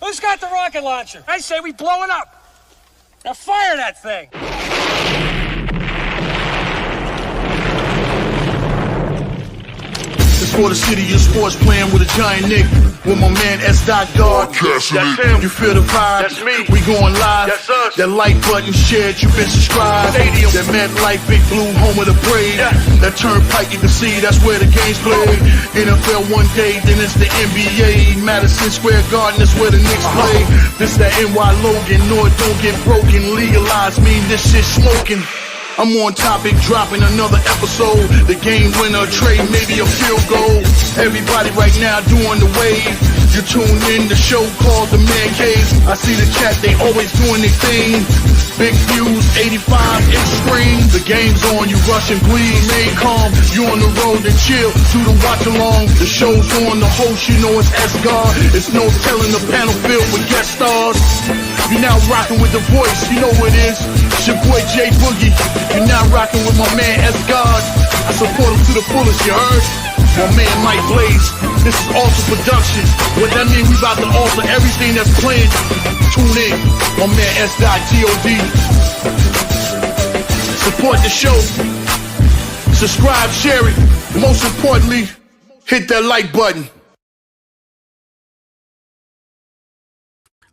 Who's got the rocket launcher? I say we blow it up. Now fire that thing. It's for the city of sports, playing with a giant Nick. With my man S. Guard. That's him. You feel the vibe? That's me. We going live. That's us. That like button shared, you been subscribed. Stadium. That MetLife, Big Blue, home of the Braves. Yeah. That turnpike, you can see that's where the game's played. NFL one day, then it's the NBA. Madison Square Garden, that's where the Knicks play. This that NY Logan, no it don't get broken. Legalized mean this shit smoking. I'm on topic, dropping another episode. The game winner, trade, maybe a field goal. Everybody right now doing the wave. You tune in, the show called The Man Cave. I see the chat, they always doing their thing. Big views, 85-inch screen. The game's on, you rush and bleed. Stay calm, you on the road and chill. Do the watch along. The show's on, the host, you know it's S-God. It's no telling the panel filled with guest stars. You're now rocking with the voice, you know what it is. It's your boy J Boogie. You're now rocking with my man S-God. I support him to the fullest, you heard? My man Mike Blaze. This is Alter Production. What that mean? We about to alter everything that's playing. Tune in. My man S.God. Support the show. Subscribe, share it. Most importantly, hit that like button.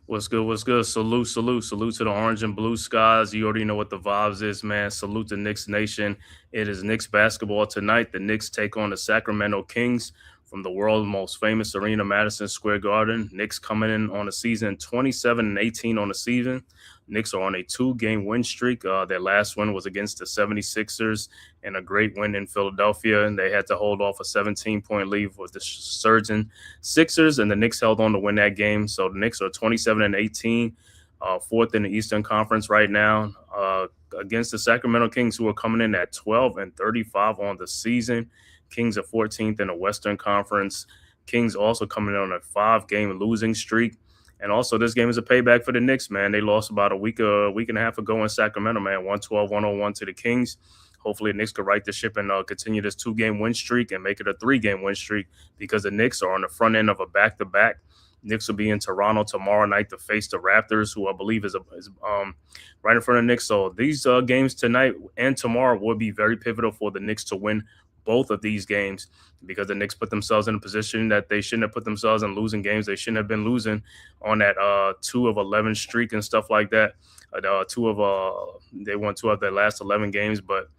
What's good? What's good? Salute to the orange and blue skies. You already know what the vibes is, man. Salute to Knicks Nation. It is Knicks basketball tonight. The Knicks take on the Sacramento Kings from the world's most famous arena, Madison Square Garden. Knicks coming in on the season 27-18 on the season. Knicks are on a 2-game win streak. Their last win was against the 76ers and a great win in Philadelphia. And they had to hold off a 17-point lead with the surging Sixers, and the Knicks held on to win that game. So the Knicks are 27-18, fourth in the Eastern Conference right now, against the Sacramento Kings, who are coming in at 12-35 on the season. Kings are 14th in the Western Conference. Kings also coming in on a 5-game losing streak. And also, this game is a payback for the Knicks, man. They lost about a week and a half ago in Sacramento, man, 112-101 to the Kings. Hopefully, the Knicks could right the ship and continue this 2-game win streak and make it a 3-game win streak, because the Knicks are on the front end of a back-to-back. Knicks will be in Toronto tomorrow night to face the Raptors, who I believe is right in front of the Knicks. So these games tonight and tomorrow will be very pivotal for the Knicks to win both of these games, because the Knicks put themselves in a position that they shouldn't have put themselves in, losing games they shouldn't have been losing on that 2-of-11 streak and stuff like that. They won 2 of their last 11 games, but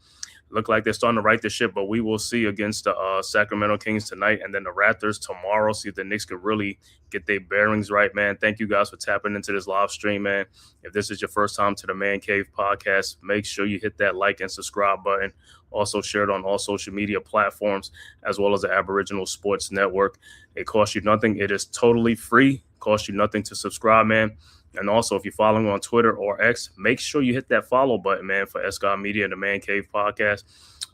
look like they're starting to right the ship. But we will see against the Sacramento Kings tonight, and then the Raptors tomorrow. See if the Knicks could really get their bearings right, man. Thank you guys for tapping into this live stream, man. If this is your first time to the Man Cave podcast, make sure you hit that like and subscribe button. Also share it on all social media platforms, as well as the Aboriginal Sports Network. It costs you nothing. It is totally free. It costs you nothing to subscribe, man. And also, if you're following on Twitter or X, make sure you hit that follow button, man, for S-God Media and the Man Cave podcast.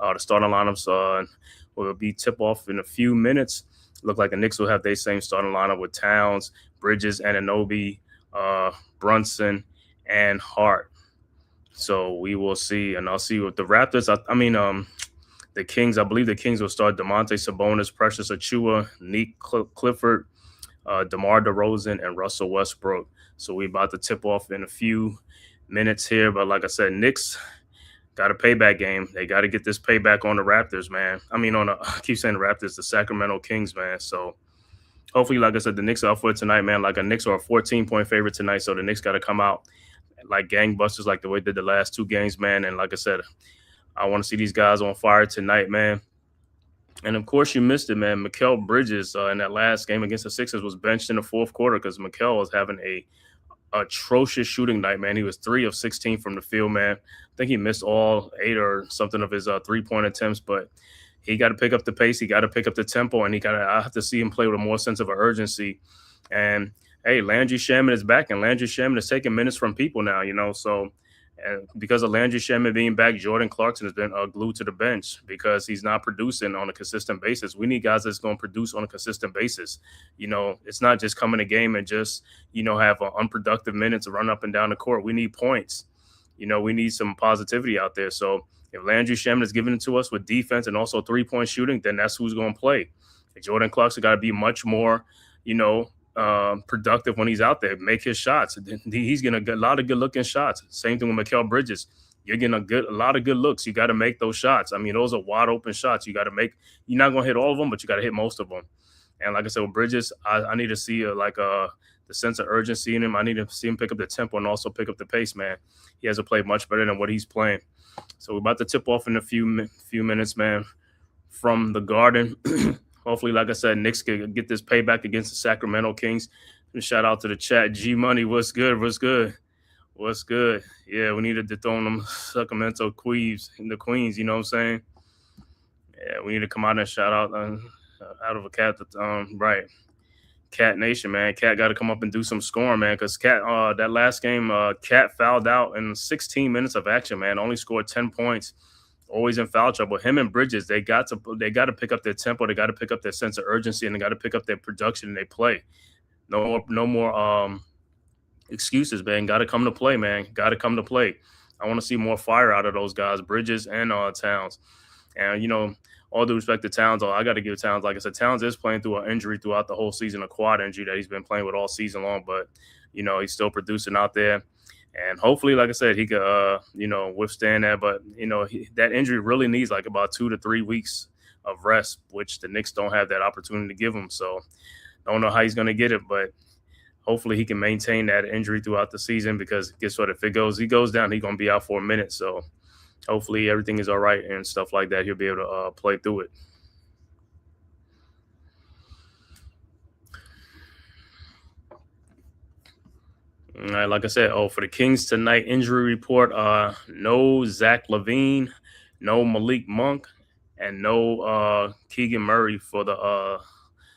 The starting lineups will be tip-off in a few minutes. Look like the Knicks will have their same starting lineup with Towns, Bridges, Anunoby, Brunson, and Hart. So we will see, and I'll see with the Raptors. The Kings. I believe the Kings will start Domantas Sabonis, Precious Achiuwa, Nick Clifford, DeMar DeRozan, and Russell Westbrook. So we're about to tip off in a few minutes here. But like I said, Knicks got a payback game. They got to get this payback on the Raptors, man. I keep saying the Raptors, the Sacramento Kings, man. So hopefully, like I said, the Knicks are up for it tonight, man. Like, the Knicks are a 14-point favorite tonight. So the Knicks got to come out like gangbusters, like the way they did the last 2 games, man. And like I said, I want to see these guys on fire tonight, man. And, of course, you missed it, man. Mikal Bridges in that last game against the Sixers was benched in the fourth quarter because Mikal was having a atrocious shooting night, man. He was 3 of 16 from the field, man. I think he missed all 8 or something of his 3-point attempts, but he got to pick up the pace. He got to pick up the tempo, and I have to see him play with a more sense of urgency. And, hey, Landry Shamet is back, and Landry Shamet is taking minutes from people now, so – and because of Landry Shamet being back, Jordan Clarkson has been glued to the bench because he's not producing on a consistent basis. We need guys that's going to produce on a consistent basis. It's not just come in a game and just, have unproductive minutes run up and down the court. We need points. We need some positivity out there. So if Landry Shamet is giving it to us with defense and also 3-point shooting, then that's who's going to play. Jordan Clarkson got to be much more, productive when he's out there. Make his shots. He's getting a lot of good looking shots. Same thing with Mikal Bridges. You're getting a lot of good looks. You got to make those shots. I mean, those are wide open shots. You got to make. You're not gonna hit all of them, but you got to hit most of them. And like I said, with Bridges, I need to see the sense of urgency in him. I need to see him pick up the tempo and also pick up the pace, man. He has to play much better than what he's playing. So we're about to tip off in a few minutes, man, from the Garden. Hopefully, like I said, Knicks can get this payback against the Sacramento Kings. And shout out to the chat. G Money, what's good? What's good? What's good? Yeah, we need to dethrone them Sacramento Queens and the Queens. You know what I'm saying? Yeah, we need to come out and shout out of a cat. Right. Cat Nation, man. Cat got to come up and do some scoring, man, because Cat, that last game, Cat fouled out in 16 minutes of action, man. Only scored 10 points. Always in foul trouble. Him and Bridges, they got to pick up their tempo. They got to pick up their sense of urgency, and they got to pick up their production and they play. No more excuses, man. Got to come to play, man. Got to come to play. I want to see more fire out of those guys, Bridges and Towns. And, you know, all due respect to Towns, I got to give Towns, like I said, Towns is playing through an injury throughout the whole season, a quad injury that he's been playing with all season long. But, you know, he's still producing out there. And hopefully, like I said, he could, withstand that. But, you know, that injury really needs like about 2 to 3 weeks of rest, which the Knicks don't have that opportunity to give him. So don't know how he's going to get it, but hopefully he can maintain that injury throughout the season, because guess what? If he goes down, he's going to be out for a minute. So hopefully everything is all right and stuff like that. He'll be able to play through it. All right, like I said, for the Kings tonight, injury report, no Zach LaVine, no Malik Monk, and no Keegan Murray for the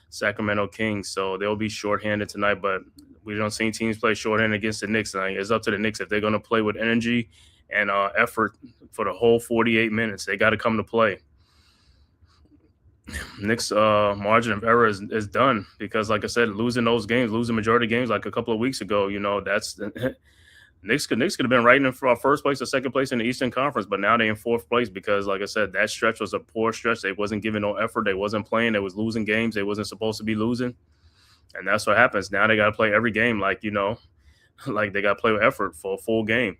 Sacramento Kings. So they'll be shorthanded tonight, but we don't see teams play shorthanded against the Knicks. It's up to the Knicks if they're going to play with energy and effort for the whole 48 minutes. They got to come to play. Knicks margin of error is done, because, like I said, losing majority of games like a couple of weeks ago, you know, that's Knicks could have been right in for first place or second place in the Eastern Conference, but now they're in fourth place because, like I said, that stretch was a poor stretch. They wasn't giving no effort. They wasn't playing. They was losing games they wasn't supposed to be losing, and that's what happens. Now they got to play every game like they got to play with effort for a full game.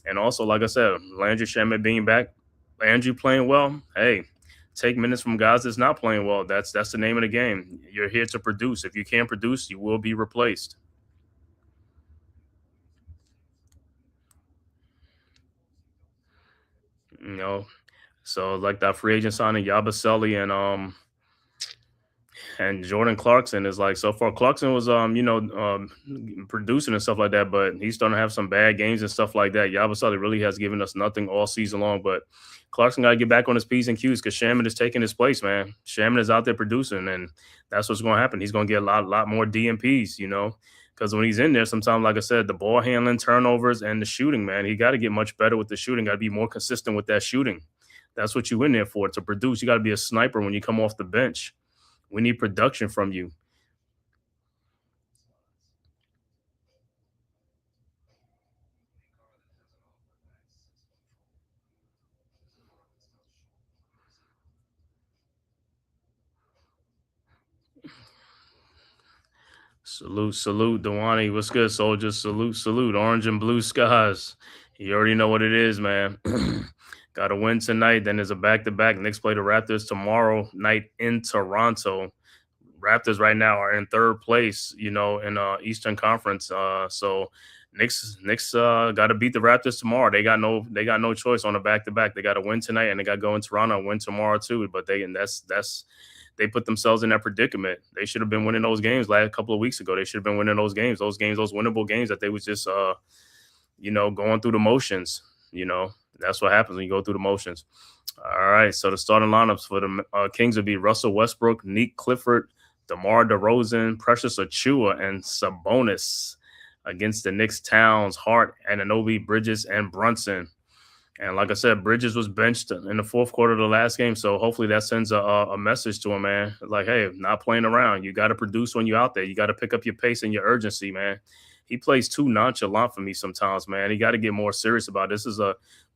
And also, like I said, Landry Shamet being back, Landry playing well, hey, take minutes from guys that's not playing well. That's the name of the game. You're here to produce. If you can't produce, you will be replaced. You know, so like that free agent signing, Yabusele and Jordan Clarkson is like, so far Clarkson was producing and stuff like that, but he's starting to have some bad games and stuff like that. Yabusele really has given us nothing all season long, but Clarkson got to get back on his P's and Q's, because Shaman is taking his place, man. Shaman is out there producing, and that's what's going to happen. He's going to get a lot more DMPs, you know, because when he's in there, sometimes, like I said, the ball handling, turnovers, and the shooting, man, he got to get much better with the shooting. Got to be more consistent with that shooting. That's what you in there for, to produce. You got to be a sniper when you come off the bench. We need production from you. Salute, Dewani. What's good, soldiers? Salute. Orange and blue skies. You already know what it is, man. Got to win tonight. Then there's a back-to-back. Knicks play the Raptors tomorrow night in Toronto. Raptors right now are in third place, you know, in Eastern Conference. So Knicks got to beat the Raptors tomorrow. They got no choice on a back-to-back. They got to win tonight, and they got to go in Toronto and win tomorrow too. But they put themselves in that predicament. They should have been winning those games a couple of weeks ago. They should have been winning those games, those winnable games that they was just, going through the motions. You know, that's what happens when you go through the motions. All right, so the starting lineups for the Kings would be Russell Westbrook, Nick Clifford, DeMar DeRozan, Precious Achiuwa, and Sabonis. Against the Knicks, Towns, Hart, Anunoby, Bridges, and Brunson. And like I said, Bridges was benched in the fourth quarter of the last game, so hopefully that sends a message to him, man. Like, hey, not playing around. You got to produce when you're out there. You got to pick up your pace and your urgency, man. He plays too nonchalant for me sometimes, man. He got to get more serious about it.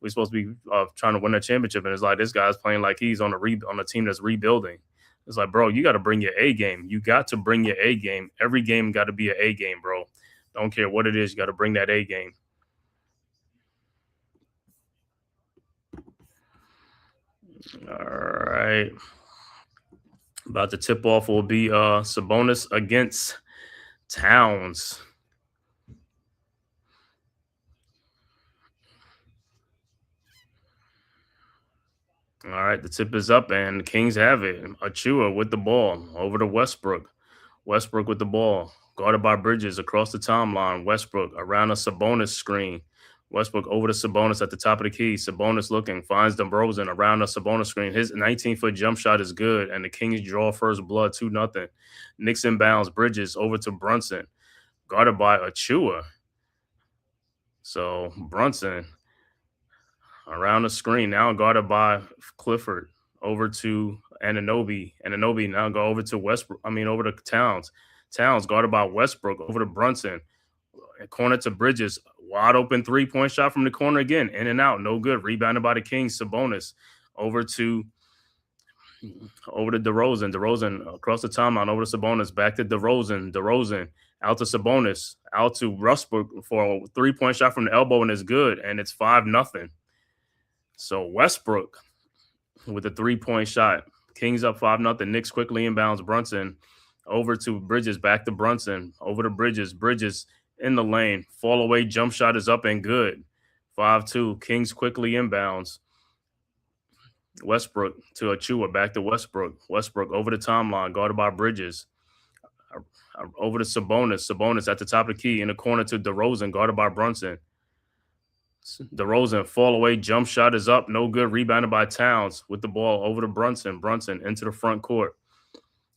We're supposed to be trying to win a championship, and it's like this guy's playing like he's on a team that's rebuilding. It's like, bro, you got to bring your A game. You got to bring your A game. Every game got to be an A game, bro. Don't care what it is. You got to bring that A game. All right. About to tip off will be Sabonis against Towns. All right, the tip is up, and the Kings have it. Achua with the ball over to Westbrook. Westbrook with the ball, guarded by Bridges across the timeline. Westbrook around a Sabonis screen. Westbrook over to Sabonis at the top of the key. Sabonis looking, finds DeRozan around a Sabonis screen. His 19-foot jump shot is good, and the Kings draw first blood 2-0. Knicks inbounds. Bridges over to Brunson, guarded by Achua. So Brunson around the screen, now guarded by Clifford, over to Anunoby. Anunoby now go over to Westbrook. Over to Towns. Towns guarded by Westbrook, over to Brunson. Corner to Bridges. Wide open 3-point shot from the corner again. In and out. No good. Rebounded by the Kings. Sabonis over to DeRozan. DeRozan across the timeline. Over to Sabonis. Back to DeRozan. DeRozan out to Sabonis. Out to Westbrook for a 3-point shot from the elbow, and it's good. And it's 5-0. So Westbrook with a 3-point shot. Kings up 5-0. Knicks quickly inbounds Brunson over to Bridges. Back to Brunson. Over to Bridges. Bridges in the lane. Fall away jump shot is up and good. 5-2. Kings quickly inbounds. Westbrook to Achua. Back to Westbrook. Westbrook over the timeline. Guarded by Bridges. Over to Sabonis. Sabonis at the top of the key in the corner to DeRozan. Guarded by Brunson. DeRozan fall away jump shot is up, no good. Rebounded by Towns with the ball over to Brunson. Brunson into the front court.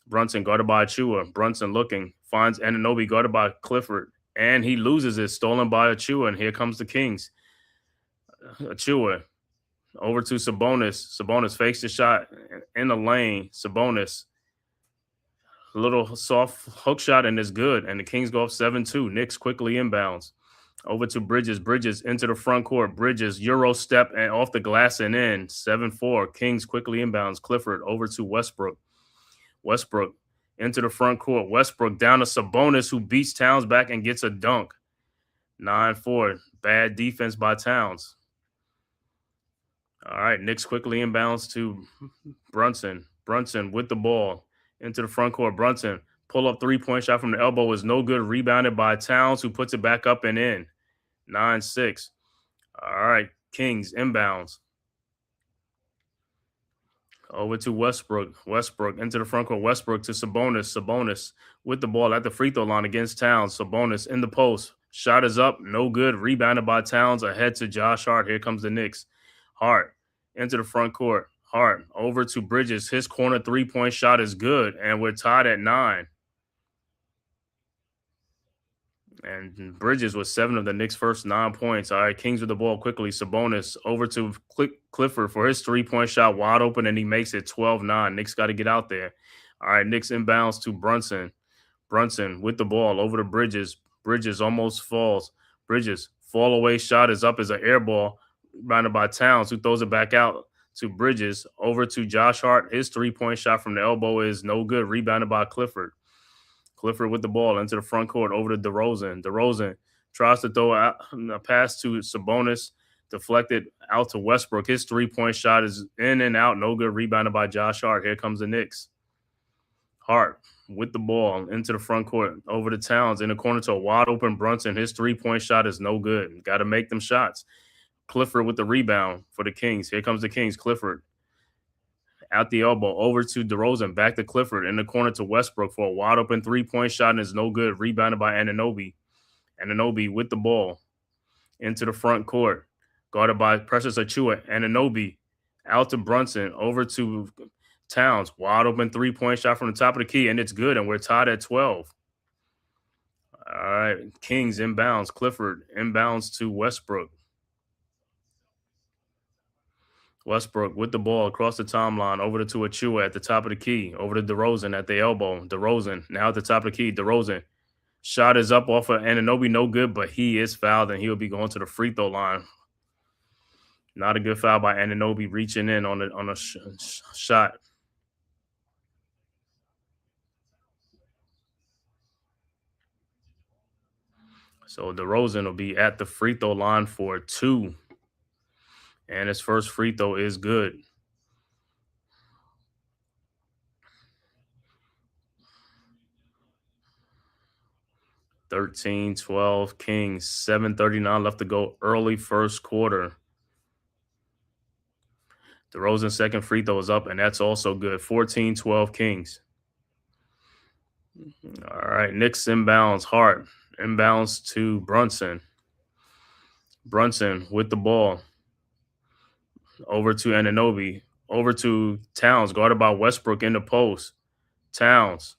Brunson guarded by Achua. Brunson looking, finds Anunoby guarded by Clifford, and he loses it, stolen by Achua. And here comes the Kings. Achua over to Sabonis. Sabonis fakes the shot in the lane. Sabonis, a little soft hook shot, and it's good. And the Kings go up 7-2. Knicks quickly inbounds. Over to Bridges. Bridges into the front court. Bridges, Euro step and off the glass and in. 7-4. Kings quickly inbounds. Clifford over to Westbrook. Westbrook into the front court. Westbrook down to Sabonis, who beats Towns back and gets a dunk. 9-4. Bad defense by Towns. All right, Knicks quickly inbounds to Brunson. Brunson with the ball into the front court. Brunson pull-up 3-point shot from the elbow is no good. Rebounded by Towns, who puts it back up and in. 9-6. All right, Kings inbounds. Over to Westbrook. Westbrook into the front court. Westbrook to Sabonis. Sabonis with the ball at the free throw line against Towns. Sabonis in the post. Shot is up. No good. Rebounded by Towns. Ahead to Josh Hart. Here comes the Knicks. Hart into the front court. Hart over to Bridges. His corner 3-point shot is good. And we're tied at 9. And Bridges was 7 of the Knicks' first 9 points. All right, Kings with the ball quickly. Sabonis over to Clifford for his 3-point shot, wide open, and he makes it 12-9. Knicks got to get out there. All right, Knicks inbounds to Brunson. Brunson with the ball over to Bridges. Bridges almost falls. Bridges fall away shot is up as an air ball, rounded by Towns, who throws it back out to Bridges. Over to Josh Hart. His 3-point shot from the elbow is no good. Rebounded by Clifford. Clifford with the ball into the front court over to DeRozan. DeRozan tries to throw a pass to Sabonis, deflected out to Westbrook. His 3-point shot is in and out, no good. Rebounded by Josh Hart. Here comes the Knicks. Hart with the ball into the front court over to Towns in the corner to a wide open Brunson. His 3-point shot is no good. Got to make them shots. Clifford with the rebound for the Kings. Here comes the Kings. Clifford at the elbow, over to DeRozan, back to Clifford in the corner to Westbrook for a wide open 3-point shot, and it's no good. Rebounded by Anunoby. Anunoby with the ball into the front court, guarded by Precious Achua. Anunoby out to Brunson, over to Towns, wide open 3-point shot from the top of the key, and it's good, and we're tied at 12. All right, Kings inbounds. Clifford inbounds to Westbrook. Westbrook with the ball across the timeline, over to Achua at the top of the key, over to DeRozan at the elbow. DeRozan now at the top of the key. DeRozan shot is up off of Anunoby, no good, but he is fouled, and he'll be going to the free throw line. Not a good foul by Anunoby, reaching in on a shot. So DeRozan will be at the free throw line for 2. And his first free throw is good. (13-12) Kings. 7:39 left to go. Early first quarter. DeRozan's second free throw is up, and that's also good. 14-12 Kings. All right, Knicks inbounds. Hart inbounds to Brunson. Brunson with the ball. Over to Anunoby. Over to Towns, guarded by Westbrook in the post. Towns.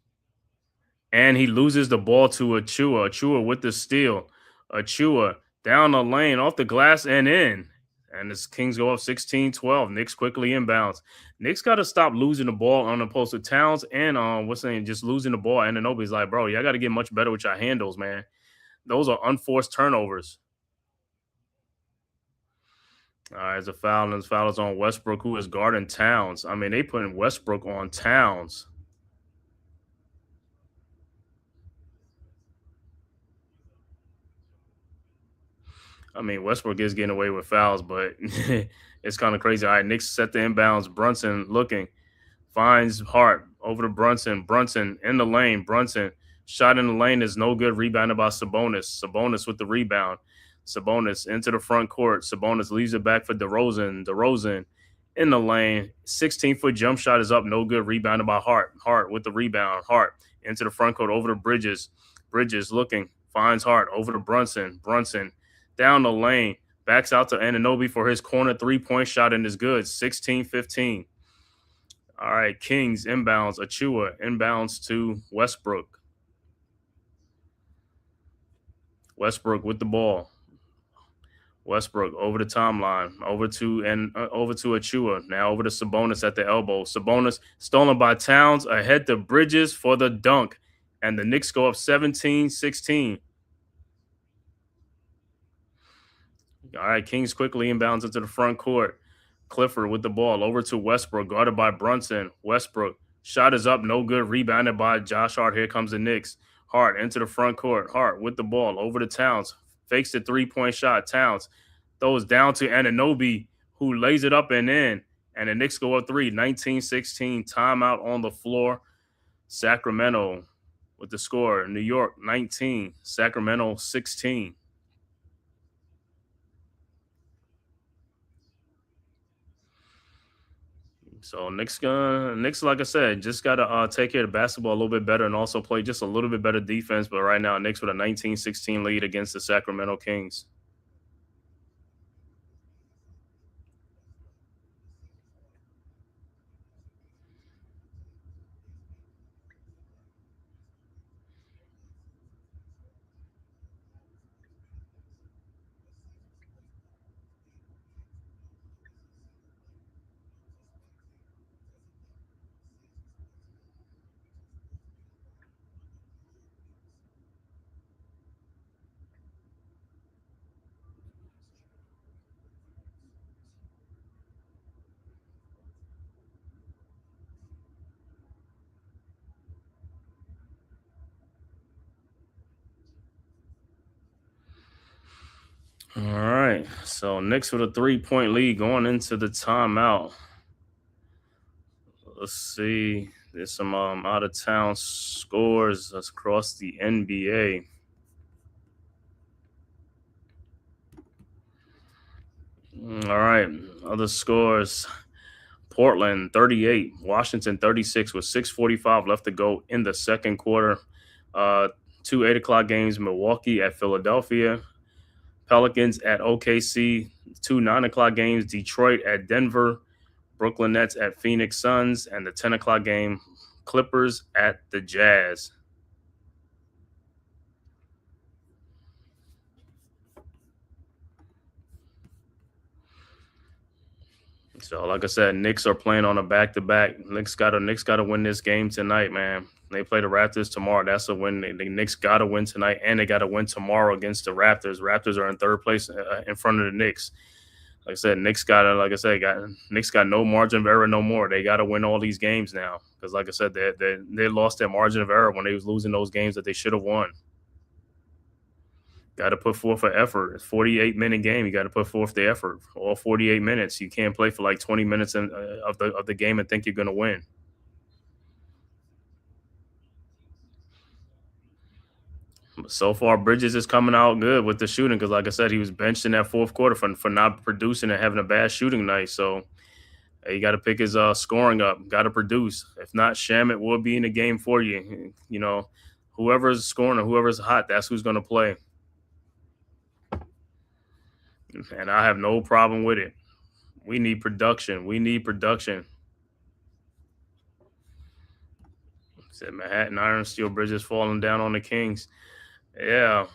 And he loses the ball to Achua. Achua with the steal. Achua down the lane, off the glass and in. And the Kings go up 16-12. Knicks quickly inbounds. Knicks got to stop losing the ball on the post to Towns and just losing the ball. And Anunoby's like, bro, y'all got to get much better with your handles, man. Those are unforced turnovers. All right, there's a foul, and this foul is on Westbrook, who is guarding Towns. I mean, they putting Westbrook on Towns. I mean, Westbrook is getting away with fouls, but it's kind of crazy. All right, Knicks set the inbounds. Brunson looking. Finds Hart over to Brunson. Brunson in the lane. Brunson shot in the lane is no good. Rebounded by Sabonis. Sabonis with the rebound. Sabonis into the front court. Sabonis leaves it back for DeRozan. DeRozan in the lane. 16-foot jump shot is up. No good. Rebounded by Hart. Hart with the rebound. Hart into the front court over to Bridges. Bridges looking. Finds Hart over to Brunson. Brunson down the lane. Backs out to Anunoby for his corner three-point shot and is good. 16-15. All right, Kings inbounds. Achua inbounds to Westbrook. Westbrook with the ball. Westbrook over the timeline, over to Achua. Now over to Sabonis at the elbow. Sabonis stolen by Towns, ahead to Bridges for the dunk. And the Knicks go up 17-16. All right, Kings quickly inbounds into the front court. Clifford with the ball over to Westbrook, guarded by Brunson. Westbrook, shot is up, no good. Rebounded by Josh Hart. Here comes the Knicks. Hart into the front court. Hart with the ball over to Towns. Fakes the three-point shot. Towns throws down to Anunoby, who lays it up and in. And the Knicks go up 3, 19-16. Timeout on the floor. Sacramento with the score. New York 19, Sacramento 16. So Knicks, like I said, just got to take care of the basketball a little bit better and also play just a little bit better defense. But right now, Knicks with a 19-16 lead against the Sacramento Kings. All right, so Knicks with a 3-point lead going into the timeout. Let's see. There's some out-of-town scores across the NBA. All right, other scores. Portland 38, Washington 36 with 6:45 left to go in the second quarter. 2 8 o'clock games, Milwaukee at Philadelphia. Pelicans at OKC. 2 9 o'clock games, Detroit at Denver. Brooklyn Nets at Phoenix Suns. And the 10 o'clock game, Clippers at the Jazz. So, like I said, Knicks are playing on a back-to-back. Knicks got to win this game tonight, man. They play the Raptors tomorrow. That's a win. The Knicks got to win tonight, and they got to win tomorrow against the Raptors. Raptors are in third place in front of the Knicks. Like I said, Knicks got no margin of error no more. They got to win all these games now because, like I said, they lost their margin of error when they was losing those games that they should have won. Got to put forth an effort. 48-minute game. You got to put forth the effort. All 48 minutes. You can't play for like 20 minutes of the game and think you're going to win. So far, Bridges is coming out good with the shooting because, like I said, he was benched in that fourth quarter for not producing and having a bad shooting night. So you got to pick his scoring up. Got to produce. If not, Shamit will be in the game for you. You know, whoever's scoring or whoever's hot, that's who's going to play. And I have no problem with it. We need production. We need production. Said Manhattan Iron Steel Bridges falling down on the Kings. Yeah.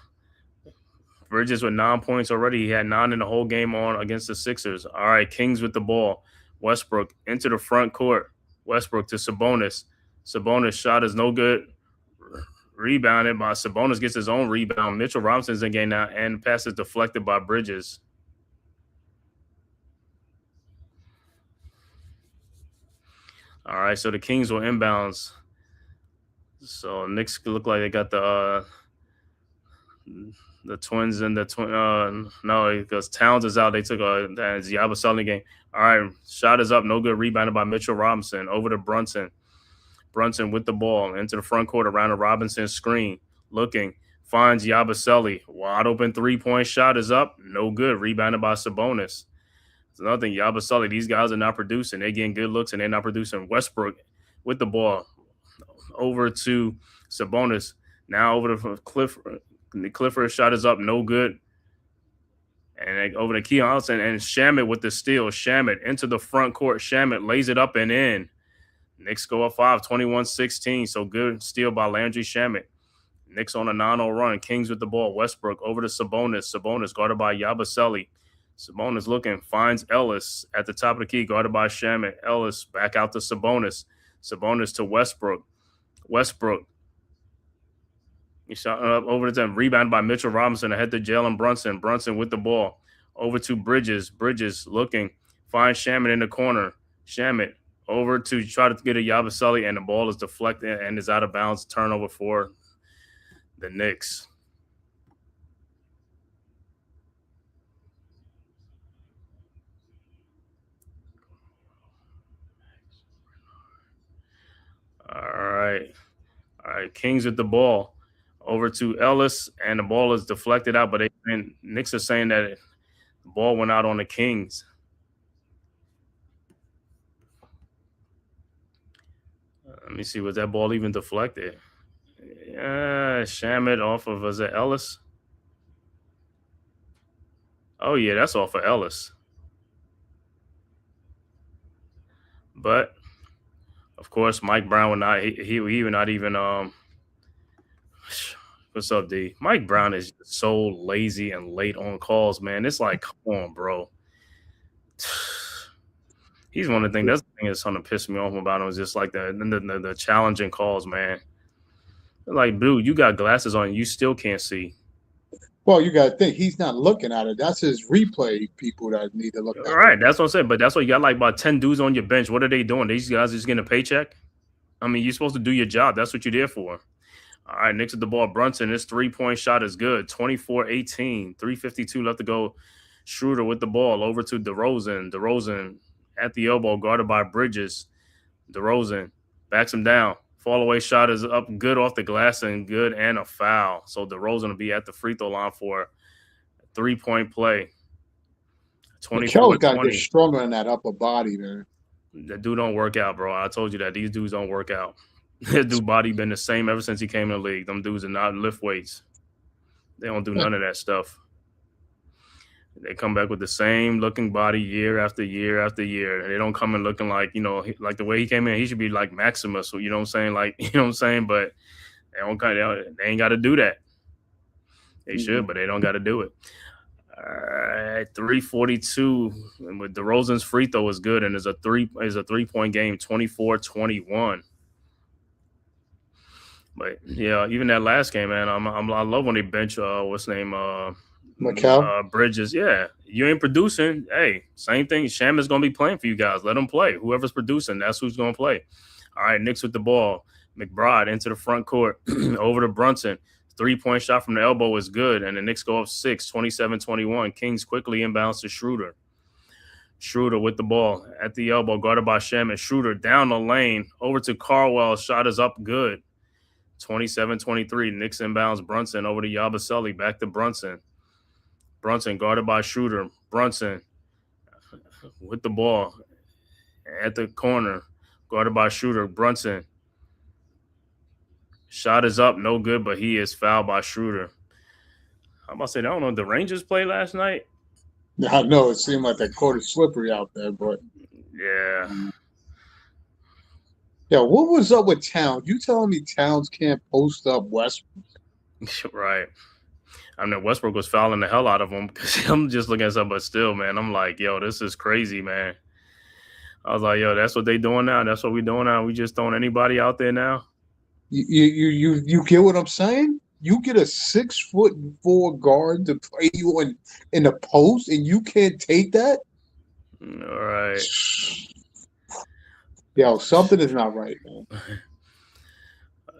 Bridges with 9 points already. He had 9 in the whole game on against the Sixers. All right, Kings with the ball. Westbrook into the front court. Westbrook to Sabonis. Sabonis shot is no good. Rebounded by Sabonis, gets his own rebound. Mitchell Robinson's in game now, and pass is deflected by Bridges. All right, so the Kings will inbounds. So Knicks look like they got the Twins and the twin. No, because Towns is out. They took a Ziaba game. All right, shot is up, no good. Rebounded by Mitchell Robinson over to Brunson. Brunson with the ball into the front court around the Robinson screen. Looking, finds Yabusele. Wide open 3-point shot is up, no good. Rebounded by Sabonis. It's another thing, Yabusele. These guys are not producing. They're getting good looks and they're not producing. Westbrook with the ball over to Sabonis. Now over to Clifford. The Clifford shot is up, no good. And over to Keon Allison and Shamit with the steal. Shamit into the front court. Shamit lays it up and in. Knicks go up 5, 21-16. So good steal by Landry Shamit. Knicks on a 9-0 run. Kings with the ball. Westbrook over to Sabonis. Sabonis guarded by Yabusele. Sabonis looking, finds Ellis at the top of the key, guarded by Shamit. Ellis back out to Sabonis. Sabonis to Westbrook. Westbrook. He shot up over to them. Rebound by Mitchell Robinson ahead to Jalen Brunson. Brunson with the ball. Over to Bridges. Bridges looking. Finds Shamit in the corner. Shamit over to try to get a Yabusele, and the ball is deflected and is out of bounds. Turnover for the Knicks. All right. Kings with the ball. Over to Ellis, and the ball is deflected out, but Knicks are saying that the ball went out on the Kings. Let me see, was that ball even deflected? Yeah, Shamit off of, was it Ellis? Oh, yeah, that's off of Ellis. But, of course, Mike Brown would not, he would not even, what's up, D? Mike Brown is so lazy and late on calls, man. It's like, come on, bro. He's one of the things. That's the thing that's going to piss me off about him is just like the challenging calls, man. Like, dude, you got glasses on, you still can't see. Well, you got to think he's not looking at it. That's his replay people that need to look at it. All right, that's what I'm saying. But that's why you got like about 10 dudes on your bench. What are they doing? These guys just getting a paycheck? I mean, you're supposed to do your job. That's what you're there for. All right, Knicks at the ball. Brunson, his 3-point shot is good. 24-18, 3:52 left to go. Schroeder with the ball over to DeRozan. DeRozan at the elbow, guarded by Bridges. DeRozan backs him down. Fall away shot is up good off the glass and good and a foul. So DeRozan will be at the free throw line for a 3-point play. 24-20. Got to get stronger in that upper body, man. That dude don't work out, bro. I told you that. These dudes don't work out. His dude body been the same ever since he came in the league. Them dudes are not lift weights. They don't do none of that stuff. They come back with the same looking body year after year after year. They don't come in looking like, like the way he came in, he should be like Maximus. You know what I'm saying? Like, you know what I'm saying? But they ain't got to do that. They should, but they don't got to do it. All right, 3:42. And with DeRozan's free throw is good, and is a 3-point game, 24-21. But yeah, even that last game, man, I love when they bench what's his name, Bridges. Yeah, you ain't producing. Hey, same thing. Shamit's gonna be playing for you guys. Let them play. Whoever's producing, that's who's gonna play. All right, Knicks with the ball. McBride into the front court, over to Brunson. 3-point shot from the elbow is good, and the Knicks go up 6, 27-21. Kings quickly inbounds to Schroeder. Schroeder with the ball at the elbow, guarded by Shem, and Schroeder down the lane over to Carwell. Shot is up good. 27-23. Knicks inbounds Brunson over to Yabusele. Back to Brunson. Brunson guarded by Schroeder. Brunson with the ball at the corner, guarded by Schroeder. Brunson. Shot is up, no good, but he is fouled by Schroeder. I'm about to say, I don't know. The Rangers played last night. I know it seemed like that court is slippery out there, but Yeah. yeah, what was up with Towns? You telling me Towns can't post up Westbrook? Right. I mean, Westbrook was fouling the hell out of him because I'm just looking at something, but still, man, I'm like, yo, this is crazy, man. I was like, yo, that's what they doing now. That's what we doing now. We just throwing anybody out there now. You get what I'm saying? You get a 6'4" guard to play you in the post, and you can't take that. All right. Yo, something is not right, man.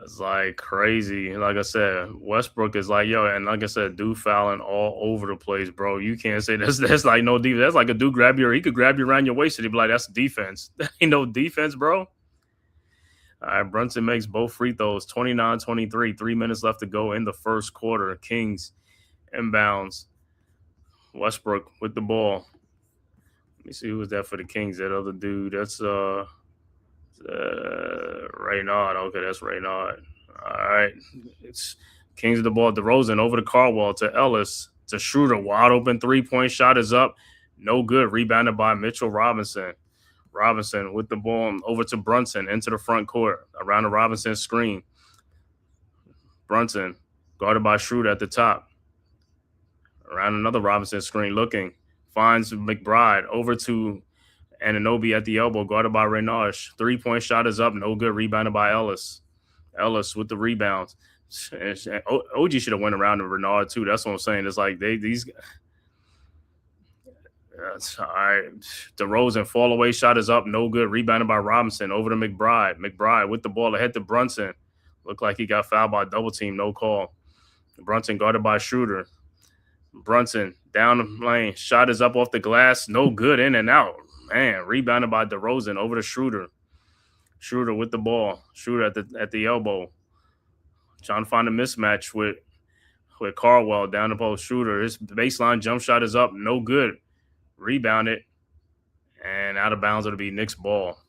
It's like crazy. Like I said, Westbrook is like, yo, and like I said, dude fouling all over the place, bro. You can't say that's like no defense. That's like a dude he could grab you around your waist and he'd be like, that's defense. That ain't no defense, bro. All right, Brunson makes both free throws, 29-23, 3 minutes left to go in the first quarter. Kings inbounds. Westbrook with the ball. Let me see who was that for the Kings. That other dude. That's Raynaud. Okay, that's Raynaud. All right. It's Kings of the ball. DeRozan over to Carwell to Ellis to Schroeder. Wide open 3-point shot is up. No good. Rebounded by Mitchell Robinson. Robinson with the ball over to Brunson into the front court around the Robinson screen. Brunson guarded by Schroeder at the top. Around another Robinson screen looking. Finds McBride over to Anunoby at the elbow, guarded by Raynaud. 3-point shot is up. No good. Rebounded by Ellis. Ellis with the rebounds. OG should have went around to Raynaud too. That's what I'm saying. It's like these. That's all right. DeRozan fall away shot is up. No good. Rebounded by Robinson over to McBride. McBride with the ball ahead to Brunson. Looked like he got fouled by double team. No call. Brunson guarded by Schroeder. Brunson down the lane. Shot is up off the glass. No good. In and out. Man, rebounded by DeRozan over to Schroeder. Schroeder with the ball. Schroeder at the elbow. Trying to find a mismatch with Carwell down the post. Schroeder. His baseline jump shot is up. No good. Rebounded. And out of bounds. It'll be Knicks ball.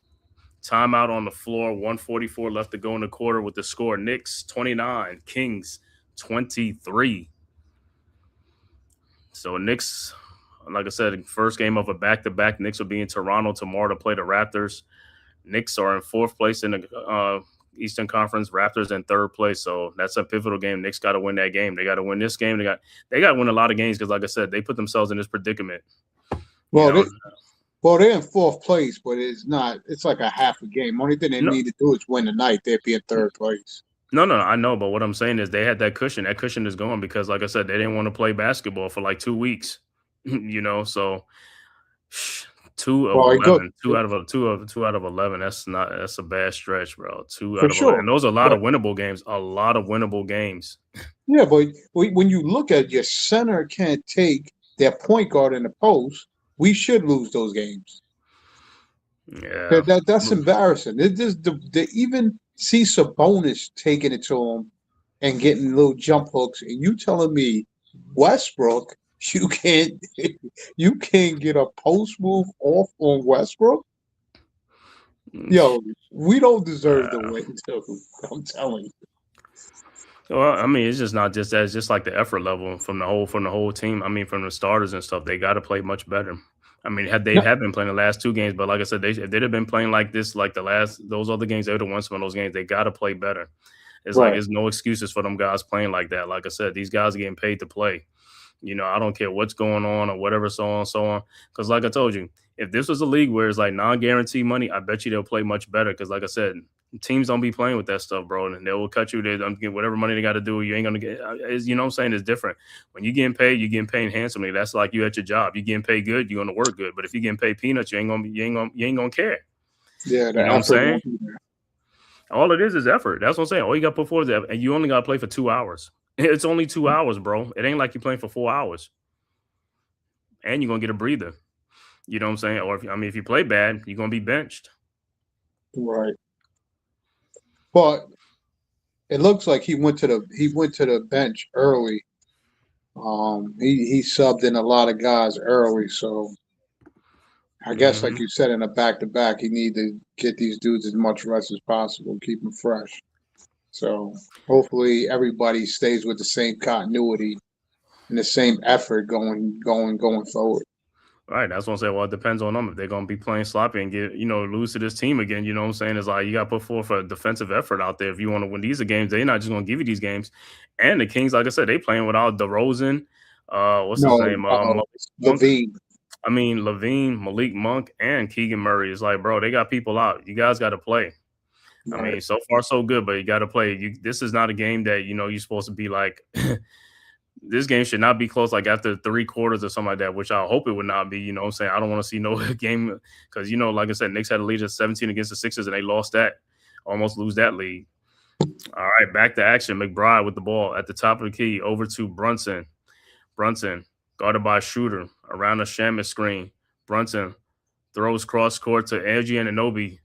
Timeout on the floor. 1:44 left to go in the quarter with the score. Knicks 29. Kings 23. So Knicks, like I said, first game of a back-to-back. Knicks will be in Toronto tomorrow to play the Raptors. Knicks are in fourth place in the Eastern Conference. Raptors in third place. So that's a pivotal game. Knicks got to win that game. They got to win this game. They got to win a lot of games because, like I said, they put themselves in this predicament. Well, they're in fourth place, but it's not. It's like a half a game. Only thing they need to do is win tonight. They'd be in third place. No, I know. But what I'm saying is they had that cushion. That cushion is gone because, like I said, they didn't want to play basketball for like 2 weeks. So 2 out of 11. That's a bad stretch, bro. 2 out of 11. And those are a lot of winnable games. A lot of winnable games. Yeah, but when you look at your center can't take their point guard in the post, we should lose those games. Yeah, that's embarrassing. It just they even see Sabonis taking it to him and getting little jump hooks, and you telling me Westbrook you can't get a post move off on Westbrook? Yo, we don't deserve to win. I'm telling you. Well, I mean, it's just not just that. It's just like the effort level from the whole team. I mean, from the starters and stuff, they got to play much better. I mean, have been playing the last 2 games, but like I said, if they'd have been playing like this, like those other games, they would have won some of those games. They got to play better. It's like there's no excuses for them guys playing like that. Like I said, these guys are getting paid to play. I don't care what's going on or whatever, so on and so on. Because like I told you, if this was a league where it's like non-guaranteed money, I bet you they'll play much better. Because like I said, teams don't be playing with that stuff, bro. And they will cut you. They don't get whatever money they got to do. You ain't going to get, you know what I'm saying? It's different. When you're getting paid, you're getting paid handsomely. That's like you at your job. You're getting paid good, you're going to work good. But if you're getting paid peanuts, you ain't going to care. Yeah, you know what I'm saying? All it is effort. That's what I'm saying. All you got to put forward is effort. And you only got to play for 2 hours. It's only 2 hours, bro. It ain't like you're playing for 4 hours. And you're going to get a breather. You know what I'm saying? Or, if you play bad, you're going to be benched. Right. But it looks like he went to the bench early. He subbed in a lot of guys early, so I guess, like you said, in a back-to-back, he need to get these dudes as much rest as possible, keep them fresh. So hopefully everybody stays with the same continuity and the same effort going forward. Right, that's what I'm saying. Well, it depends on them if they're going to be playing sloppy and lose to this team again. You know what I'm saying? It's like you got to put forth a defensive effort out there if you want to win these games. They're not just going to give you these games. And the Kings, like I said, they playing without DeRozan. What's his name? Lavine. Lavine, Malik Monk, and Keegan Murray. It's like, bro, they got people out. You guys got to play. Right. So far so good, but you got to play. This is not a game that you're supposed to be like. This game should not be close, like after 3 quarters or something like that, which I hope it would not be. You know what I'm saying? I don't want to see no game because, like I said, Knicks had a lead of 17 against the Sixers, and they lost that. Almost lose that lead. All right, back to action. McBride with the ball at the top of the key over to Brunson. Brunson, guarded by Shooter, around the Shamet screen. Brunson throws cross court to OG Anunoby.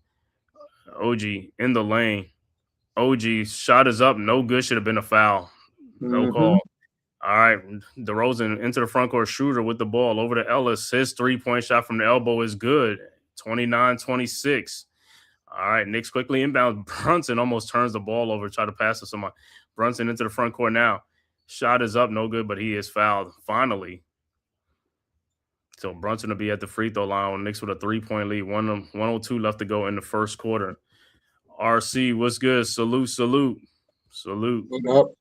OG in the lane. OG shot is up. No good. Should have been a foul. No call. All right, DeRozan into the front court. Shooter with the ball over to Ellis. His 3-point shot from the elbow is good. 29-26. All right, Knicks quickly inbound. Brunson almost turns the ball over, try to pass to someone. Brunson into the front court now. Shot is up, no good, but he is fouled finally. So Brunson will be at the free throw line. Knicks with a 3-point lead. 1:02 left to go in the first quarter. RC, what's good? Salute. What up?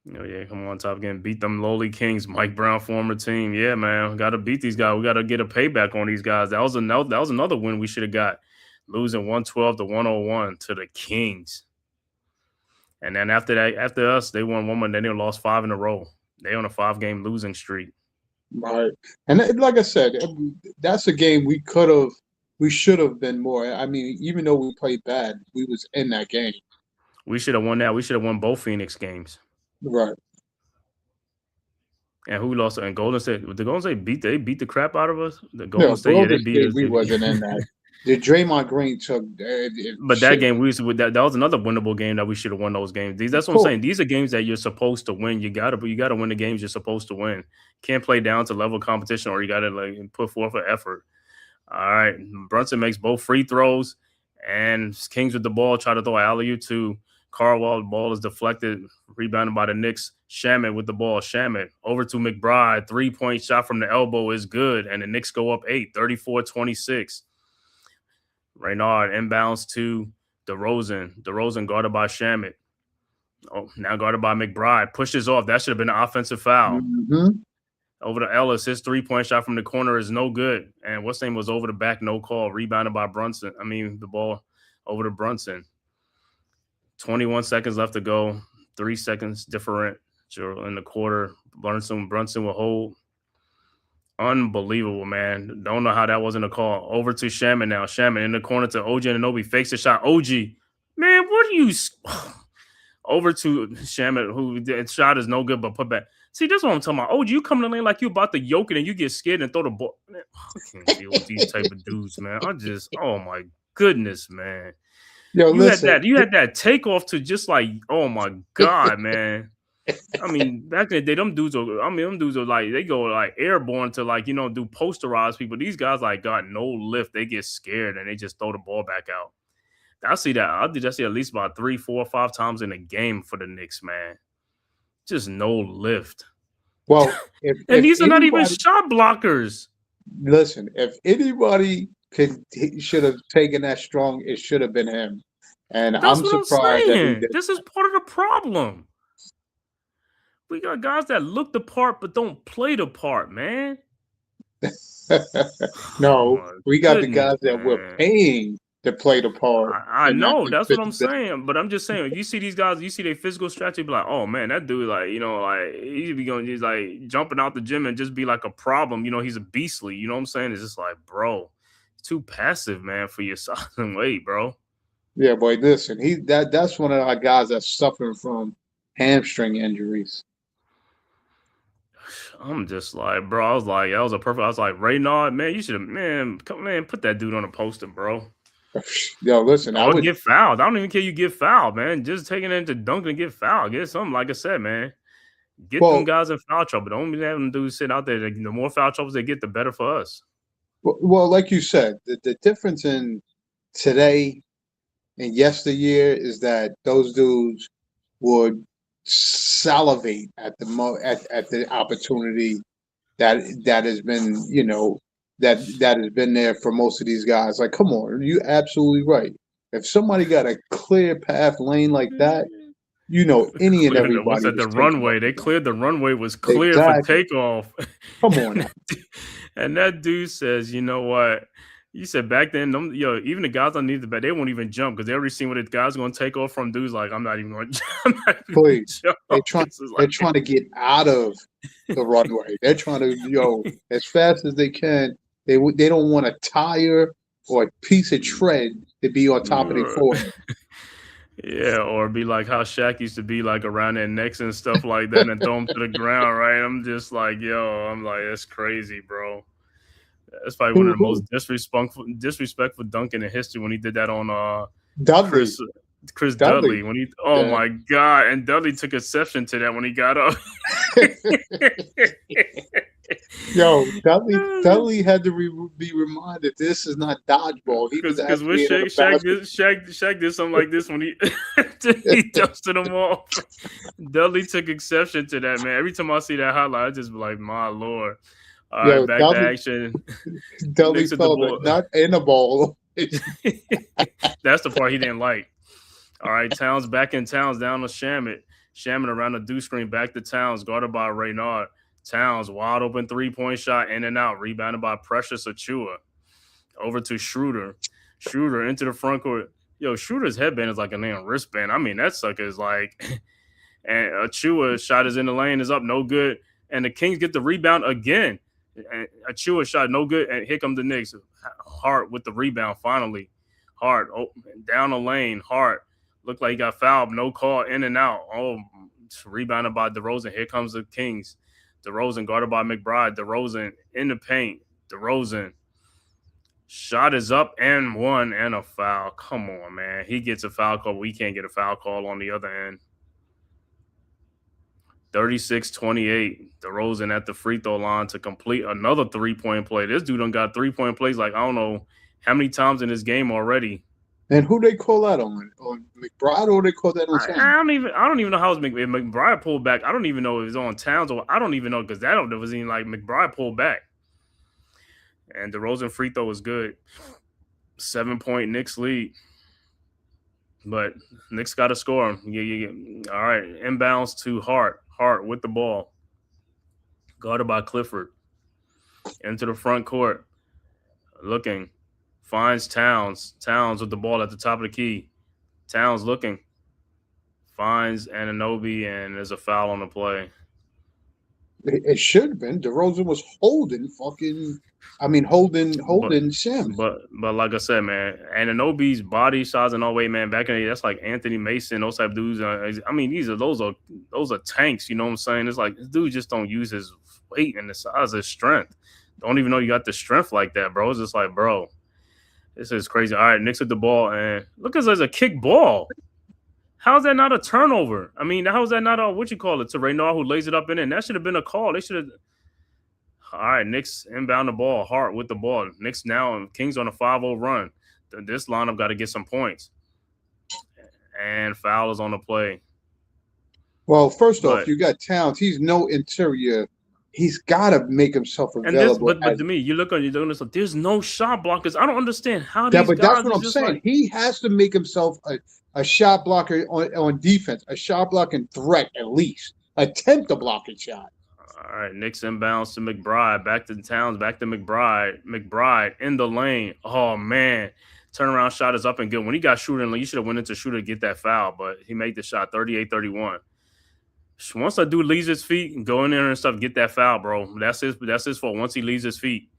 Yeah, come on, top again. Beat them lowly Kings. Mike Brown, former team. Yeah, man, got to beat these guys. We got to get a payback on these guys. That was another win we should have got, losing 112-101 to the Kings. And then after us, they won one more. Then they lost 5 in a row. They on a 5-game losing streak. Right, and like I said, that's a game we should have been more. I mean, even though we played bad, we was in that game. We should have won that. We should have won both Phoenix games. Right. And who lost? And Golden State. The Golden State beat the crap out of us. The Golden State, they beat us. We wasn't in that. The Draymond Green took. But that game, that was another winnable game that we should have won those games. That's what I'm saying. These are games that you're supposed to win. You gotta win the games you're supposed to win. Can't play down to level competition, or you gotta put forth an effort. All right, Brunson makes both free throws, and Kings with the ball try to throw an alley-oop to Carwell. The ball is deflected, rebounded by the Knicks. Shamet with the ball. Shamet over to McBride. 3-point shot from the elbow is good, and the Knicks go up 8, 34-26. Reynard inbounds to DeRozan. DeRozan guarded by Shamet. Oh, now guarded by McBride. Pushes off. That should have been an offensive foul. Over to Ellis. His 3-point shot from the corner is no good. And what's name was over the back, no call. Rebounded by Brunson. The ball over to Brunson. 21 seconds left to go. 3 seconds differential in the quarter. Brunson will hold. Unbelievable, man. Don't know how that wasn't a call. Over to Shaman now. Shaman in the corner to OG Anunoby. Fakes the shot. OG. Man, what are you... Over to Shaman, who the shot is no good, but put back. See, that's what I'm talking about. OG, you come in the lane like you about to yoke it and you get scared and throw the ball. Man, I can't deal with these type of dudes, man. Oh my goodness, man. Yo, you had that takeoff to just like, oh my God, man. Back in the day, them dudes are like, they go like airborne to like, do posterize people. These guys like got no lift. They get scared and they just throw the ball back out. I see that. I see at least about 3, 4, 5 times in a game for the Knicks, man. Just no lift. Well, these are not even shot blockers. Listen, if anybody should have taken that strong, it should have been him. And That's I'm surprised that he did. This is part of the problem. We got guys that look the part but don't play the part, man. No, we got the guys that we're paying to play the part. I know, that's what I'm saying. But I'm just saying, you see these guys, you see their physical strategy, be like, oh man, that dude, like, he'd be going, he's like jumping out the gym and just be like a problem. He's a beastly. You know what I'm saying? It's just like, bro, too passive, man, for your size and weight, bro. Yeah, boy, listen, that's one of our guys that's suffering from hamstring injuries. I'm just like, bro. I was like, that was a perfect. I was like, Reynard, man, you should have, man, put that dude on a poster, bro. Yo, listen, I would get fouled. I don't even care you get fouled, man. Just taking it to dunk and get fouled. Get something, like I said, man. Get them guys in foul trouble. Don't be having them dudes sit out there. The more foul troubles they get, the better for us. Well, like you said, the difference in today and yesteryear is that those dudes would salivate at the opportunity that has been, you know, that has been there for most of these guys. Like, come on, you're absolutely right. If somebody got a clear path lane like that, you know, any and everybody. What's at the runway? They cleared the runway, was clear for takeoff. Come on. And that dude says, you know what? You said back then, even the guys underneath the bed, they won't even jump because they already seen what the guys going to take off from. Dudes like, I'm not even going to jump. Please. They're trying to get out of the runway. They're trying to, as fast as they can. They don't want a tire or a piece of tread to be on top of their foot. Yeah, or be like how Shaq used to be like around their necks and stuff like that and throw them to the ground, right? I'm just like, I'm like, that's crazy, bro. That's probably one of the most disrespectful dunking in history when he did that on Dudley. Chris Dudley. When he my God. And Dudley took exception to that when he got up. Yo, Dudley had to be reminded this is not dodgeball. Because with Shaq did something like this when he dusted him off. Dudley took exception to that, man. Every time I see that highlight, I just be like, my Lord. All right, back to action. Dudley felt not in the ball. That's the part he didn't like. All right, Towns back in Towns down to Shamet. Shamet around the deuce screen back to Towns, guarded by Reynard. Towns, wide open 3-point shot, in and out, rebounded by Precious Achiuwa. Over to Schroeder. Schroeder into the front court. Yo, Schroeder's headband is like a damn wristband. I mean, that sucker is like, and Achiuwa shot is in the lane, is up, no good. And the Kings get the rebound again. And Achiuwa shot no good, and here come the Knicks. Hart with the rebound finally. Hart down the lane. Hart looked like he got fouled, no call, in and out. Rebounded by DeRozan. Here comes the Kings. DeRozan guarded by McBride. DeRozan in the paint. DeRozan. Shot is up and one and a foul. Come on, man. He gets a foul call. We can't get a foul call on the other end. 36-28. DeRozan at the free throw line to complete another 3-point play. This dude done got 3-point plays like I don't know how many times in this game already. And who they call that on McBride, or they call that on Towns? I don't even know how McBride pulled back. I don't even know if it was on Towns, or I don't even know because that was even like McBride pulled back. And DeRozan free throw was good. 7-point Knicks lead. But Knicks got to score. Yeah. All right, inbounds to Hart. Hart with the ball. Guarded by Clifford. Into the front court. Looking. Finds Towns. Towns with the ball at the top of the key. Towns looking. Finds Anunoby, and there's a foul on the play. It should have been. DeRozan was holding Sim. But like I said, man, Anunoby's body size and all weight, man, back in the day, that's like Anthony Mason, those type of dudes. I mean, those are tanks, you know what I'm saying? It's like this dude just don't use his weight and the size, his strength. Don't even know you got the strength like that, bro. It's just like, bro, this is crazy. All right, Knicks with the ball, and look, it's a kick ball. How's that not a turnover? I mean, how is that not to Reynard who lays it up in? That should have been a call. They should have. All right, Knicks inbound the ball. Hart with the ball. Knicks now, Kings on a 5-0 run. This lineup got to get some points. And foul is on the play. Well, first off, you got Towns. He's no interior. He's got to make himself available. But to me, you look on, you're doing this. There's no shot blockers. I don't understand how these guys. But that's what I'm saying. Like, he has to make himself a shot blocker on defense, a shot blocking threat at least. Attempt a blocking shot. All right, Knicks inbounds to McBride. Back to Towns. Back to McBride. McBride in the lane. Oh, man. Turnaround shot is up and good. When he got shooting, you should have went into shooter to get that foul, but he made the shot 38-31. Once a dude leaves his feet, go in there and stuff, get that foul, bro. That's his fault. Once he leaves his feet.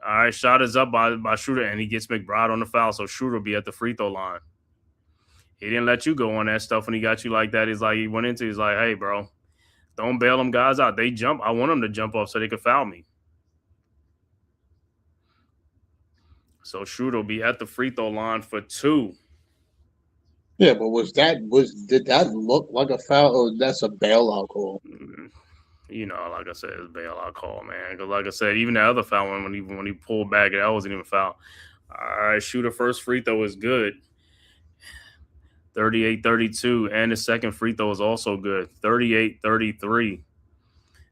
All right, shot is up by Schroeder, and he gets McBride on the foul, so Schroeder will be at the free throw line. He didn't let you go on that stuff when he got you like that. He's like, hey, bro, don't bail them guys out. They jump. I want them to jump off so they can foul me. So Schroeder will be at the free throw line for 2. Yeah, but did that look like a foul, or that's a bailout call? Like I said, it's a bailout call, man. Because like I said, even the other foul one when he pulled back, that wasn't even a foul. All right, Schroeder first free throw is good. 38-32, and the second free throw is also good. 38-33.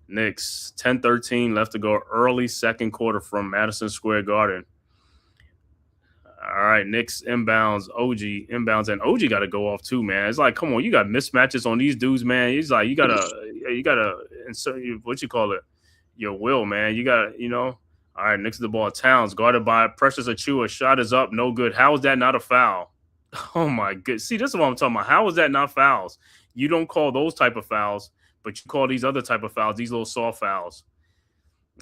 Knicks 10-13 left to go early second quarter from Madison Square Garden. All right, Knicks inbounds, OG inbounds, and OG got to go off too, man. It's like, come on, you got mismatches on these dudes, man. He's like, you gotta insert your will, man. You gotta, All right, Knicks the ball. Towns guarded by Precious Achiuwa. Shot is up, no good. How is that not a foul? Oh my good. See, this is what I'm talking about. How is that not fouls? You don't call those type of fouls, but you call these other type of fouls, these little soft fouls.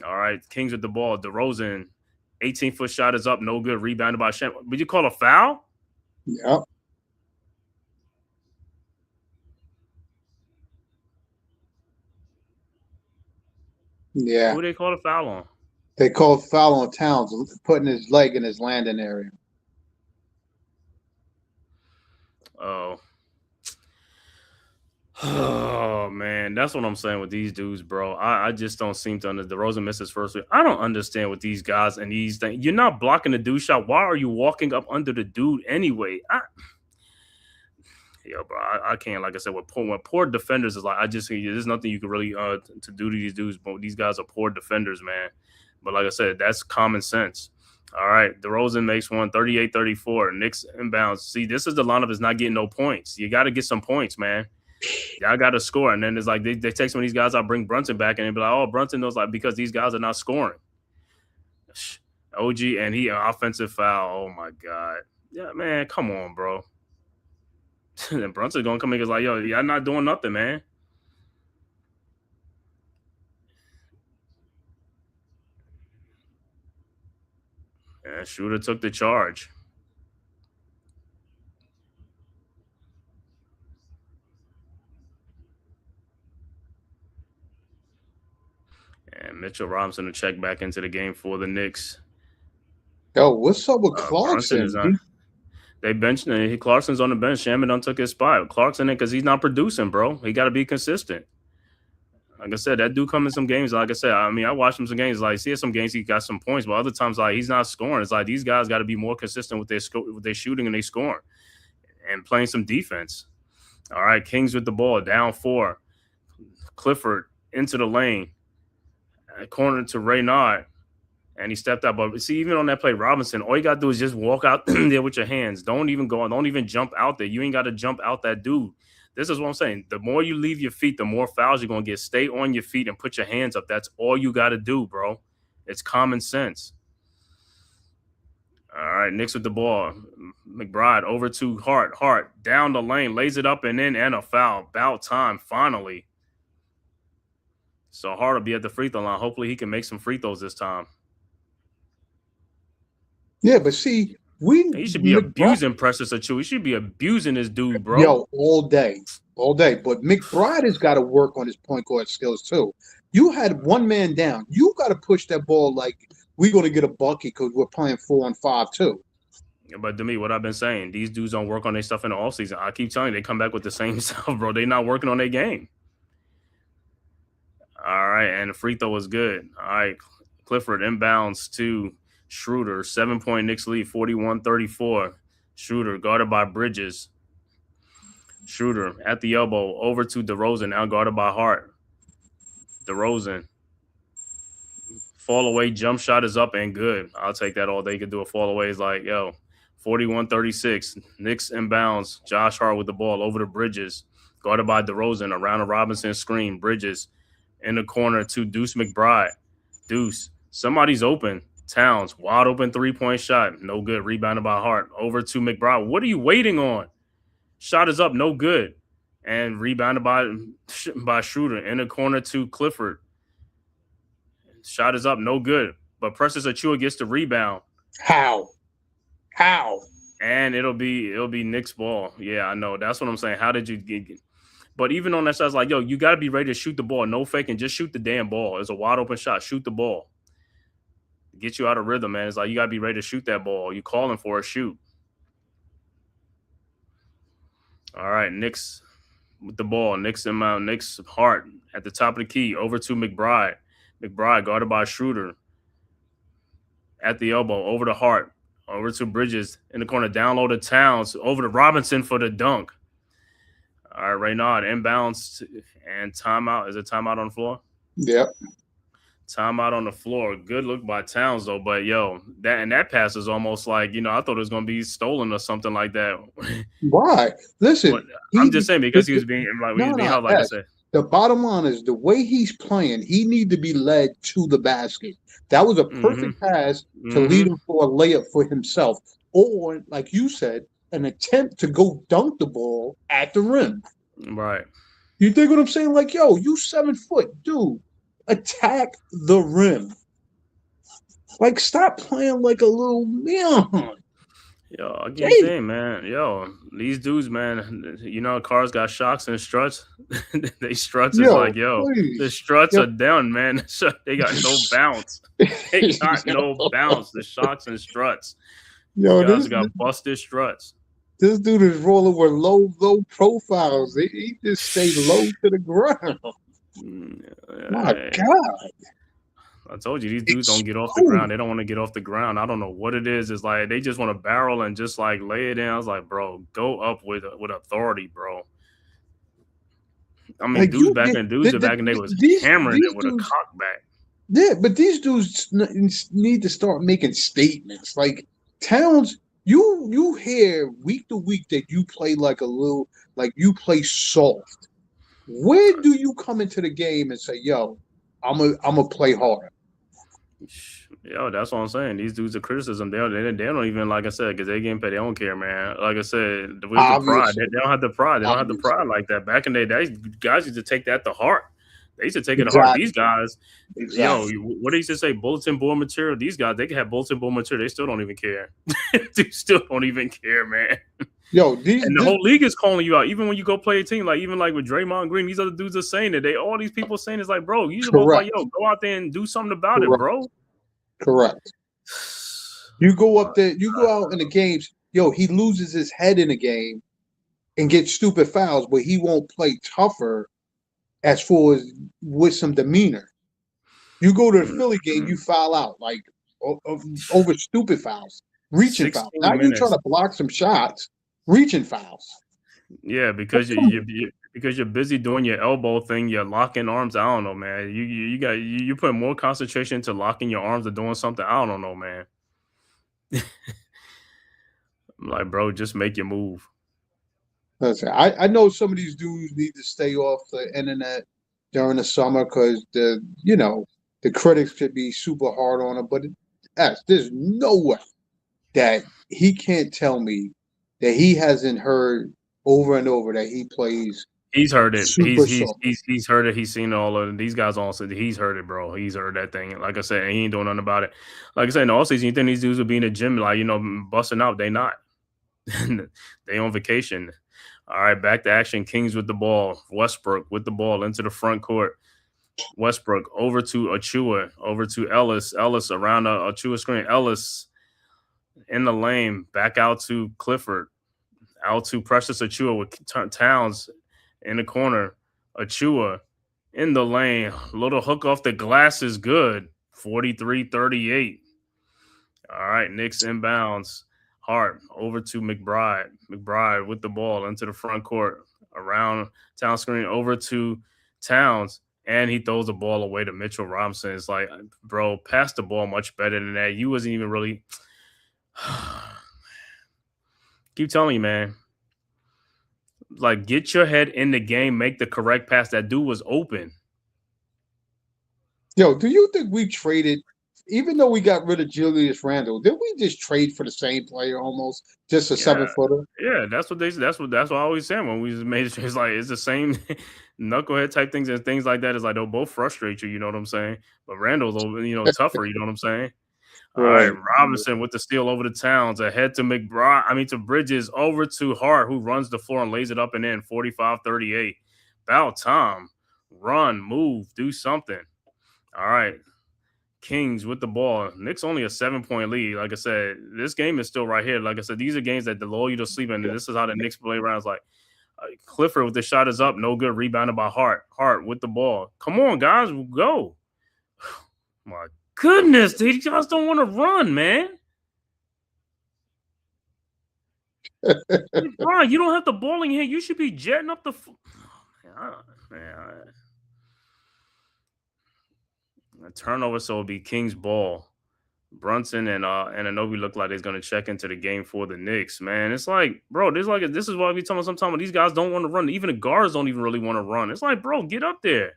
All right, Kings with the ball. DeRozan. 18-foot shot is up, no good. Rebounded by Shem. Would you call a foul? Yeah. Yeah. Who they call a foul on? They called foul on Towns, putting his leg in his landing area. Oh, man. That's what I'm saying with these dudes, bro. I just don't seem to understand. DeRozan missed his first week. I don't understand with these guys and these things. You're not blocking the dude shot. Why are you walking up under the dude anyway? Bro, I can't. Like I said, with poor defenders is like, there's nothing you can really to do to these dudes. But these guys are poor defenders, man. But like I said, that's common sense. All right, DeRozan makes one, 38-34. Knicks inbounds. See, this is the lineup is not getting no points. You got to get some points, man. Y'all got to score. And then it's like they take some of these guys out, bring Brunson back, and they be like, oh, Brunson knows, like, because these guys are not scoring. OG, and he offensive foul. Oh, my God. Yeah, man, come on, bro. And Brunson's going to come in and like, yo, y'all not doing nothing, man. And Schroeder took the charge. And Mitchell Robinson to check back into the game for the Knicks. Yo, what's up with Clarkson? They benched him. Clarkson's on the bench. Shaman done took his spot. Clarkson in because he's not producing, bro. He got to be consistent. Like I said, that dude come in some games. Like I said, I mean, I watched him some games. Like, see, some games he got some points, but other times, like, he's not scoring. It's like these guys got to be more consistent with their shooting and they scoring and playing some defense. All right, Kings with the ball, down 4. Clifford into the lane, corner to Reynard, and he stepped out. But see, even on that play, Robinson, all you got to do is just walk out there with your hands. Don't even go on. Don't even jump out there. You ain't got to jump out that dude. This is what I'm saying. The more you leave your feet, the more fouls you're going to get. Stay on your feet and put your hands up. That's all you got to do, bro. It's common sense. All right, Knicks with the ball. McBride over to Hart. Hart down the lane, lays it up and in, and a foul. About time, finally. So Hart will be at the free throw line. Hopefully he can make some free throws this time. Yeah, but see, he should be abusing Precious Achiuwa. He should be abusing this dude, bro. Yo, all day. But McBride has got to work on his point guard skills too. You had one man down. You got to push that ball like we're going to get a bucket because we're playing 4-on-5 too. But to me, what I've been saying, these dudes don't work on their stuff in the offseason. I keep telling you, they come back with the same stuff, bro. They're not working on their game. All right, and the free throw was good. All right, Clifford inbounds to Schroeder, 7-point Knicks lead, 41-34. Schroeder guarded by Bridges. Schroeder at the elbow, over to DeRozan, now guarded by Hart. DeRozan. Fall away, jump shot is up and good. I'll take that all day. You can do a fall away. It's like, 41-36. Knicks inbounds. Josh Hart with the ball over to Bridges. Guarded by DeRozan, around a Robinson screen. Bridges in the corner to Deuce McBride. Deuce, somebody's open. Towns, wide open 3-point shot. No good. Rebounded by Hart. Over to McBride. What are you waiting on? Shot is up. No good. And rebounded by Schroeder. In the corner to Clifford. Shot is up. No good. But Precious Achiuwa gets the rebound. How? And it'll be Knicks ball. Yeah, I know. That's what I'm saying. How did you get? But even on that side, it's like, yo, you got to be ready to shoot the ball. No faking. Just shoot the damn ball. It's a wide open shot. Shoot the ball. Get you out of rhythm, man. It's like you got to be ready to shoot that ball. You calling for a shoot. All right, Knicks with the ball. Knicks inbound. Knicks Hart at the top of the key. Over to McBride. McBride guarded by Schroeder. At the elbow. Over to Hart. Over to Bridges in the corner. Down low to Towns. Over to Robinson for the dunk. All right, Raynaud inbounds and timeout. Is it timeout on the floor? Yep. Timeout on the floor. Good look by Towns, though. But, yo, that pass is almost like, I thought it was going to be stolen or something like that. Why? Listen. I'm just saying because he was being held, like I said. The bottom line is the way he's playing, he need to be led to the basket. That was a perfect pass to lead him for a layup for himself. Or, like you said, an attempt to go dunk the ball at the rim. Right. You think what I'm saying? Like, yo, you 7 foot, dude. Attack the rim. Like, stop playing like a little man. Yo, I keep saying, man. Yo, these dudes, man. Cars got shocks and struts. They struts is like, yo, please. The struts are down, man. They got no bounce. They got no bounce. The shocks and struts. Yo, guys got busted struts. This dude is rolling with low profiles. He just stay low to the ground. My God. I told you, these dudes don't get off the ground. They don't want to get off the ground. I don't know what it is. It's like they just want to barrel and just like lay it in. I was like, bro, go up with authority, bro. I mean, like dudes back in the day was hammering it with a cockback. Yeah, but these dudes need to start making statements. Like Towns, you hear week to week that you play like you play soft. Where do you come into the game and say, yo, I'm a play harder? Yo, that's what I'm saying. These dudes are criticism. They don't even, like I said, because they getting paid. They don't care, man. Like I said, with the pride. They don't have the pride. They don't have the pride like that. Back in the day, guys used to take that to heart. They used to take it to heart. These guys, yo, what they used to say, bulletin board material. These guys, they can have bulletin board material. They still don't even care. They still don't even care, man. Yo, the whole league is calling you out. Even when you go play a team, like even like with Draymond Green, these other dudes are saying that all these people saying is like, bro, you supposed to like, yo, go out there and do something about it, bro. Correct. You go up there, you go out in the games, yo, he loses his head in a game and gets stupid fouls, but he won't play tougher as far as with some demeanor. You go to the Philly game, you foul out like over stupid fouls, reaching fouls. Now you're trying to block some shots. Reaching fouls. Yeah, because you're busy doing your elbow thing, you're locking arms. I don't know, man. You put more concentration into locking your arms or doing something. I don't know, man. I'm like, bro, just make your move. Listen, I know some of these dudes need to stay off the internet during the summer because the critics could be super hard on them. But there's no way that he can't tell me that he hasn't heard over and over that he plays. He's heard it. He's heard it. He's seen all of these guys on. So he's heard it, bro. He's heard that thing. Like I said, he ain't doing nothing about it. Like I said, in the offseason, you think these dudes will be in the gym, like, busting out. They not. They on vacation. All right, back to action. Kings with the ball. Westbrook with the ball into the front court. Westbrook over to Achua, over to Ellis. Ellis around Achua screen. Ellis in the lane, back out to Clifford, out to Precious Achua with Towns in the corner. Achua in the lane, little hook off the glass is good. 43-38. All right, Knicks inbounds. Hart over to McBride. McBride with the ball into the front court, around Towns screen, over to Towns, and he throws the ball away to Mitchell Robinson. It's like, bro, pass the ball much better than that. You wasn't even really. Keep telling you, man. Like, get your head in the game, make the correct pass. That dude was open. Yo, do you think we traded, even though we got rid of Julius Randle, did we just trade for the same player almost? Just a 7-footer? Yeah, that's what I always say when we just made it. It's like it's the same knucklehead type things and things like that. It's like they'll both frustrate you, you know what I'm saying? But Randle's tougher, you know what I'm saying? All right, Right. Robinson with the steal over to Towns, ahead to to Bridges, over to Hart, who runs the floor and lays it up and in, 45-38. About time. Run, move, do something. All right, Kings with the ball. Knicks only a 7-point lead. Like I said, this game is still right here. Like I said, these are games that lull you to sleep, and this is how the Knicks play around. It's like Clifford with the shot is up, no good, rebounded by Hart. Hart with the ball. Come on, guys, go. My goodness, these guys don't want to run, man. Bro, you don't have the ball in here. You should be jetting up the. A turnover, so it'll be Kings ball. Brunson and Anunoby look like they're gonna check into the game for the Knicks. Man, it's like, bro, this is why we talking sometimes these guys don't want to run. Even the guards don't even really want to run. It's like, bro, get up there.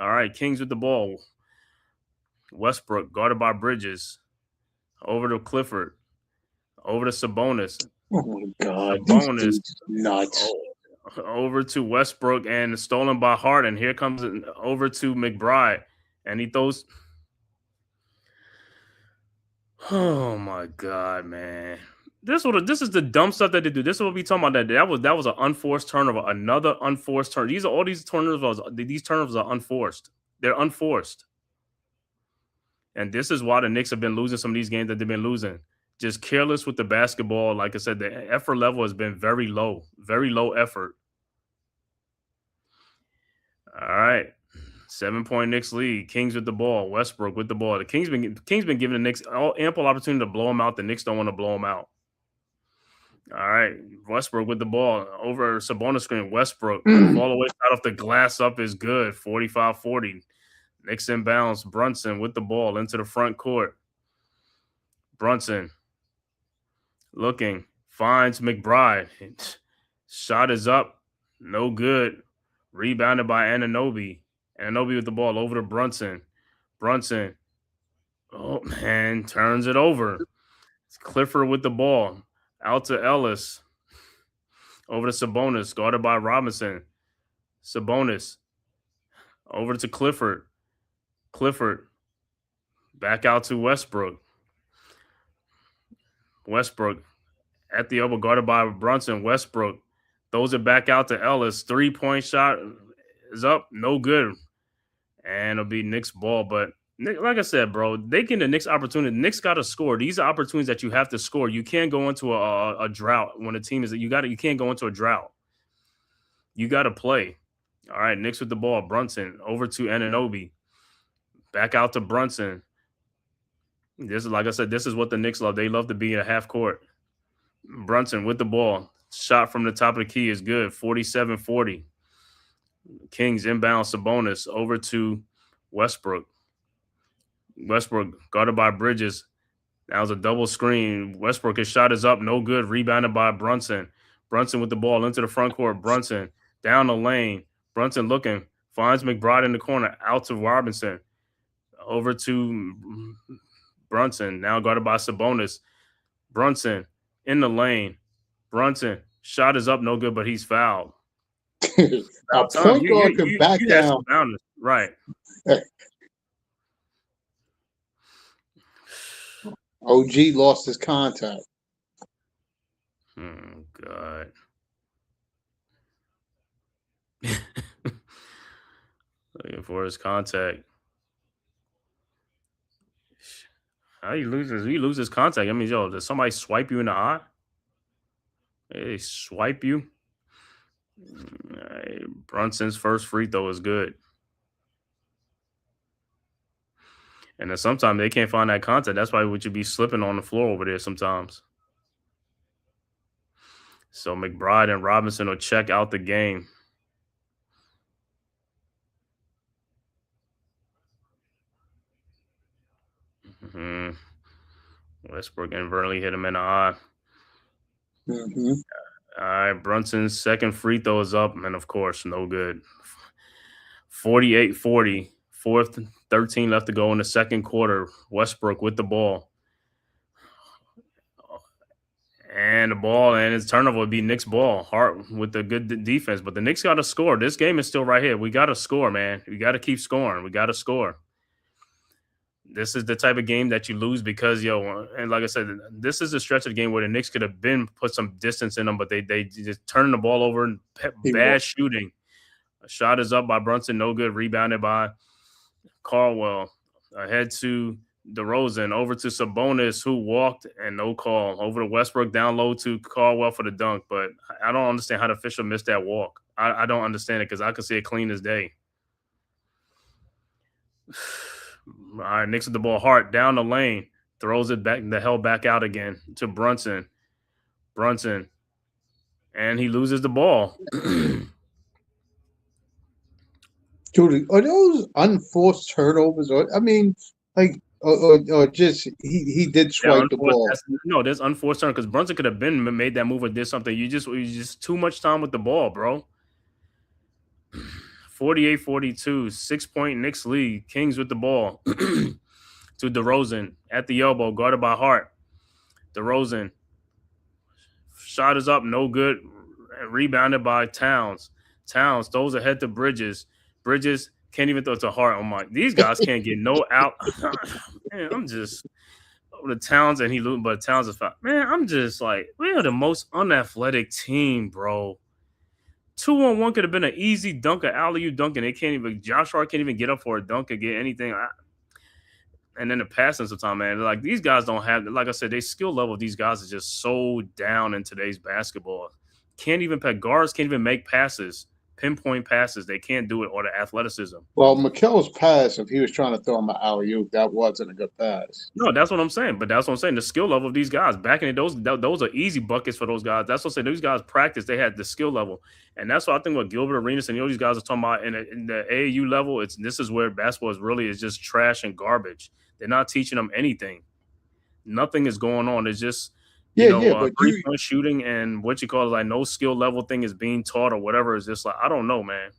All right, Kings with the ball. Westbrook guarded by Bridges. Over to Clifford. Over to Sabonis. Oh my God, Sabonis. Nuts. Over to Westbrook and stolen by Hart. And here comes it over to McBride. And he throws. Oh my God, man. This is the dumb stuff that they do. This is what we talking about. That was an unforced turnover. Another unforced turnover. These turnovers are unforced. They're unforced. And this is why the Knicks have been losing some of these games that they've been losing. Just careless with the basketball. Like I said, the effort level has been very low effort. All right. 7-point Knicks lead. Kings with the ball. Westbrook with the ball. The Kings been giving the Knicks ample opportunity to blow them out. The Knicks don't want to blow them out. All right. Westbrook with the ball. Over Sabonis screen. Westbrook. Ball away out off the glass up is good. 45-40. Knicks inbounds. Brunson with the ball into the front court. Brunson looking. Finds McBride. Shot is up. No good. Rebounded by Anunoby. Anunoby with the ball over to Brunson. Brunson. Oh, man. Turns it over. It's Clifford with the ball. Out to Ellis. Over to Sabonis. Guarded by Robinson. Sabonis. Over to Clifford. Clifford. Back out to Westbrook. Westbrook. At the elbow. Guarded by Brunson. Westbrook. Throws it back out to Ellis. 3-point shot is up. No good. And it'll be Knicks ball. But like I said, bro, they get the Knicks opportunity. The Knicks got to score. These are opportunities that you have to score. You can't go into a drought when a team is. You can't go into a drought. You got to play. All right, Knicks with the ball. Brunson over to Anunoby. Back out to Brunson. This is, like I said, this is what the Knicks love. They love to be in a half court. Brunson with the ball. Shot from the top of the key is good. 47-40. Kings inbound Sabonis over to Westbrook. Westbrook guarded by Bridges. That was a double screen. Westbrook, his shot is up. No good. Rebounded by Brunson. Brunson with the ball into the front court. Brunson down the lane. Brunson looking. Finds McBride in the corner. Out to Robinson. Over to Brunson. Now guarded by Sabonis. Brunson in the lane. Brunson. Shot is up. No good, but he's fouled. A point guard can back down. Right. OG lost his contact. Oh, God. Looking for his contact. How you lose this? You lose his contact. I mean, yo, does somebody swipe you in the eye? They swipe you. Right. Brunson's first free throw is good. And then sometimes they can't find that contact. That's why we should be slipping on the floor over there sometimes. So McBride and Robinson will check out the game. Westbrook inadvertently hit him in the eye. Mm-hmm. All right, Brunson's second free throw is up, and of course, no good. 48-40, 13 left to go in the second quarter. Westbrook with the ball. And the ball, and his turnover would be Knicks ball. Hart with the good defense, but the Knicks got to score. This game is still right here. We got to score, man. We got to keep scoring. We got to score. This is the type of game that you lose because, and like I said, this is a stretch of the game where the Knicks could have put some distance in them, but they just turning the ball over and bad shooting. A shot is up by Brunson, no good. Rebounded by Caldwell. Ahead to DeRozan, over to Sabonis, who walked and no call. Over to Westbrook, down low to Caldwell for the dunk. But I don't understand how the official missed that walk. I don't understand it because I could see it clean as day. All right, Knicks with the ball. Hart down the lane. Throws it back out again to Brunson. And he loses the ball. Dude, are those unforced turnovers? Or just he did swipe the ball. There's unforced turn because Brunson could have made that move or did something. You just too much time with the ball, bro. 48-42, 6-point Knicks lead. Kings with the ball to DeRozan at the elbow, guarded by Hart. DeRozan shot is up, no good. Rebounded by Towns. Towns throws ahead to Bridges. Bridges can't even throw it to Hart. These guys can't get no out. Man, I'm just the Towns but Towns is fine. Man, I'm just like, we are the most unathletic team, bro. 2-on-1 could have been an easy dunk, an alley-oop dunk, and Josh Hart can't even get up for a dunk or get anything. And then the passing sometimes, man, like these guys don't have, like I said, their skill level of these guys is just so down in today's basketball. Guards can't even make passes, pinpoint passes. They can't do it, or the athleticism. Well, Mikel's pass, if he was trying to throw him an alley-oop, that wasn't a good pass. No, that's what I'm saying. But that's what I'm saying. The skill level of these guys, back in the those are easy buckets for those guys. That's what I'm saying. Those guys practice. They had the skill level. And that's what I think what Gilbert Arenas and these guys are talking about in the AAU level. This is where basketball is just trash and garbage. They're not teaching them anything. Nothing is going on. It's just three-point shooting and no skill level thing is being taught or whatever. It's just like, I don't know, man.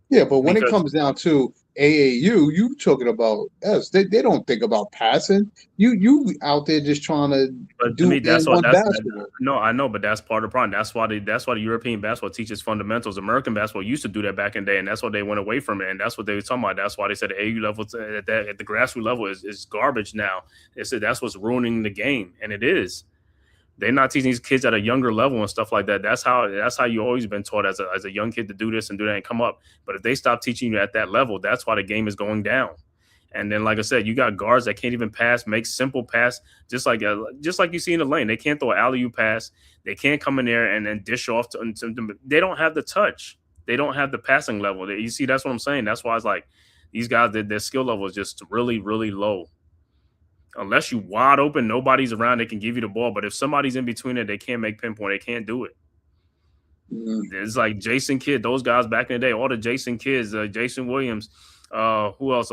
Yeah, but when it comes down to AAU, you talking about us. They don't think about passing. You out there just trying to do basketball. No, I know, but that's part of the problem. That's why the European basketball teaches fundamentals. American basketball used to do that back in the day, and that's why they went away from it. And that's what they were talking about. That's why they said the AAU level at the grassroots level is garbage now. They said that's what's ruining the game, and it is. They're not teaching these kids at a younger level and stuff like that. That's how you always been taught as a young kid to do this and do that and come up. But if they stop teaching you at that level, that's why the game is going down. And then, like I said, you got guards that can't even pass, make simple pass, just like you see in the lane. They can't throw an alley-oop pass. They can't come in there and then dish off to. They don't have the touch. They don't have the passing level. You see, that's what I'm saying. That's why it's like these guys, their skill level is just really, really low. Unless you wide open, nobody's around, they can give you the ball. But if somebody's in between it, they can't make pinpoint. They can't do it. It's like Jason Kidd, those guys back in the day, all the Jason Kidds, Jason Williams, who else?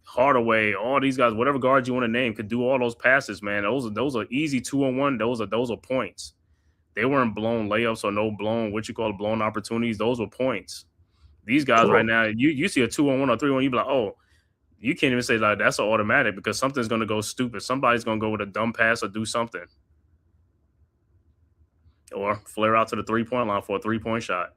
Hardaway, all these guys, whatever guards you want to name, could do all those passes, man. Those are easy 2-on-1. Those are points. They weren't blown layups or no blown opportunities. Those were points. These guys right now, you see a 2-on-1 or 3-on-1, you be like, oh. You can't even say like that's an automatic because something's going to go stupid. Somebody's going to go with a dumb pass or do something. Or flare out to the 3-point line for a 3-point shot.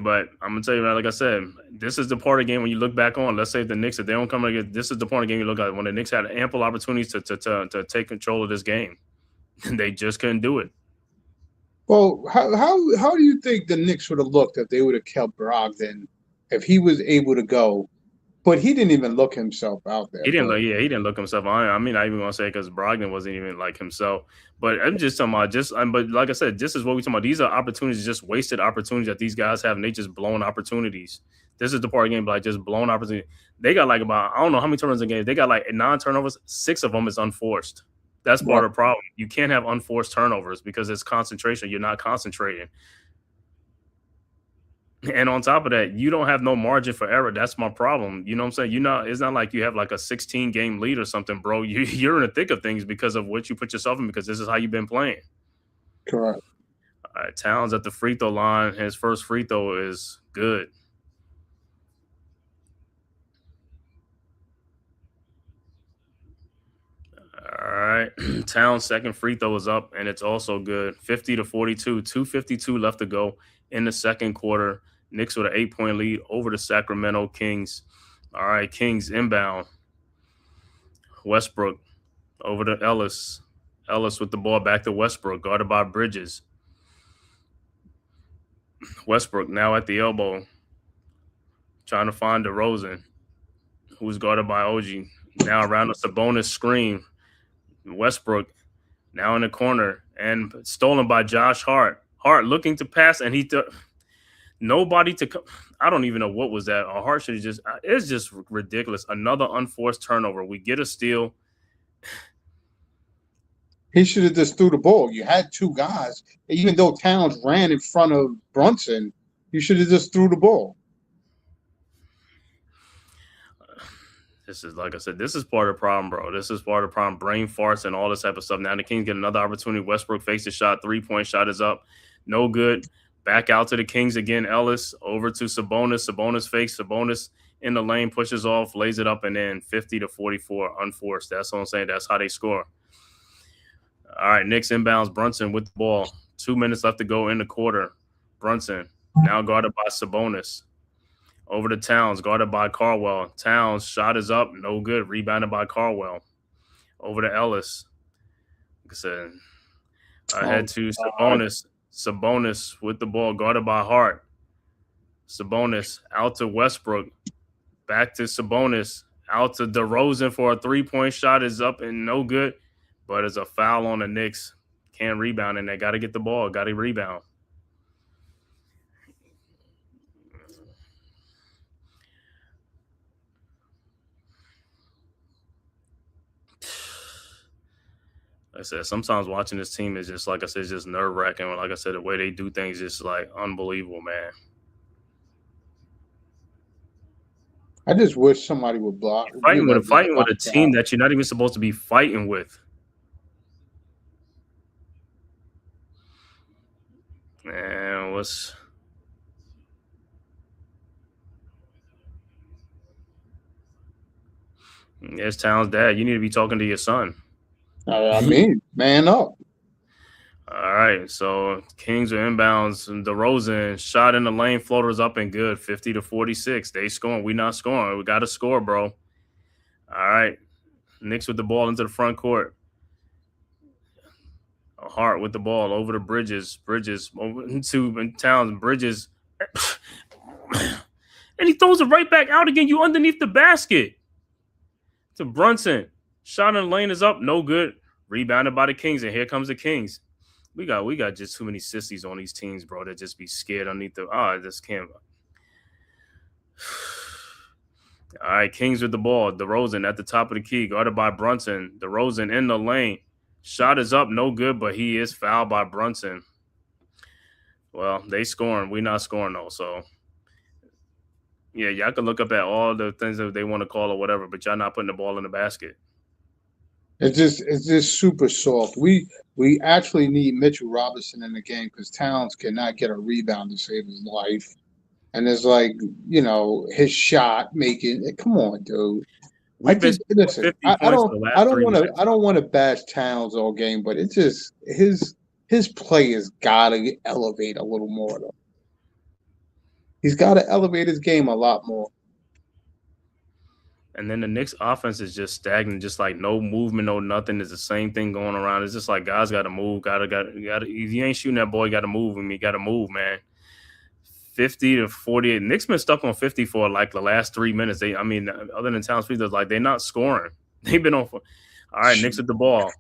But I'm going to tell you, like I said, this is the part of the game when you look back on. Let's say the Knicks, if they don't come again, this is the part of the game you look at when the Knicks had ample opportunities to take control of this game. They just couldn't do it. Well, how do you think the Knicks would have looked if they would have kept Brogdon if he was able to go? But he didn't even look himself out there. He didn't look himself. I mean, I even want to say because Brogdon wasn't even like himself. But I'm just talking about but like I said, this is what we're talking about. These are opportunities, just wasted opportunities that these guys have, and they just blown opportunities. This is the part of the game, like just blown opportunity. They got like about, I don't know how many turnovers in the game. They got like 9 turnovers. 6 of them is unforced. That's part of the problem. You can't have unforced turnovers because it's concentration. You're not concentrating. And on top of that, you don't have no margin for error. That's my problem. You know what I'm saying? It's not like you have like a 16-game lead or something, bro. You're in the thick of things because of what you put yourself in because this is how you've been playing. Correct. All right, Towns at the free throw line. His first free throw is good. All right. right. Towns' second free throw is up, and it's also good. 50-42. 2:52 left to go in the second quarter. Knicks with an 8-point lead over the Sacramento Kings. All right, Kings inbound. Westbrook over to Ellis. Ellis with the ball back to Westbrook, guarded by Bridges. Westbrook now at the elbow, trying to find DeRozan, who's guarded by OG. Now around the Sabonis screen. Westbrook now in the corner and stolen by Josh Hart. Hart looking to pass, and nobody to come. I don't even know what was that. Hart should have just. It's just ridiculous. Another unforced turnover. We get a steal. He should have just threw the ball. You had two guys. Even though Towns ran in front of Brunson, you should have just threw the ball. This is, like I said, this is part of the problem, bro. This is part of the problem. Brain farts and all this type of stuff. Now the Kings get another opportunity. Westbrook fakes a shot. 3-point shot is up. No good. Back out to the Kings again. Ellis over to Sabonis. Sabonis fakes. Sabonis in the lane, pushes off, lays it up, and then 50-44 unforced. That's what I'm saying. That's how they score. All right, Knicks inbounds. Brunson with the ball. 2 minutes left to go in the quarter. Brunson now guarded by Sabonis. Over to Towns, guarded by Caldwell. Towns, shot is up, no good. Rebounded by Caldwell. Over to Ellis. Like I said, ahead to Sabonis. Sabonis with the ball, guarded by Hart. Sabonis out to Westbrook. Back to Sabonis. Out to DeRozan for a 3-point shot is up and no good. But it's a foul on the Knicks. Can't rebound, and they got to get the ball. Got to rebound. Like I said, sometimes watching this team is just, like I said, it's just nerve-wracking. Like I said, the way they do things is like unbelievable, man. I just wish somebody would block. Fighting with a team that you're not even supposed to be fighting with. Man, Yes, Towns' dad. You need to be talking to your son. I mean, man up. All right, so Kings are inbounds. And DeRozan shot in the lane, floaters up and good. 50-46. They scoring. We not scoring. We got to score, bro. All right, Knicks with the ball into the front court. Hart with the ball over to Bridges. Bridges over to Towns. Bridges. And he throws it right back out again. You underneath the basket. To Brunson. Shot in the lane is up. No good. Rebounded by the Kings. And here comes the Kings. We got just too many sissies on these teams, bro, that just be scared underneath the this can't. All right, Kings with the ball. DeRozan at the top of the key, guarded by Brunson. DeRozan in the lane. Shot is up, no good, but he is fouled by Brunson. Well, they scoring. We not scoring, though. So, yeah, y'all can look up at all the things that they want to call or whatever, but y'all not putting the ball in the basket. It's just super soft. We actually need Mitchell Robinson in the game because Towns cannot get a rebound to save his life. And it's like, his shot making. Come on, dude. I don't want to bash Towns all game, but it's just his play has got to elevate a little more, though. He's got to elevate his game a lot more. And then the Knicks offense is just stagnant, just like no movement, no nothing. It's the same thing going around. It's just like guys got to move. If you ain't shooting that ball, you got to move him. You got to move, man. 50-48. Knicks been stuck on 50 for like the last 3 minutes. Other than Towns free throws, like they're not scoring. They've been on. All right, Knicks with the ball.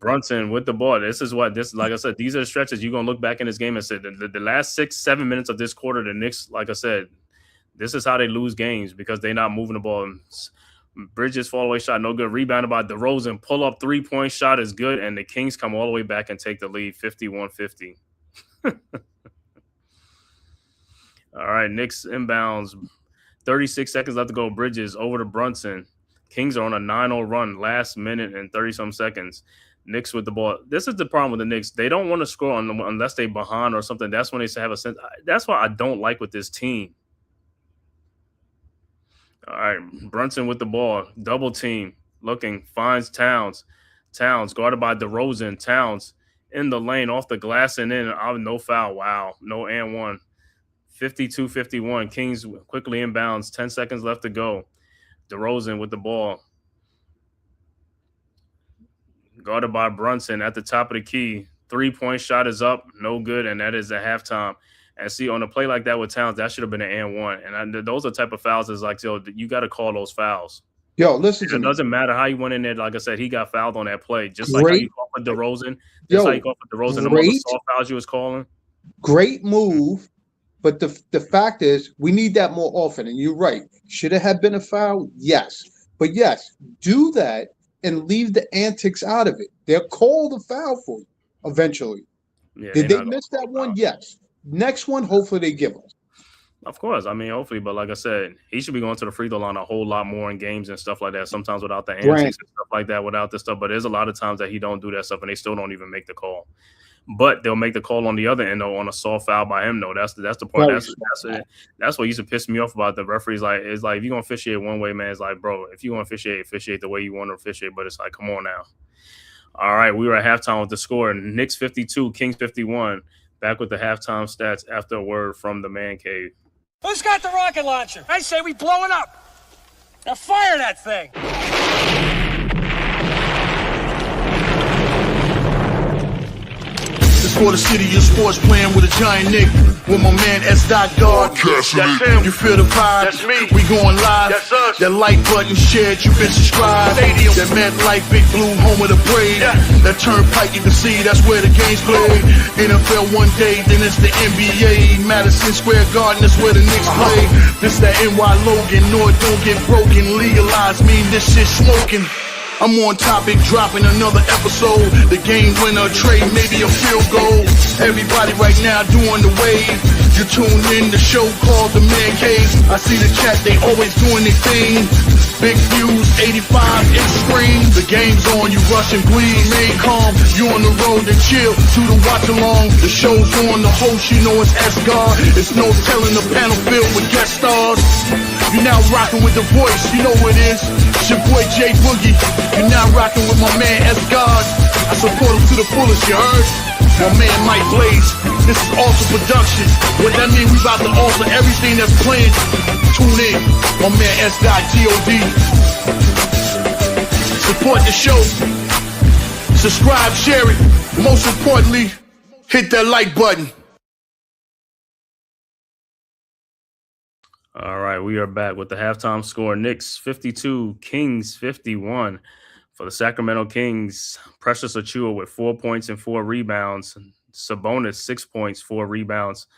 Brunson with the ball. Like I said, these are the stretches you're gonna look back in this game and say the last 6-7 minutes of this quarter, the Knicks, like I said, this is how they lose games because they're not moving the ball. Bridges fall away shot, no good. Rebounded by DeRozan. Pull up 3-point shot is good, and the Kings come all the way back and take the lead, 51-50. All right, Knicks inbounds. 36 seconds left to go. Bridges over to Brunson. Kings are on a 9-0 run, last minute and 30-some seconds. Knicks with the ball. This is the problem with the Knicks. They don't want to score unless they're behind or something. That's when they have a sense. That's what I don't like with this team. All right, Brunson with the ball. Double team. Looking. Finds Towns. Towns guarded by DeRozan. Towns in the lane off the glass and in. No foul. Wow. No and one. 52-51. Kings quickly inbounds. 10 seconds left to go. DeRozan with the ball. Guarded by Brunson at the top of the key. 3-point shot is up. No good. And that is at halftime. And see, on a play like that with Towns, that should have been an and one. And those are the type of fouls that's like, yo, you got to call those fouls. Yo, listen to me. It doesn't matter how you went in there. Like I said, he got fouled on that play. Just like how you called for DeRozan. Just how you called for DeRozan. The most soft fouls you was calling. Great move. But the fact is, we need that more often. And you're right. Should it have been a foul? Yes. But yes, do that and leave the antics out of it. They'll call the foul for you eventually. Yeah, Did they miss that one? Yes. Next one, hopefully they give us. Of course. I mean, hopefully. But like I said, he should be going to the free throw line a whole lot more in games and stuff like that. Sometimes without the antics and stuff like that, without the stuff. But there's a lot of times that he don't do that stuff and they still don't even make the call. But they'll make the call on the other end, though, on a soft foul by him, though. That's the part. That's what used to piss me off about the referees. Like, it's like, if you're going to officiate one way, man, it's like, bro, if you want to officiate the way you want to officiate. But it's like, come on now. All right, we were at halftime with the score. Knicks 52, Kings 51. Back with the halftime stats after a word from the man cave. Who's got the rocket launcher? I say we blow it up. Now fire that thing. It's for the city of sports, playing with a giant Nick. With my man S. Dot God. That's him. You feel the vibe? That's me. We going live. That's us. That like button shared, you been subscribed. Stadium. That MetLife, Big Blue, home of the parade. Yeah. That turnpike, you can see that's where the game's played. NFL one day, then it's the NBA. Madison Square Garden, that's where the Knicks play. This that NY Logan, North don't get broken. Legalize, mean this shit smoking. I'm on topic, dropping another episode. The game winner, trade, maybe a field goal. Everybody right now doing the wave. You tuned in the show called The Man Cave. I see the chat, they always doing their thing. Big views, 85 inch screen. The game's on, you rush and bleed. Remain calm, you on the road and chill. To the watch along, the show's on. The host, you know it's S-God. It's no telling the panel filled with guest stars. You're now rocking with the voice, you know what it is. It's your boy J Boogie. You're now rocking with my man S-God. I support him to the fullest, you heard? My man Mike Blaze. This is Alter Productions. What that mean, we about to alter everything that's playing. Tune in. My man S.G.O.D. Support the show. Subscribe, share it. Most importantly, hit that like button. All right, we are back with the halftime score. Knicks 52, Kings 51. For the Sacramento Kings, Precious Achiuwa with 4 points and 4 rebounds. Sabonis, 6 points, 4 rebounds.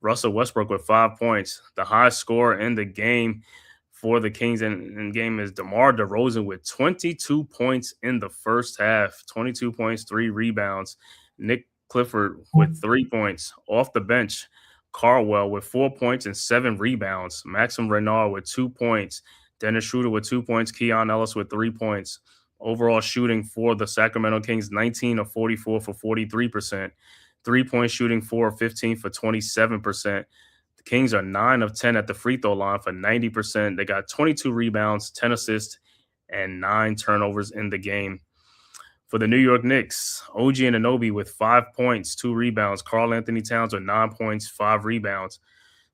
Russell Westbrook with 5 points. The highest scorer in the game for the Kings in game is DeMar DeRozan with 22 points in the first half. 22 points, 3 rebounds. Nick Clifford with 3 points. Off the bench, Carwell with 4 points and 7 rebounds. Maxim Renard with 2 points. Dennis Schroeder with 2 points. Keon Ellis with 3 points. Overall shooting for the Sacramento Kings, 19 of 44 for 43%. 3-point shooting, 4 of 15 for 27%. The Kings are 9 of 10 at the free throw line for 90%. They got 22 rebounds, 10 assists, and 9 turnovers in the game. For the New York Knicks, OG Anunoby with 5 points, 2 rebounds. Karl Anthony Towns with 9 points, 5 rebounds.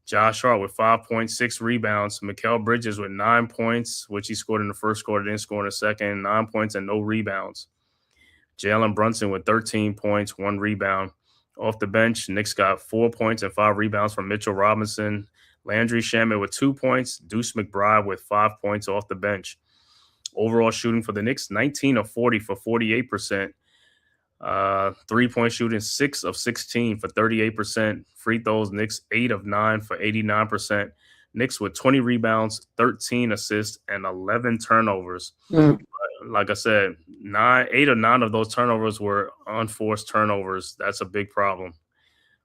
Josh Hart with 5 points, 6 rebounds. Mikal Bridges with 9 points, which he scored in the first quarter, didn't score in the second. 9 points and no rebounds. Jalen Brunson with 13 points, 1 rebound. Off the bench, Knicks got 4 points and 5 rebounds from Mitchell Robinson. Landry Shamet with 2 points. Deuce McBride with 5 points off the bench. Overall shooting for the Knicks, 19 of 40 for 48%. 3-point shooting, 6 of 16 for 38%. Free throws, Knicks 8 of 9 for 89%. Knicks with 20 rebounds, 13 assists, and 11 turnovers. Like I said, 8 or 9 of those turnovers were unforced turnovers. That's a big problem.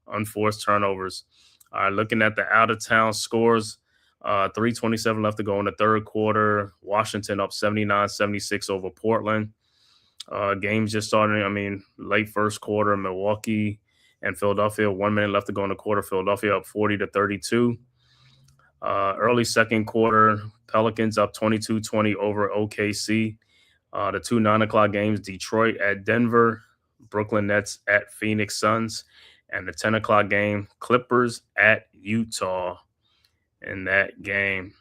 Unforced turnovers. All right, looking at the out-of-town scores, 3:27 left to go in the third quarter. Washington up 79-76 over Portland. Games just starting, late first quarter, Milwaukee and Philadelphia, 1 minute left to go in the quarter. Philadelphia up 40-32. Early second quarter, Pelicans up 22-20 over OKC. The 2 9 o'clock games: Detroit at Denver, Brooklyn Nets at Phoenix Suns, and the 10 o'clock game: Clippers at Utah. In that game.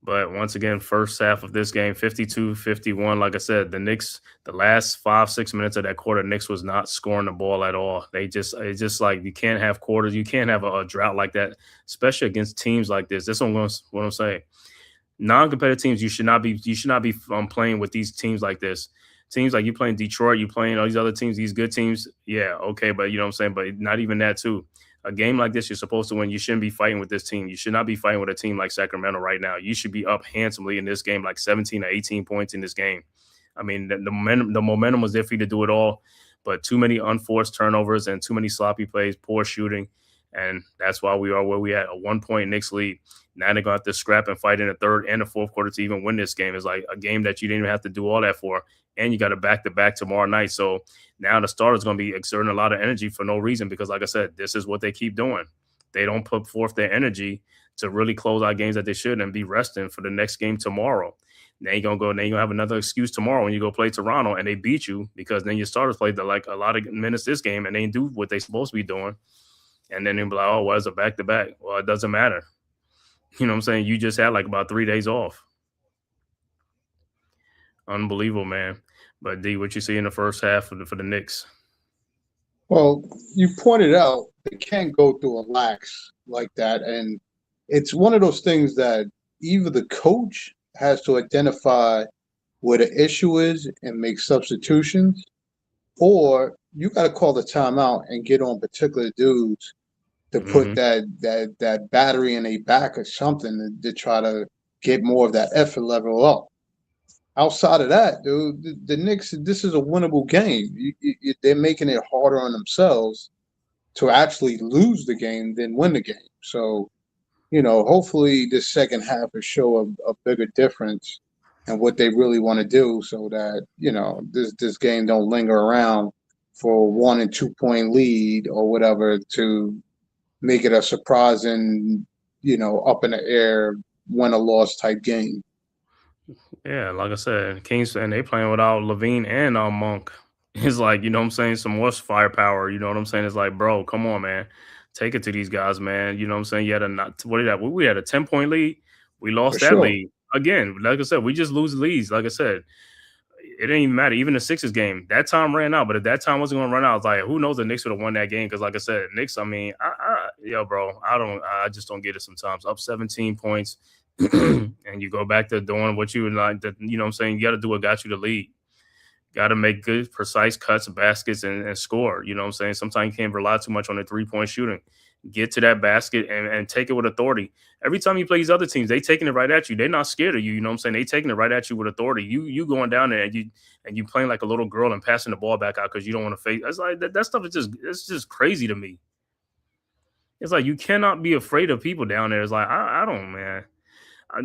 But once again, first half of this game, 52-51. Like I said, the Knicks, the last 5-6 minutes of that quarter, Knicks was not scoring the ball at all. It's just like you can't have quarters. You can't have a drought like that, especially against teams like this. That's what I'm saying. Non-competitive teams, you should not be playing with these teams like this. Teams like you playing Detroit, you playing all these other teams, these good teams. Yeah, okay, but you know what I'm saying. But not even that too. A game like this, you're supposed to win. You shouldn't be fighting with this team. You should not be fighting with a team like Sacramento right now. You should be up handsomely in this game, like 17 or 18 points in this game. I mean, the momentum was there for you to do it all, but too many unforced turnovers and too many sloppy plays, poor shooting, and that's why we are where we at, a 1-point Knicks lead. Now they're going to have to scrap and fight in the third and the fourth quarter to even win this game. It's like a game that you didn't even have to do all that for, and you got a back-to-back tomorrow night. So now the starter's going to be exerting a lot of energy for no reason because, like I said, this is what they keep doing. They don't put forth their energy to really close out games that they should and be resting for the next game tomorrow. Then you're going to have another excuse tomorrow when you go play Toronto and they beat you because then your starters played like a lot of minutes this game and they didn't do what they're supposed to be doing. And then they'll be like, oh, well, it's a back-to-back. Well, it doesn't matter. You know what I'm saying? You just had like about 3 days off. Unbelievable, man. But D, what you see in the first half for the Knicks? Well, you pointed out they can't go through a lax like that, and it's one of those things that either the coach has to identify where the issue is and make substitutions, or you got to call the timeout and get on particular dudes to put that battery in a back or something to try to get more of that effort level up. Outside of that, dude, the Knicks, this is a winnable game. They're making it harder on themselves to actually lose the game than win the game. So, hopefully this second half will show a bigger difference and what they really want to do so that, this game don't linger around for 1 and 2 point lead or whatever to make it a surprising, up in the air, win or loss type game. Yeah, like I said, Kings, and they playing without Lavine and Monk. It's like, you know what I'm saying, some more firepower. You know what I'm saying? It's like, bro, come on, man. Take it to these guys, man. You know what I'm saying? You had we had a 10-point lead. We lost that lead. Again, like I said, we just lose leads. Like I said, it didn't even matter. Even the Sixers game, that time ran out. But if that time wasn't going to run out, I was like, who knows, the Knicks would have won that game. Because like I said, Knicks, I mean, bro, I just don't get it sometimes. Up 17 points. And you go back to doing what you would like, you know what I'm saying? You got to do what got you the lead. Got to make good, precise cuts, baskets, and score. You know what I'm saying? Sometimes you can't rely too much on the 3-point shooting. Get to that basket and take it with authority. Every time you play these other teams, they taking it right at you. They're not scared of you. You know what I'm saying? They taking it right at you with authority. You going down there and you playing like a little girl and passing the ball back out because you don't want to face. It's like that stuff is just crazy to me. It's like you cannot be afraid of people down there. It's like I don't, man.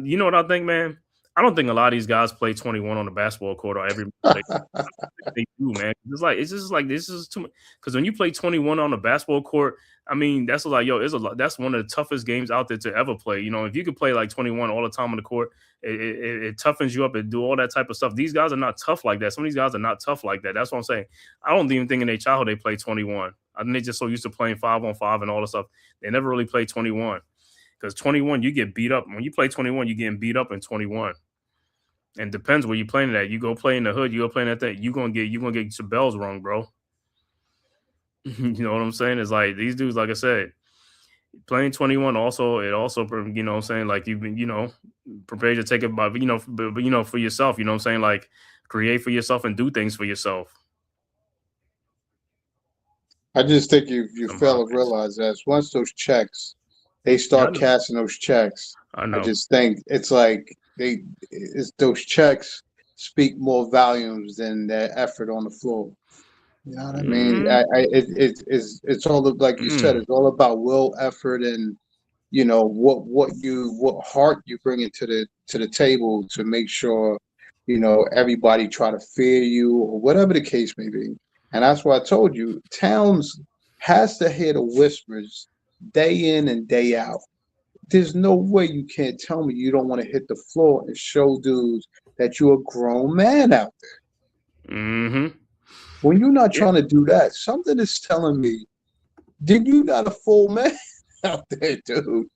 You know what I think, man? I don't think a lot of these guys play 21 on the basketball court or every they do, man. It's just like this is too much. Because when you play 21 on the basketball court, I mean, that's like, that's one of the toughest games out there to ever play. You know, if you could play like 21 all the time on the court, it toughens you up and do all that type of stuff. These guys are not tough like that. Some of these guys are not tough like that. That's what I'm saying. I don't even think in their childhood they play 21. I think they're just so used to playing 5-on-5 and all the stuff. They never really play 21. Because 21, you get beat up. When you play 21, you're getting beat up in 21. And depends where you're playing at. You go play in the hood, you go play in that thing, you're gonna get your bells wrong, bro. You know what I'm saying? It's like these dudes, like I said, playing 21 also, you know what I'm saying, like you've been, prepared to take it by, for yourself, you know what I'm saying? Like create for yourself and do things for yourself. I just think you fail to realize that once those checks, they start cashing those checks. I just think it's like those checks speak more volumes than their effort on the floor. You know what I mean? It's all like you said. It's all about will, effort, and what heart you bring into the table to make sure everybody try to fear you or whatever the case may be. And that's why I told you, Towns has to hear the whispers day in and day out. There's no way you can't tell me you don't want to hit the floor and show dudes that you're a grown man out there. Mm-hmm. When you're not trying to do that, something is telling me, then you not a full man out there, dude.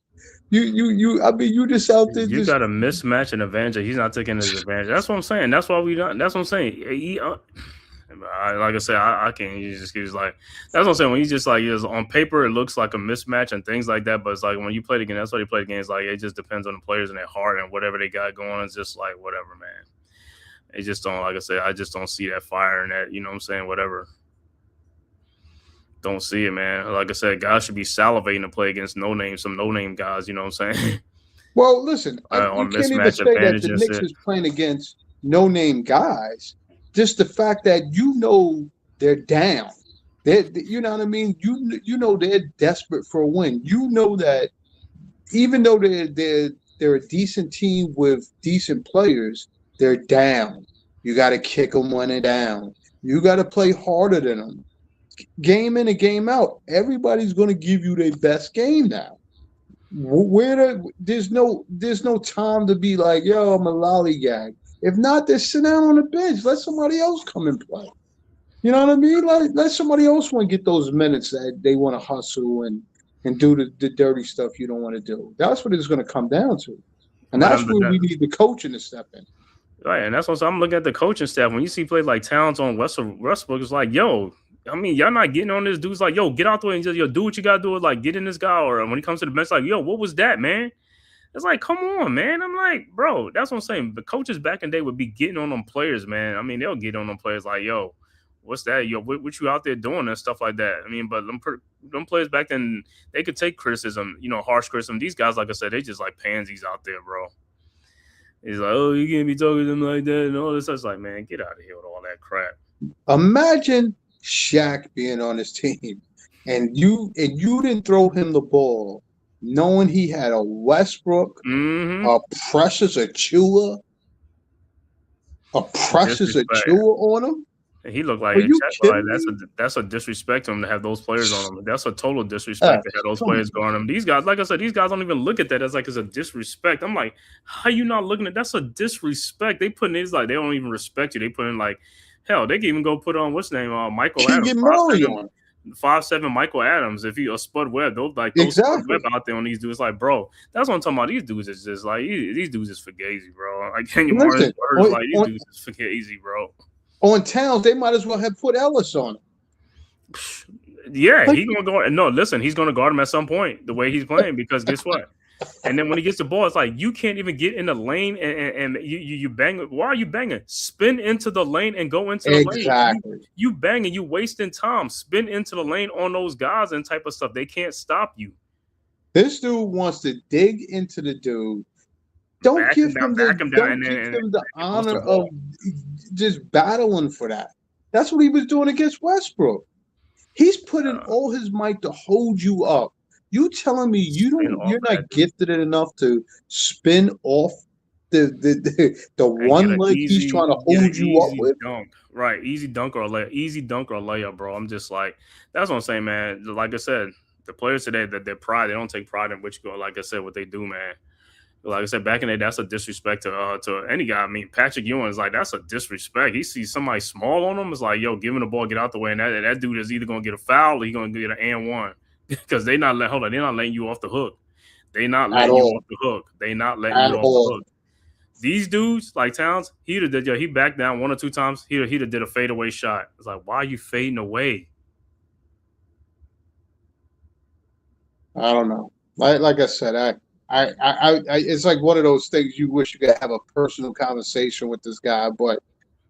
I mean, you just out there. You got a mismatch and advantage. He's not taking his advantage. That's what I'm saying. That's why we don't. That's what I'm saying. Like I said, I can't. He's like, that's what I'm saying. When he's just like, on paper, it looks like a mismatch and things like that. But it's like when you play the game, that's why you play the game. It's like it just depends on the players and their heart and whatever they got going. It's just like whatever, man. It just don't. Like I said, I just don't see that fire and that. You know what I'm saying? Whatever. Don't see it, man. Like I said, guys should be salivating to play against some no-name guys. You know what I'm saying? Well, listen, you can't even say that the Knicks is playing against no-name guys. Just the fact that they're down. You know what I mean? You know they're desperate for a win. You know that even though they're a decent team with decent players, they're down. You got to kick them when they're down. You got to play harder than them. Game in and game out. Everybody's going to give you their best game now. There's no time to be like, yo, I'm a lollygag. If not, then sit down on the bench. Let somebody else come and play. You know what I mean? Let somebody else want to get those minutes that they want to hustle and do the dirty stuff you don't want to do. That's what it's going to come down to. And that's where we need the coaching to step in. Right, and that's what I'm looking at the coaching staff. When you see plays like Towns on Westbrook, it's like, yo, I mean, y'all not getting on this dude's like, yo, get out the way and just do what you gotta do. Like, get in this guy. Or when he comes to the bench, like, yo, what was that, man? It's like, come on, man. I'm like, bro, that's what I'm saying. The coaches back in the day would be getting on them players, man. I mean, they'll get on them players like, yo, what's that? Yo, what you out there doing and stuff like that? I mean, but them players back then, they could take criticism, harsh criticism. These guys, like I said, they just like pansies out there, bro. He's like, oh, you can't be talking to them like that and all this. I was like, man, get out of here with all that crap. Imagine Shaq being on his team and you didn't throw him the ball knowing he had a Westbrook, a Precious Achua on him. And he looked like, that's a disrespect to him to have those players on him. That's a total disrespect to have those players go on him. These guys, like I said, these guys don't even look at that as like it's a disrespect. I'm like, how you not looking at that's a disrespect? They put in it's like they don't even respect you. They put in like, hell, they can even go put on what's his name, Michael Adams. 5'7" Michael Adams. If he a Spud Webb, those Spud Webb out there on these dudes, like, bro, that's what I'm talking about. These dudes is just like these dudes is fugazi, bro. Like Kenyon Martin's words, like these dudes is fugazi, bro. On Towns, they might as well have put Ellis on him. Yeah, he's gonna go. No, listen, he's gonna guard him at some point. The way he's playing, because guess what? And then when he gets the ball, it's like you can't even get in the lane and you bang. Why are you banging? Spin into the lane and go into the lane. You banging, you wasting time. Spin into the lane on those guys and type of stuff. They can't stop you. This dude wants to dig into the dude. Don't give him the honor of just battling for that. That's what he was doing against Westbrook. He's putting all his might to hold you up. You telling me you're not gifted enough to spin off the one leg he's trying to hold you up with? Dunk. Right, easy dunk or layup, bro. I'm just like, that's what I'm saying, man. Like I said, the players today that their pride, they don't take pride in which go. Like I said, what they do, man. Like I said, back in the day, that's a disrespect to any guy. I mean, Patrick Ewing is like, that's a disrespect. He sees somebody small on him, it's like, yo, give him the ball, get out the way. And that dude is either going to get a foul or he's going to get an and one. Because they're not letting you off the hook. They're not letting you off the hook. They're not letting you off the hook. These dudes, like Towns, he backed down one or two times. He'd have did a fadeaway shot. It's like, why are you fading away? I don't know. Like I said, I it's like one of those things you wish you could have a personal conversation with this guy, but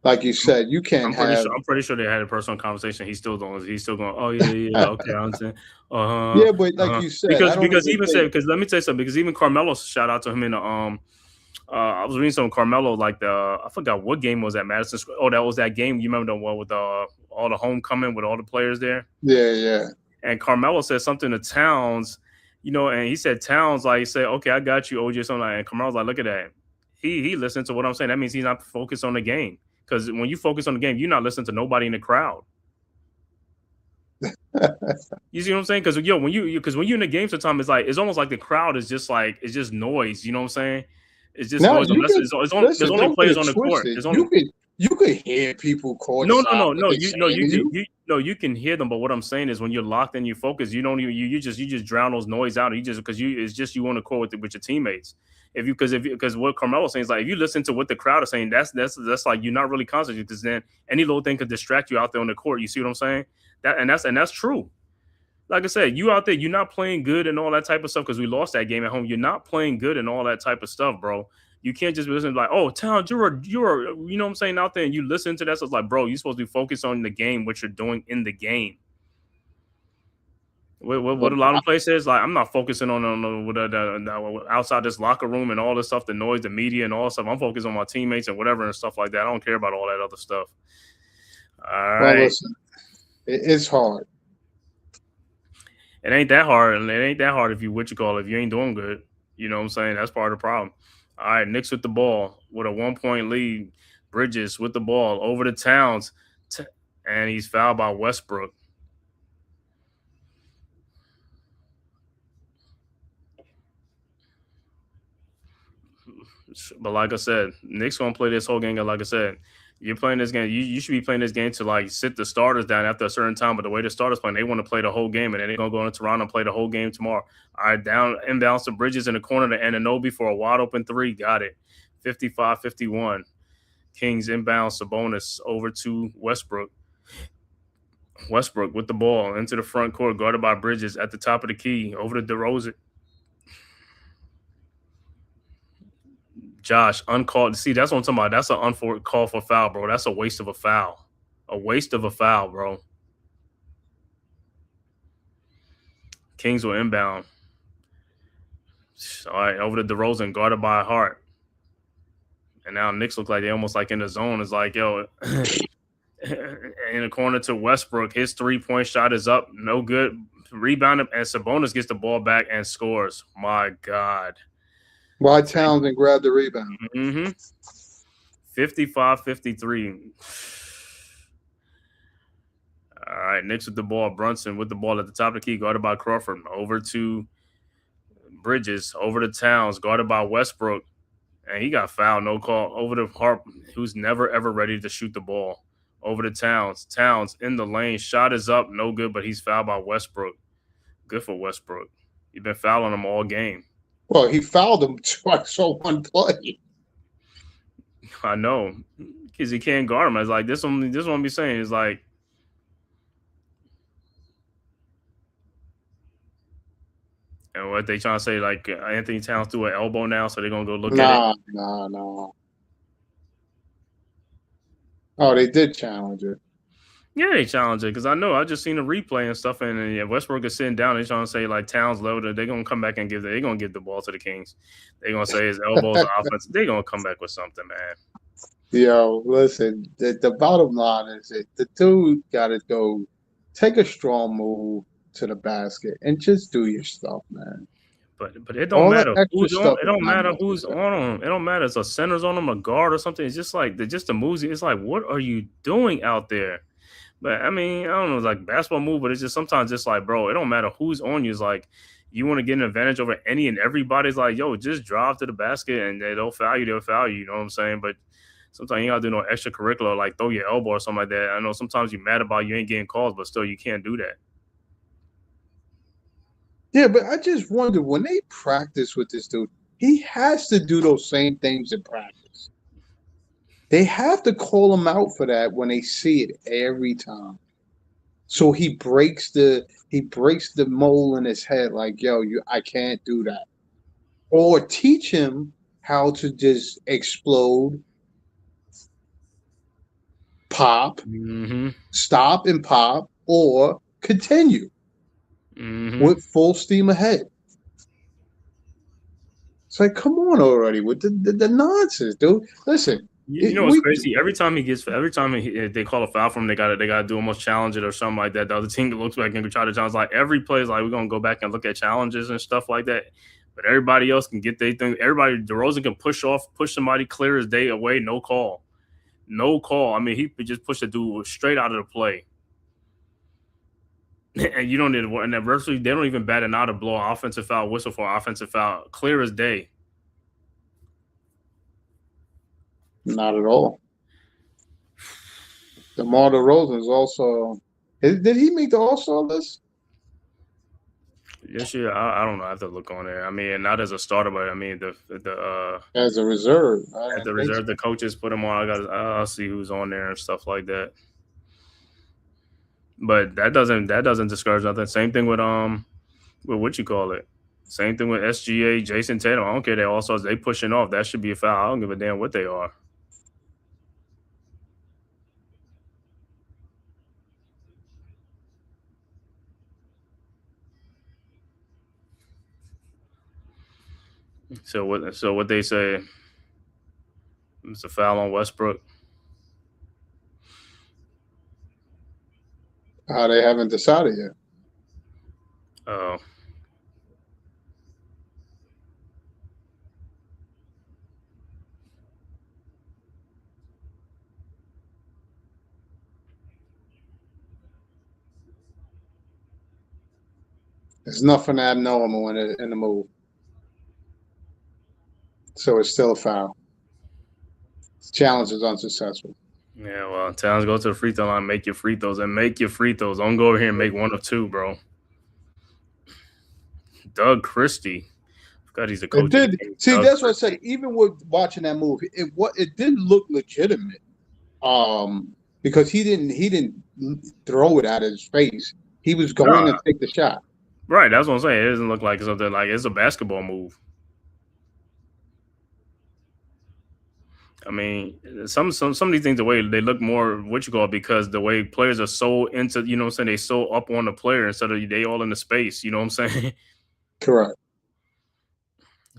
like you said, you can't I'm pretty sure they had a personal conversation. He's still going, oh yeah, okay, I understand. Yeah, but like you said, because let me tell you something, because even Carmelo, shout out to him in the I was reading some Carmelo, like I forgot what game was that, Madison Square. Oh, that was that game. You remember the one with all the homecoming with all the players there? Yeah. And Carmelo said something to Towns, and he said Towns, like, he said, okay, I got you, OJ, something like that. And Carmelo's like, look at that. He listened to what I'm saying. That means he's not focused on the game. Because when you focus on the game, you're not listening to nobody in the crowd. You see what I'm saying? Because when you're in the game, sometimes it's almost like the crowd is just like, it's just noise. You know what I'm saying? It's just No, noise. you Unless could there's listen. only Don't get players it on the court. twisted. There's only You could hear people no, no, courtside no, what no. they You saying to can you. you can hear them, but what I'm saying is when you're locked and you focus, you don't even you just drown those noise out. You just because you it's just you on the court with your teammates. If you because what Carmelo's saying is like if you listen to what the crowd is saying, that's like you're not really concentrating because then any little thing could distract you out there on the court. You see what I'm saying? That's true. Like I said, you out there, you're not playing good and all that type of stuff because we lost that game at home. You're not playing good and all that type of stuff, bro. You can't just be listening like, oh, Towns, you know what I'm saying, out there and you listen to that. So it's like, bro, you're supposed to be focused on the game, what you're doing in the game. What a lot of places like, I'm not focusing on outside this locker room and all this stuff, the noise, the media and all this stuff. I'm focused on my teammates and whatever and stuff like that. I don't care about all that other stuff. All right. Well, listen, it's hard. It ain't that hard, and it ain't that hard if you if you ain't doing good. You know what I'm saying? That's part of the problem. All right, Knicks with the ball with a 1-point lead. Bridges with the ball over to Towns, and he's fouled by Westbrook. But like I said, Knicks gonna play this whole game. Like I said, you're playing this game. You should be playing this game to like sit the starters down after a certain time. But the way the starters playing, they want to play the whole game, and then they're gonna go into Toronto and play the whole game tomorrow. All right, down inbounds to Bridges in the corner to Anunoby for a wide open three. Got it. 55-51. Kings inbound Sabonis over to Westbrook. Westbrook with the ball into the front court, guarded by Bridges at the top of the key over to DeRozan. Josh, uncalled. See, that's what I'm talking about. That's an uncalled for foul, bro. That's a waste of a foul. A waste of a foul, bro. Kings will inbound. All right, over to DeRozan, guarded by Hart. And now Knicks look like they almost like in the zone. It's like, yo, in the corner to Westbrook. His 3-point shot is up. No good. Rebounded, and Sabonis gets the ball back and scores. My God. Why Towns and grab the rebound? 55-53. All right, Knicks with the ball. Brunson with the ball at the top of the key, guarded by Crawford. Over to Bridges. Over to Towns, guarded by Westbrook. And he got fouled, no call. Over to Hart, who's never, ever ready to shoot the ball. Over to Towns. Towns in the lane. Shot is up, no good, but he's fouled by Westbrook. Good for Westbrook. You've been fouling him all game. Well, he fouled him twice on one play. I know, because he can't guard him. It's like this one be saying is like, and what they trying to say, like Anthony Towns threw an elbow now, so they're gonna go look at it. Nah. Oh, they did challenge it. Yeah, they challenge it because I just seen a replay and stuff, and Westbrook is sitting down. They're trying to say like Towns loaded. They're gonna come back and they're gonna give the ball to the Kings. They're gonna say his elbows are offense. They're gonna come back with something, man. Yo, listen. The bottom line is that the dude got to go take a strong move to the basket and just do your stuff, man. But it don't matter who's on. It don't matter matter. who's on them. It don't matter. It's a center's on them, a guard or something. It's just like the moves. It's like, what are you doing out there? But I mean, I don't know. It's like basketball move, but it's just sometimes just like, bro, it don't matter who's on you. It's like you want to get an advantage over any and everybody's like, yo, just drive to the basket and they'll foul you. They'll foul you. You know what I'm saying? But sometimes you gotta do no extracurricular, like throw your elbow or something like that. I know sometimes you're mad about you ain't getting calls, but still you can't do that. Yeah, but I just wonder when they practice with this dude, he has to do those same things in practice. They have to call him out for that when they see it every time. So he breaks the mold in his head, like, yo, I can't do that. Or teach him how to just explode, pop, stop and pop, or continue. With full steam ahead. It's like, come on already with the nonsense, dude. Listen, you know what's crazy? Every time they call a foul from him, they gotta do almost challenge it or something like that. The other team looks back and try to challenge. Like every play is like we're gonna go back and look at challenges and stuff like that. But everybody else can get their thing. Everybody, DeRozan can push somebody clear as day away, no call. I mean, he could just push the dude straight out of the play. And you don't need to, and the referee, they don't even bat an out to blow an offensive foul, whistle for an offensive foul, clear as day. Not at all. DeMar DeRozan is also. Did he make the All-Star list? This year, I don't know. I have to look on there. I mean, not as a starter, but I mean As a reserve. at the reserve, the coaches put him on. I'll see who's on there and stuff like that. But that doesn't discourage nothing. Same thing with what you call it. Same thing with SGA, Jason Tatum. I don't care. They all stars. They pushing off. That should be a foul. I don't give a damn what they are. So what they say? It's a foul on Westbrook. They haven't decided yet. Oh. There's nothing abnormal in the move. So it's still a foul. The challenge is unsuccessful. Yeah, well, Towns, go to the free throw line, make your free throws, and make your free throws. Don't go over here and make one of two, bro. Doug Christie. God, he's a coach. That's what I say. Even with watching that move, it didn't look legitimate. Because he didn't throw it out of his face. He was going to take the shot. Right, that's what I'm saying. It doesn't look like something like it's a basketball move. I mean, some of these things, the way they look more because the way players are so into, you know what I'm saying, they so up on the player instead of they all in the space, you know what I'm saying? Correct.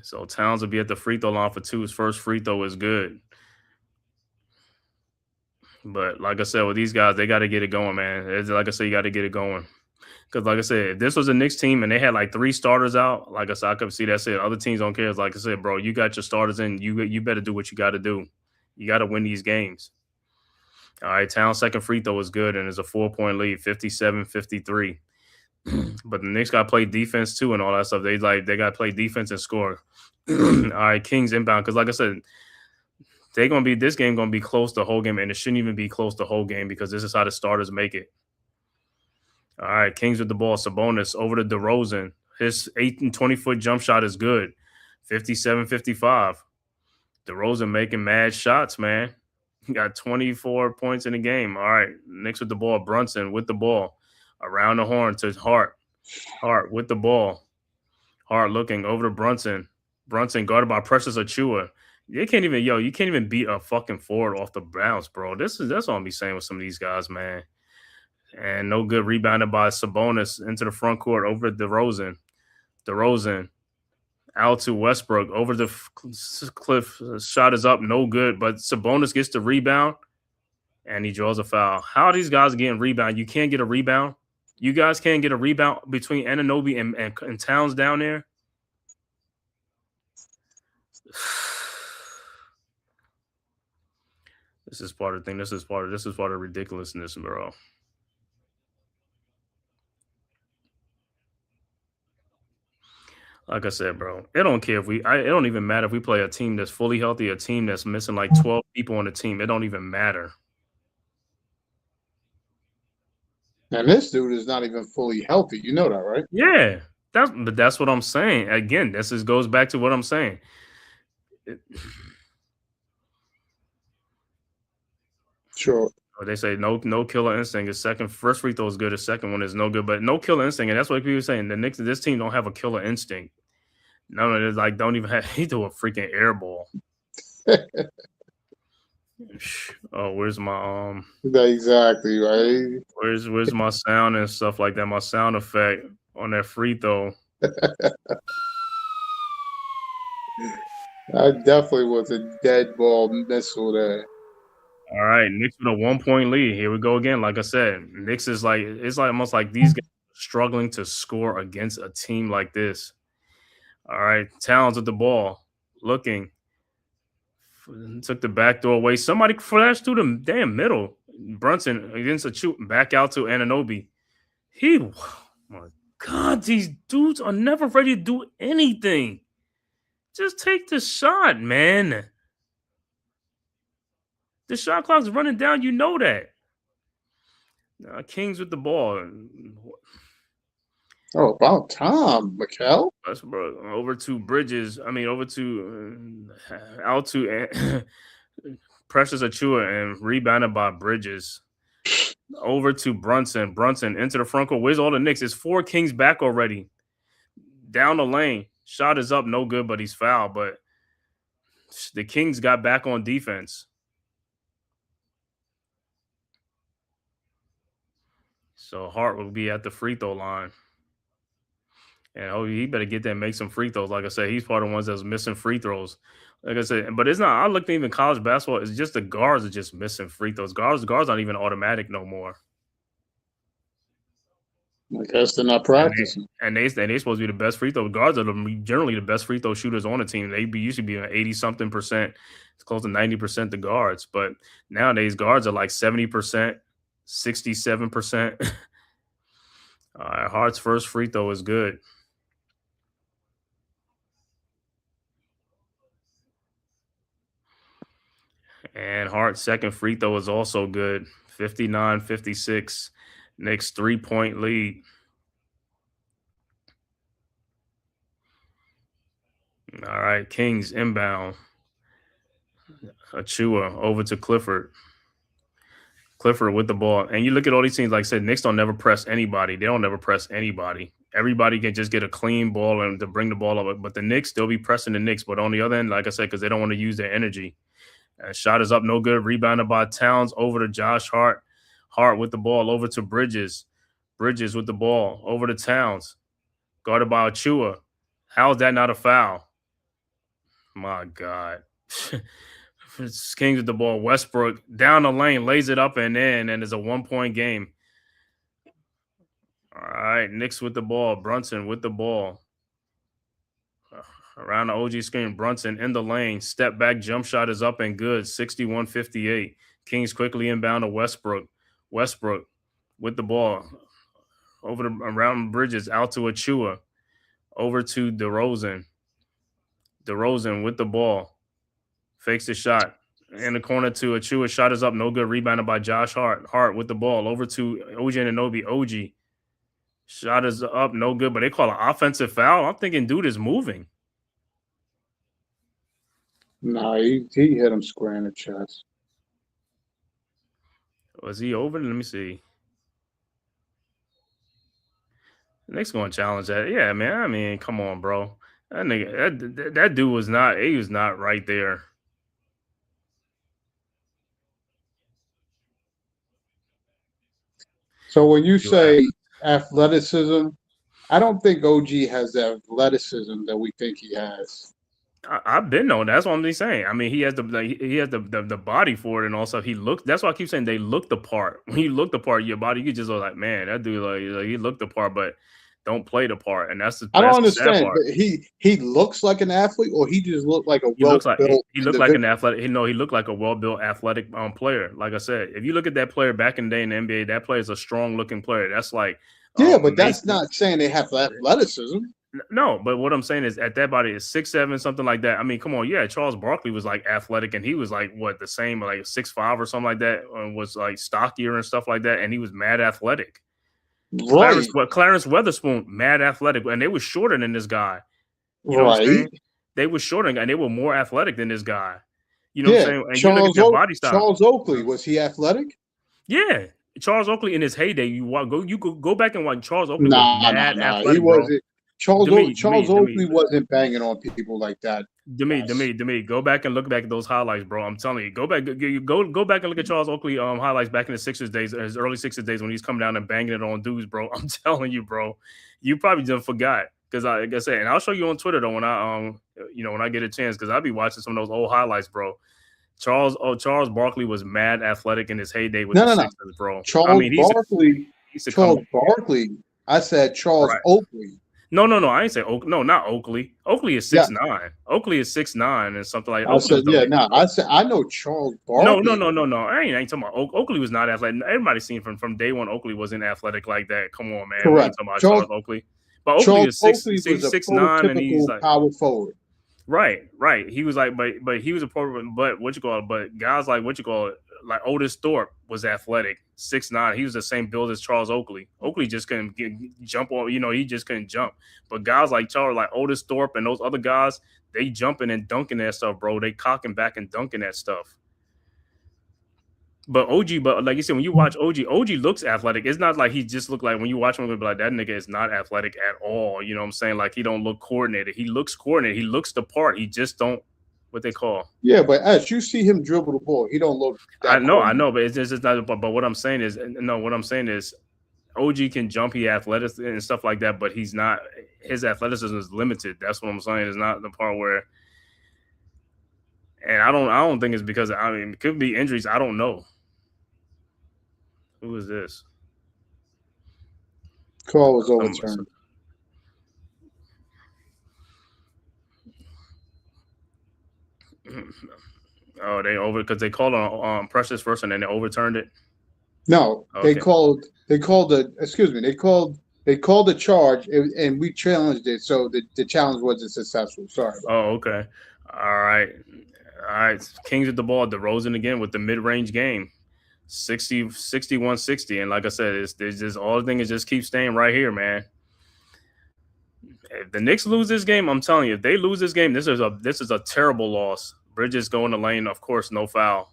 So Towns will be at the free throw line for two. His first free throw is good. But like I said, with these guys, they got to get it going, man. Like I said, you got to get it going. Because, like I said, if this was a Knicks team and they had like three starters out, like I said, I could see that. Said other teams don't care. It's like I said, bro, you got your starters in. You better do what you got to do. You got to win these games. All right, Towns' second free throw was good, and it's a 4-point lead, 57-53. But the Knicks got to play defense too and all that stuff. They got to play defense and score. All right, Kings inbound. Because, like I said, this game going to be close the whole game, and it shouldn't even be close the whole game because this is how the starters make it. All right, Kings with the ball. Sabonis over to DeRozan. His 8 and 20-foot jump shot is good. 57-55. DeRozan making mad shots, man. He got 24 points in the game. All right, Knicks with the ball. Brunson with the ball. Around the horn to Hart. Hart with the ball. Hart looking over to Brunson. Brunson guarded by Precious Achiuwa. You can't even beat a fucking forward off the bounce, bro. That's what I'm be saying with some of these guys, man. And no good rebounded by Sabonis into the front court over to DeRozan. DeRozan out to Westbrook over the cliff. Shot is up, no good. But Sabonis gets the rebound, and he draws a foul. How are these guys getting rebound? You can't get a rebound? You guys can't get a rebound between Anunoby and Towns down there? This is part of the thing. This is part of ridiculousness, bro. Like I said, bro, it don't care it don't even matter if we play a team that's fully healthy, a team that's missing like 12 people on the team. It don't even matter. And this dude is not even fully healthy. You know that, right? Yeah, that's what I'm saying. Again, this goes back to what I'm saying. Sure. They say no killer instinct. His first free throw is good. His second one is no good, but no killer instinct. And that's what people are saying. The Knicks, this team don't have a killer instinct. No, it's like don't even have. He threw a freaking air ball. Oh, where's my Exactly right. Where's my sound and stuff like that? My sound effect on that free throw. That definitely was a dead ball missile there. All right, Knicks with a 1-point lead. Here we go again. Like I said, Knicks is like it's like almost like these guys are struggling to score against a team like this. All right, Towns with the ball, looking, took the back door away. Somebody flashed through the damn middle. Brunson against a shoot back out to Anunoby. Oh my God, these dudes are never ready to do anything. Just take the shot, man. The shot clock's running down. You know that. Kings with the ball. Oh, about time, Mikel. That's over to Bridges. I mean, over to out to Precious Achua and rebounded by Bridges. Over to Brunson. Brunson into the front court. Where's all the Knicks? It's 4 Kings back already. Down the lane. Shot is up. No good, but he's fouled. But the Kings got back on defense. So Hart will be at the free throw line. And he better get there and make some free throws. Like I said, he's part of the ones that was missing free throws. Like I said, but it's not. I looked at even college basketball. It's just the guards are just missing free throws. Guards not even automatic no more. I guess they're not practicing. And they supposed to be the best free throw. Guards are generally the best free throw shooters on the team. They used to be an 80-something%. It's close to 90% the guards. But nowadays, guards are like 70%, 67%. All right, Hart's first free throw is good. And Hart's second free throw is also good. 59-56. Knicks 3-point lead. All right, Kings inbound. Achua over to Clifford. Clifford with the ball. And you look at all these teams, like I said, Knicks don't never press anybody. They don't never press anybody. Everybody can just get a clean ball and to bring the ball up. But the Knicks, they'll be pressing the Knicks. But on the other end, like I said, because they don't want to use their energy. Shot is up, no good. Rebounded by Towns over to Josh Hart. Hart with the ball over to Bridges. Bridges with the ball over to Towns. Guarded by Achua. How is that not a foul? My God. Kings with the ball. Westbrook down the lane, lays it up and in, and it's a 1-point game. All right, Knicks with the ball. Brunson with the ball. Around the OG screen, Brunson in the lane. Step back, jump shot is up and good. 61-58. Kings quickly inbound to Westbrook. Westbrook with the ball. Around Bridges, out to Achua. Over to DeRozan. DeRozan with the ball. Fakes the shot. In the corner to Achua. Shot is up, no good. Rebounded by Josh Hart. Hart with the ball. Over to OG Anunoby. OG. Shot is up, no good. But they call an offensive foul. I'm thinking dude is moving. Nah, he hit him square in the chest. Was he over? Let me see. The Knicks going to challenge that. Yeah, man. I mean, come on, bro. That dude was not. He was not right there. So when you say athleticism, I don't think OG has the athleticism that we think he has. I've been known. That's what I'm just saying. I mean, he has the body for it, and also he looked. That's why I keep saying they look the part. When you look the part, your body, you just go like, man, that dude like he looked the part, but don't play the part. And that's the I don't understand. But he looks like an athlete, or he just looked like a well-built. He looked like an athletic. He looked like a well-built athletic player. Like I said, if you look at that player back in the day in the NBA, that player is a strong-looking player. That's like but that's not saying they have athleticism. No, but what I'm saying is at that body is 6'7", something like that. I mean, come on, yeah. Charles Barkley was like athletic, and he was like the same, like 6'5" or something like that, and was like stockier and stuff like that, and he was mad athletic. Right. Clarence Weatherspoon, mad athletic, and they were shorter than this guy. You know right. What I'm saying? They were shorter, and they were more athletic than this guy. You know what I'm saying? And Charles, you look at their body style. Charles Oakley, was he athletic? Yeah. Charles Oakley in his heyday, you go back and watch Charles Oakley was mad athletic. He wasn't. Charles Oakley wasn't banging on people like that. Demi, go back and look back at those highlights, bro. I'm telling you, go back and look at Charles Oakley highlights back in the Sixers days, his early Sixers days when he's coming down and banging it on dudes, bro. I'm telling you, bro. You probably just forgot because like I said, and I'll show you on Twitter though when I when I get a chance because I'll be watching some of those old highlights, bro. Charles Barkley was mad athletic in his heyday with the Sixers, bro. Charles Barkley. I said Charles Oakley. No, I ain't say Oakley. No, not Oakley. Oakley is 6'9". Oakley is 6'9" and something like that. I said I know Charles Barkley. No. I ain't talking about Oakley was not athletic. Everybody's seen from day one Oakley wasn't athletic like that. Come on, man. Correct. Talking about Charles Oakley. But Oakley is 6'9", and he's like power forward. Right. He was like, but he was a pro. But what you call it? But guys like what you call it, like Otis Thorpe was athletic, 6'9". He was the same build as Charles Oakley. Oakley just couldn't jump on. He just couldn't jump. But guys like Charles, like Otis Thorpe, and those other guys, they jumping and dunking that stuff, bro. They cocking back and dunking that stuff. But but like you said, when you watch OG looks athletic. It's not like he just looked like when you watch him, be like that nigga is not athletic at all. You know what I'm saying? Like he don't look coordinated. He looks coordinated. He looks the part. He just don't what they call. Yeah, but as you see him dribble the ball, he don't look. I know, but it's just not. But what I'm saying is, no, what I'm saying is, OG can jump, he athletic and stuff like that, but he's not. His athleticism is limited. That's what I'm saying. It's not the part where. And I don't think it's because it could be injuries. I don't know. Who is this? Call was overturned. Oh, they because they called on Precious first and then they overturned it. No, okay. They called the charge and we challenged it, so the challenge wasn't successful. Sorry. Oh, okay. All right. Kings with the ball. DeRozan again with the mid-range game. 61-60. And like I said, it's just all the thing is just keep staying right here, man. If the Knicks lose this game, I'm telling you, if they lose this game, this is a terrible loss. Bridges go in the lane, of course, no foul.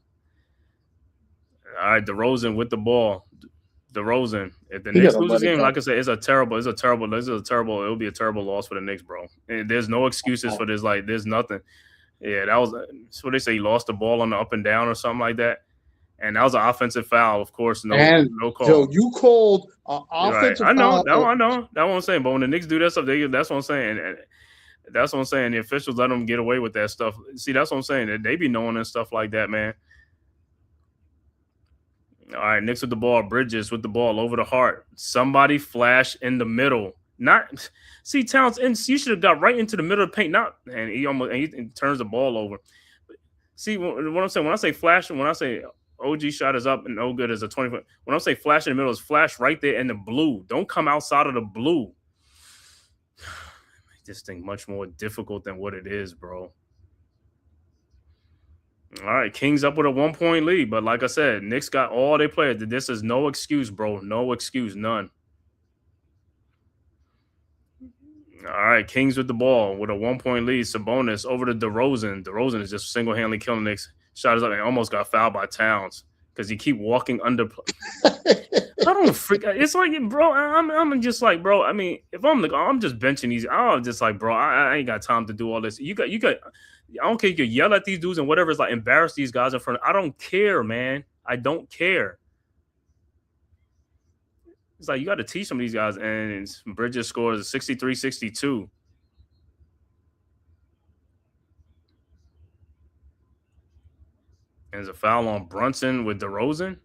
All right, DeRozan with the ball. DeRozan. If the Knicks lose this game, like I said, it will be a terrible loss for the Knicks, bro. And there's no excuses for this. Like, there's nothing. Yeah, that's what they say. He lost the ball on the up and down or something like that. And that was an offensive foul, of course. No call. So you called offensive foul. I know. That's what I'm saying. But when the Knicks do that stuff, that's what I'm saying. And that's what I'm saying. The officials let them get away with that stuff. See, that's what I'm saying. They be knowing and stuff like that, man. All right, Knicks with the ball. Bridges with the ball over the heart. Somebody flash in the middle. Towns, and you should have got right into the middle of the paint. And he turns the ball over. See, what I'm saying, when I say flash, when I say OG shot is up and no good as a 20-foot. When I say flash in the middle, it's flash right there in the blue. Don't come outside of the blue. Make this thing much more difficult than what it is, bro. All right, Kings up with a 1-point lead. But like I said, Knicks got all their players. This is no excuse, bro. No excuse, none. All right, Kings with the ball with a 1-point lead. Sabonis over to DeRozan. DeRozan is just single-handedly killing Knicks. Shot is up and almost got fouled by Towns because he keep walking under. I don't freak. It's like, bro, I'm just like, bro. I mean, if I'm just benching these. I'm just like, bro, I ain't got time to do all this. You got. I don't care. You can yell at these dudes and whatever. It's like embarrass these guys in front. I don't care, man. I don't care. It's like you got to teach some of these guys. And Bridges scores 63-62. And there's a foul on Brunson with DeRozan.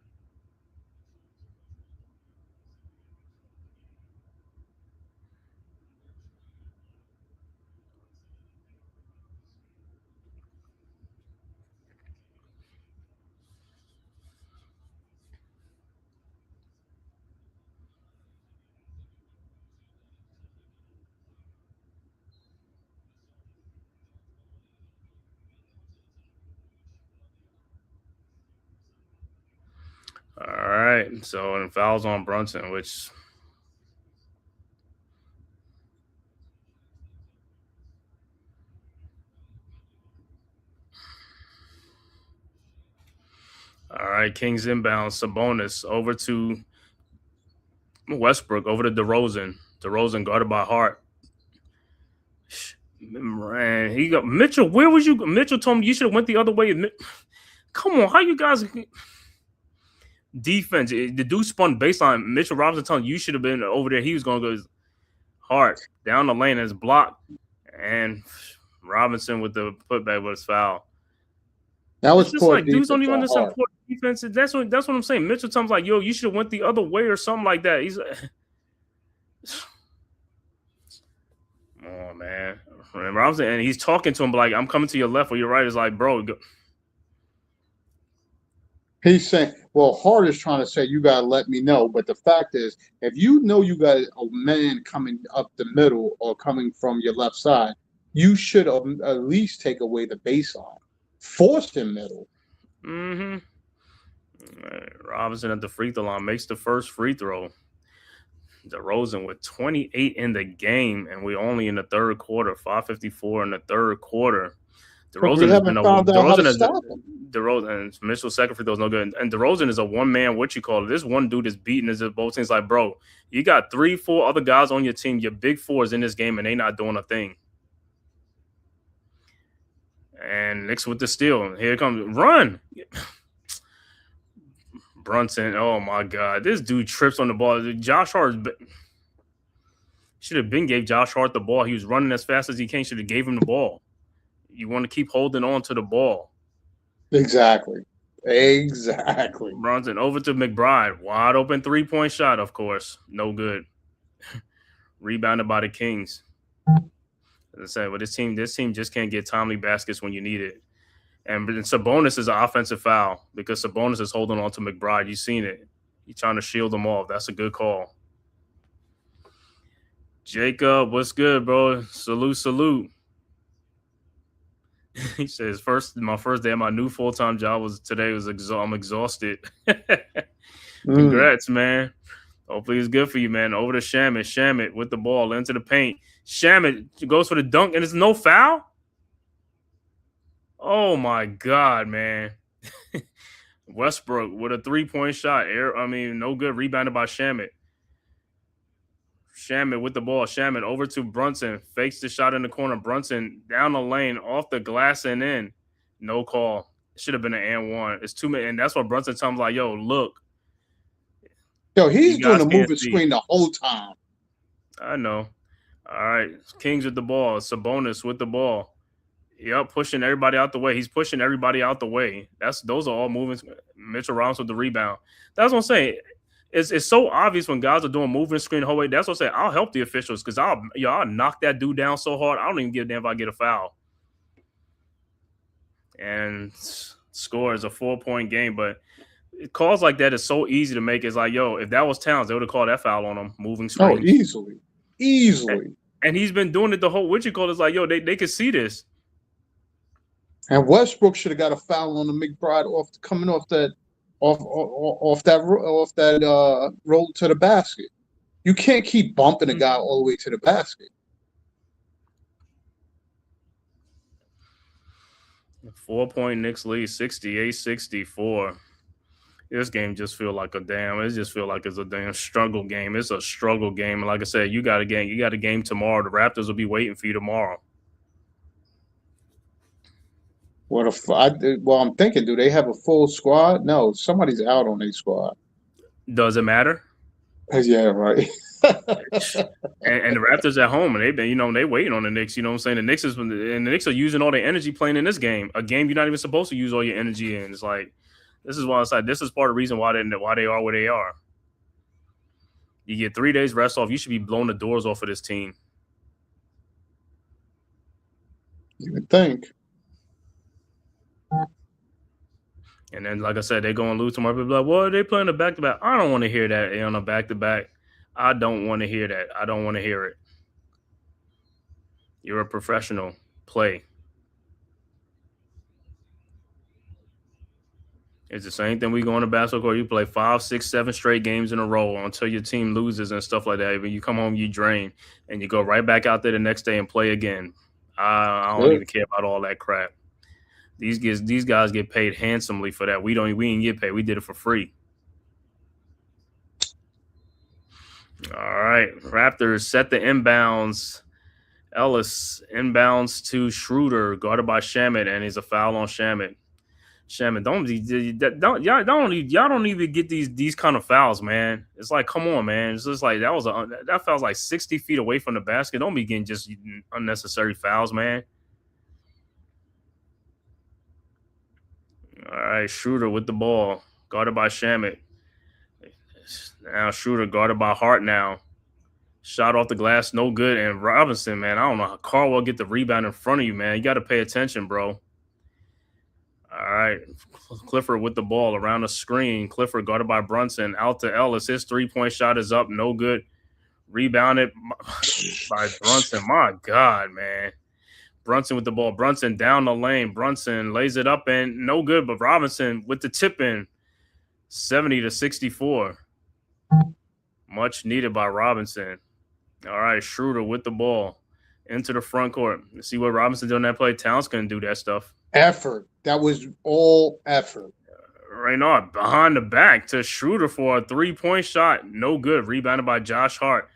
All right. So, and fouls on Brunson, which. All right. Kings inbound. Sabonis over to Westbrook, over to DeRozan. DeRozan guarded by Hart. Man, he got Mitchell. Where was you? Mitchell told me you should have went the other way. Come on. How you guys. Defense. The dude spun baseline. Mitchell Robinson telling you should have been over there. He was going to go Hart down the lane as blocked. And Robinson with the putback was foul. That was just like dudes don't even understand poor defense. That's what I'm saying. Mitchell Tom's like, yo, you should have went the other way or something like that. He's like, oh man. Robinson, and he's talking to him like, I'm coming to your left or your right. It's like, bro. He's saying, well, Hart is trying to say you gotta let me know. But the fact is, if you know you got a man coming up the middle or coming from your left side, you should at least take away the baseline. Force him middle. Mm-hmm. Robinson at the free throw line makes the first free throw. DeRozan with 28 in the game, and we're only in the third quarter. 5:54 in the third quarter. But we DeRozan has been haven't found out how to stop him. DeRozan and Mitchell's second free throw is no good. And DeRozan is a one-man, this one dude is beating his both teams. Like, bro, you got 3-4 other guys on your team. Your big fours in this game, and they not doing a thing. And Knicks with the steal. Here it comes. Run. Brunson. Oh, my God. This dude trips on the ball. Josh Hart should have gave Josh Hart the ball. He was running as fast as he can. Should have gave him the ball. You want to keep holding on to the ball. Exactly. Brunson over to McBride. Wide open three-point shot, of course. No good. Rebounded by the Kings. As I said, but this team just can't get timely baskets when you need it. And Sabonis is an offensive foul because Sabonis is holding on to McBride. You've seen it. He's trying to shield him off. That's a good call. Jacob, what's good, bro? Salute. He says, my first day at my new full-time job I'm exhausted. Congrats, man. Hopefully it's good for you, man. Over to Shamet. Shamet with the ball into the paint. Shamet goes for the dunk, and it's no foul? Oh, my God, man. Westbrook with a three-point shot. No good. Rebounded by Shamet. Shamet with the ball. Shamet over to Brunson. Fakes the shot in the corner. Brunson down the lane, off the glass and in. No call. It should have been an and one. It's too many. And that's what Brunson tells him, like, yo, look. Yo, he's doing a moving screen the whole time. I know. All right. Kings with the ball. Sabonis with the ball. Yep, pushing everybody out the way. He's pushing everybody out the way. Those are all moving. Mitchell Robinson with the rebound. That's what I'm saying. It's so obvious when guys are doing moving screen the whole way. That's what I'm saying. I'll help the officials because I'll knock that dude down so hard. I don't even give a damn if I get a foul. And score is a 4-point game, but calls like that is so easy to make. It's like, yo, if that was Towns, they would have called that foul on him. Moving screen. Oh, easily. And he's been doing it the whole. What you call it's like, yo, they could see this. And Westbrook should have got a foul on the McBride coming off that roll to the basket. You can't keep bumping a guy all the way to the basket. 4-point Knicks lead, 68-64. This game just feel like it's a damn struggle game. It's a struggle game. And like I said, you got a game tomorrow. The Raptors will be waiting for you tomorrow. I'm thinking, do they have a full squad? No, somebody's out on their squad. Does it matter? Yeah, right. and the Raptors at home, and they've been, they waiting on the Knicks. You know what I'm saying? The Knicks are using all their energy playing in this game, a game you're not even supposed to use all your energy in. It's like this is why it's like this is part of the reason why they are where they are. You get 3 days rest off. You should be blowing the doors off of this team. You would think. And then, like I said, they're going to lose tomorrow. People are like, well, they playing a back-to-back. I don't want to hear that on a back-to-back. I don't want to hear that. I don't want to hear it. You're a professional. Play. It's the same thing we go on the basketball court. You play 5, 6, 7 straight games in a row until your team loses and stuff like that. When you come home, you drain, and you go right back out there the next day and play again. I don't even care about all that crap. These guys get paid handsomely for that. We didn't get paid. We did it for free. All right. Raptors set the inbounds. Ellis inbounds to Schroeder, guarded by Shamet, and he's a foul on Shamet. Shamet, y'all don't even get these kind of fouls, man. It's like, come on, man. It's just like that foul's like 60 feet away from the basket. Don't be getting just unnecessary fouls, man. All right, Schroeder with the ball, guarded by Shamet. Now Schroeder guarded by Hart now. Shot off the glass, no good. And Robinson, man, I don't know how Caldwell get the rebound in front of you, man. You got to pay attention, bro. All right, Clifford with the ball around the screen. Clifford guarded by Brunson, out to Ellis. His three-point shot is up, no good. Rebounded by Brunson. My God, man. Brunson with the ball. Brunson down the lane. Brunson lays it up and no good, but Robinson with the tip in. 70-64. Much needed by Robinson. All right, Schroeder with the ball into the front court. See what Robinson doing that play? Towns couldn't do that stuff. Effort. That was all effort. Reynard behind the back to Schroeder for a 3-point shot. No good. Rebounded by Josh Hart.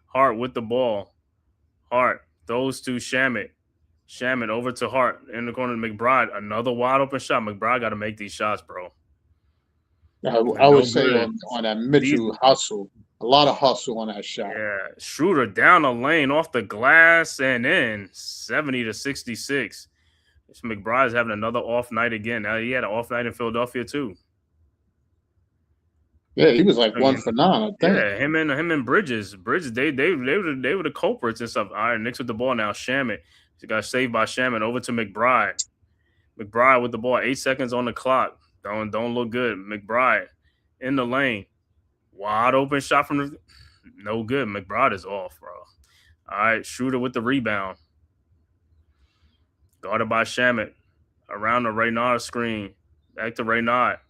Hart with the ball. Hart throws to Shamet. Shamet over to Hart in the corner to McBride. Another wide open shot. McBride got to make these shots, bro. I would say on that Mitchell hustle. A lot of hustle on that shot. Yeah. Schroeder down the lane off the glass and in. 70-66. McBride's having another off night again. Now he had an off night in Philadelphia too. Yeah, he was like 1 for 9, I think. Yeah, him and Bridges. Bridges, they were the culprits and stuff. All right, Knicks with the ball now. Shamet. He got saved by Shamet. Over to McBride. McBride with the ball. 8 seconds on the clock. Don't look good. McBride in the lane. Wide open shot from the no good. McBride is off, bro. All right, Schroeder with the rebound. Guarded by Shamet. Around the Reynard screen. Back to Reynard.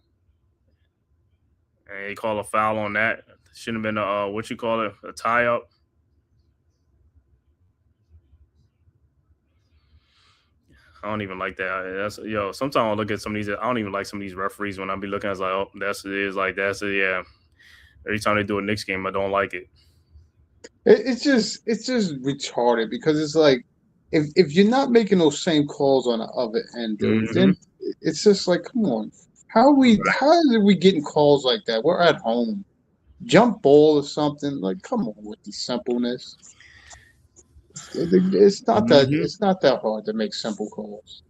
And he called a foul on that. Shouldn't have been a tie-up. I don't even like that. Sometimes I look at some of these. I don't even like some of these referees when I be looking. I was like, oh, that's it. Yeah. Every time they do a Knicks game, I don't like it. It's just retarded because it's like if you're not making those same calls on the other end, dude, then it's just like, come on. How are we getting calls like that? We're at home. Jump ball or something. Like, come on with the simpleness. It's not that hard to make simple calls.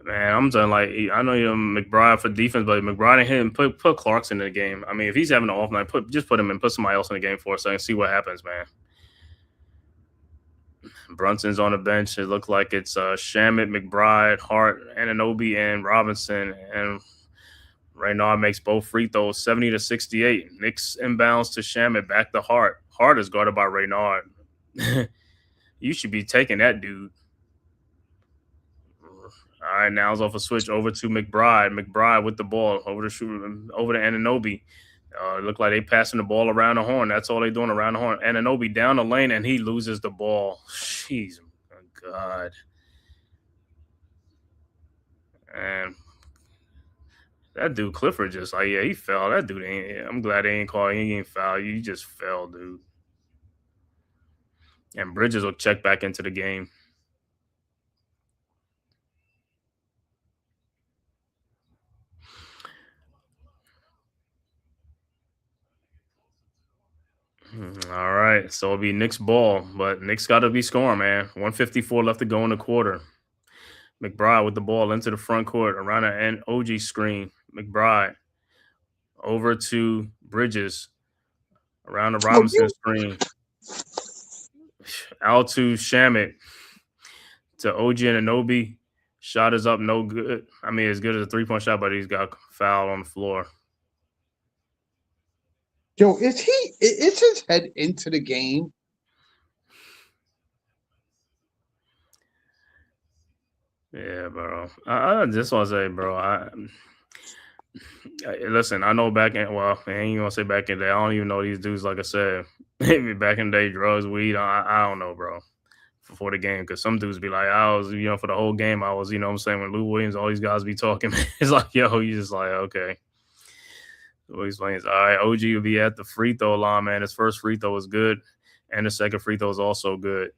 Man, I'm saying, like, I know you're McBride for defense, but McBride and him put Clarkson in the game. I mean, if he's having an off night, just put him in, put somebody else in the game for a second, see what happens, man. Brunson's on the bench. It looked like it's Shamet, McBride, Hart, Anunoby, and Robinson. And Reynard makes both free throws, 70-68. Knicks inbounds to Shamet, back to Hart. Hart is guarded by Reynard. You should be taking that dude. All right, now it's off a switch over to McBride. McBride with the ball over to Anunoby. It looked like they passing the ball around the horn. That's all they doing around the horn. Anunoby down the lane, and he loses the ball. Jeez, oh God. And that dude Clifford just like, yeah, he fell. That dude I'm glad they ain't call. He ain't foul. You just fell, dude. And Bridges will check back into the game. All right, so it'll be Knicks ball, but Knicks got to be scoring, man. 1:54 left to go in the quarter. McBride with the ball into the front court around an OG screen. McBride over to Bridges around the Robinson screen. Out to Shamet to OG and Anunoby. Shot is up, no good. I mean, as good as a 3-point shot, but he's got foul on the floor. Yo, is his head into the game? Yeah, bro. I just want to say, bro, listen, I know back in, well, I ain't gonna say back in the day. I don't even know these dudes, like I said. Maybe back in the day, drugs, weed, I don't know, bro, before the game. Because some dudes be like, I was, for the whole game, I was, what I'm saying, when Lou Williams, all these guys be talking, it's like, yo, you just like, okay. So he explains, all right, OG will be at the free throw line, man. His first free throw was good, and the second free throw is also good.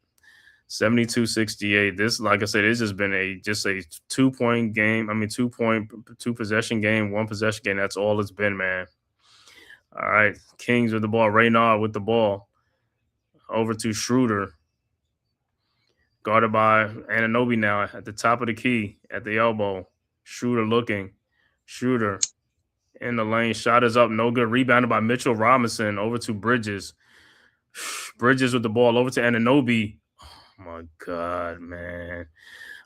72-68. This, like I said, it's just been a 2-point game. I mean, 2 possession game, 1 possession game. That's all it's been, man. All right, Kings with the ball. Reynard with the ball. Over to Schroeder. Guarded by Anunoby now at the top of the key, at the elbow. Schroeder looking. Schroeder in the lane. Shot is up. No good. Rebounded by Mitchell Robinson. Over to Bridges. Bridges with the ball. Over to Anunoby. Oh, my God, man.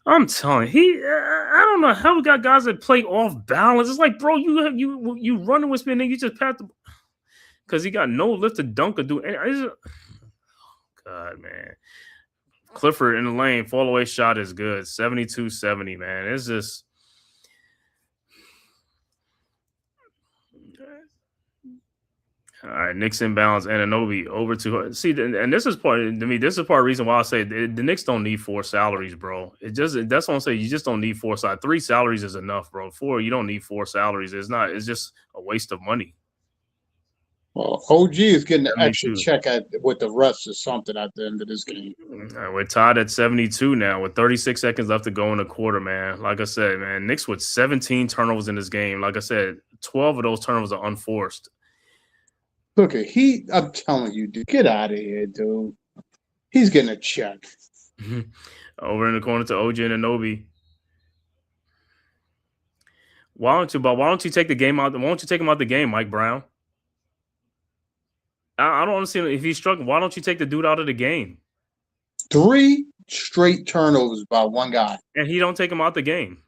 I'm telling you, I don't know how we got guys that play off balance. It's like, bro, you running with me and then you just pat the because he got no lift to dunk or do anything. God, man. Clifford in the lane, fall away shot is good. 72-70, man. It's just all right. Knicks inbounds, Anunoby over to her. See, and this is part to me. This is part of the reason why I say the Knicks don't need 4 salaries, bro. That's what I'm saying. You just don't need 4 salaries. 3 salaries is enough, bro. 4, you don't need 4 salaries. It's not. It's just a waste of money. Well, OG is getting an extra 72. check with the refs or something at the end of this game. We're tied at 72 now with 36 seconds left to go in the quarter, man. Like I said, man, Knicks with 17 turnovers in this game. Like I said, 12 of those turnovers are unforced. Look, I'm telling you, dude, get out of here, dude. He's getting a check. Over in the corner to OG and Anunoby. Why don't you take the game out? Why don't you take him out the game, Mike Brown? I don't understand if he's struggling. Why don't you take the dude out of the game? 3 straight turnovers by one guy. And he don't take him out the game.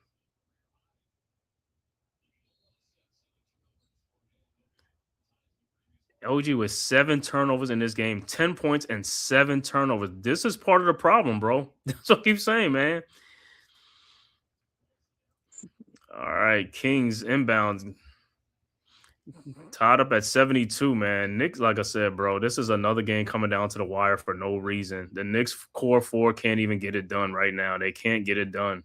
OG with 7 turnovers in this game, 10 points and 7 turnovers. This is part of the problem, bro. That's what I keep saying, man. All right, Kings inbounds. Tied up at 72, man. Knicks, like I said, bro, this is another game coming down to the wire for no reason. The Knicks core 4 can't even get it done right now. They can't get it done.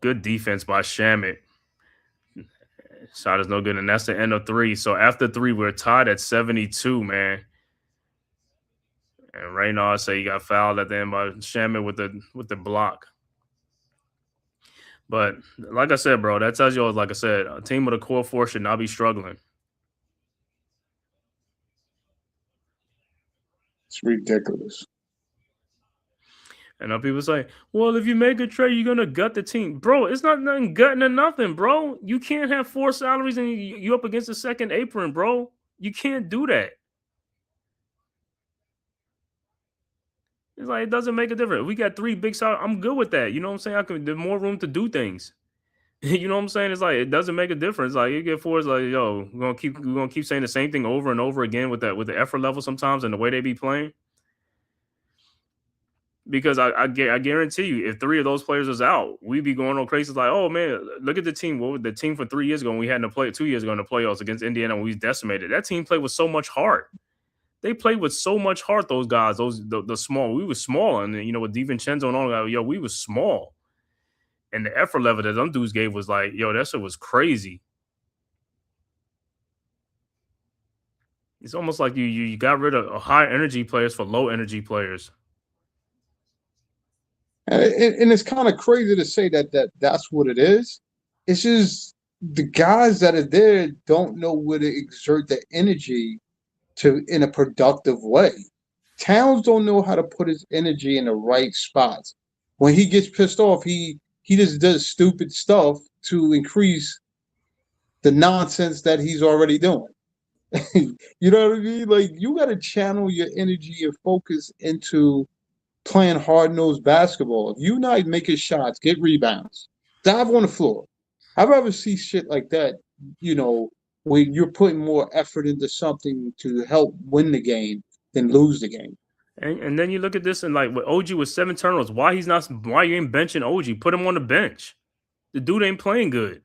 Good defense by Shamet. Shot is no good, and that's the end of 3. So after 3, we're tied at 72, man. And right now, I say he got fouled at the end by Shamet with the block. But like I said, bro, that tells you, like I said, a team with a core 4 should not be struggling. It's ridiculous. And people say, well, if you make a trade, you're going to gut the team. Bro, it's not nothing gutting or nothing, bro. You can't have 4 salaries and you up against the second apron, bro. You can't do that. It's like, it doesn't make a difference. We got 3 big salaries. I'm good with that. You know what I'm saying? There's more room to do things. You know what I'm saying? It's like, it doesn't make a difference. Like, you get 4, it's like, yo, we're gonna keep saying the same thing over and over again with the effort level sometimes and the way they be playing. Because I guarantee you, if 3 of those players was out, we'd be going on crazy. It's like, oh man, look at the team. What was the team for 3 years ago when we had to play 2 years ago in the playoffs against Indiana when we decimated? That team played with so much heart. They played with so much heart. Those guys, the small. We were small, and with DiVincenzo and all that, we was small. And the effort level that them dudes gave was like, yo, that shit was crazy. It's almost like you got rid of high energy players for low energy players. And it's kind of crazy to say that's what it is. It's just the guys that are there don't know where to exert the energy in a productive way. Towns don't know how to put his energy in the right spots. When he gets pissed off, he just does stupid stuff to increase the nonsense that he's already doing. You know what I mean? Like, you got to channel your energy and focus into playing hard-nosed basketball. If you're not making shots, get rebounds, dive on the floor. I'd rather see shit like that, when you're putting more effort into something to help win the game than lose the game. And then you look at this and like, with OG with 7 turnovers, why you ain't benching OG? Put him on the bench. The dude ain't playing good.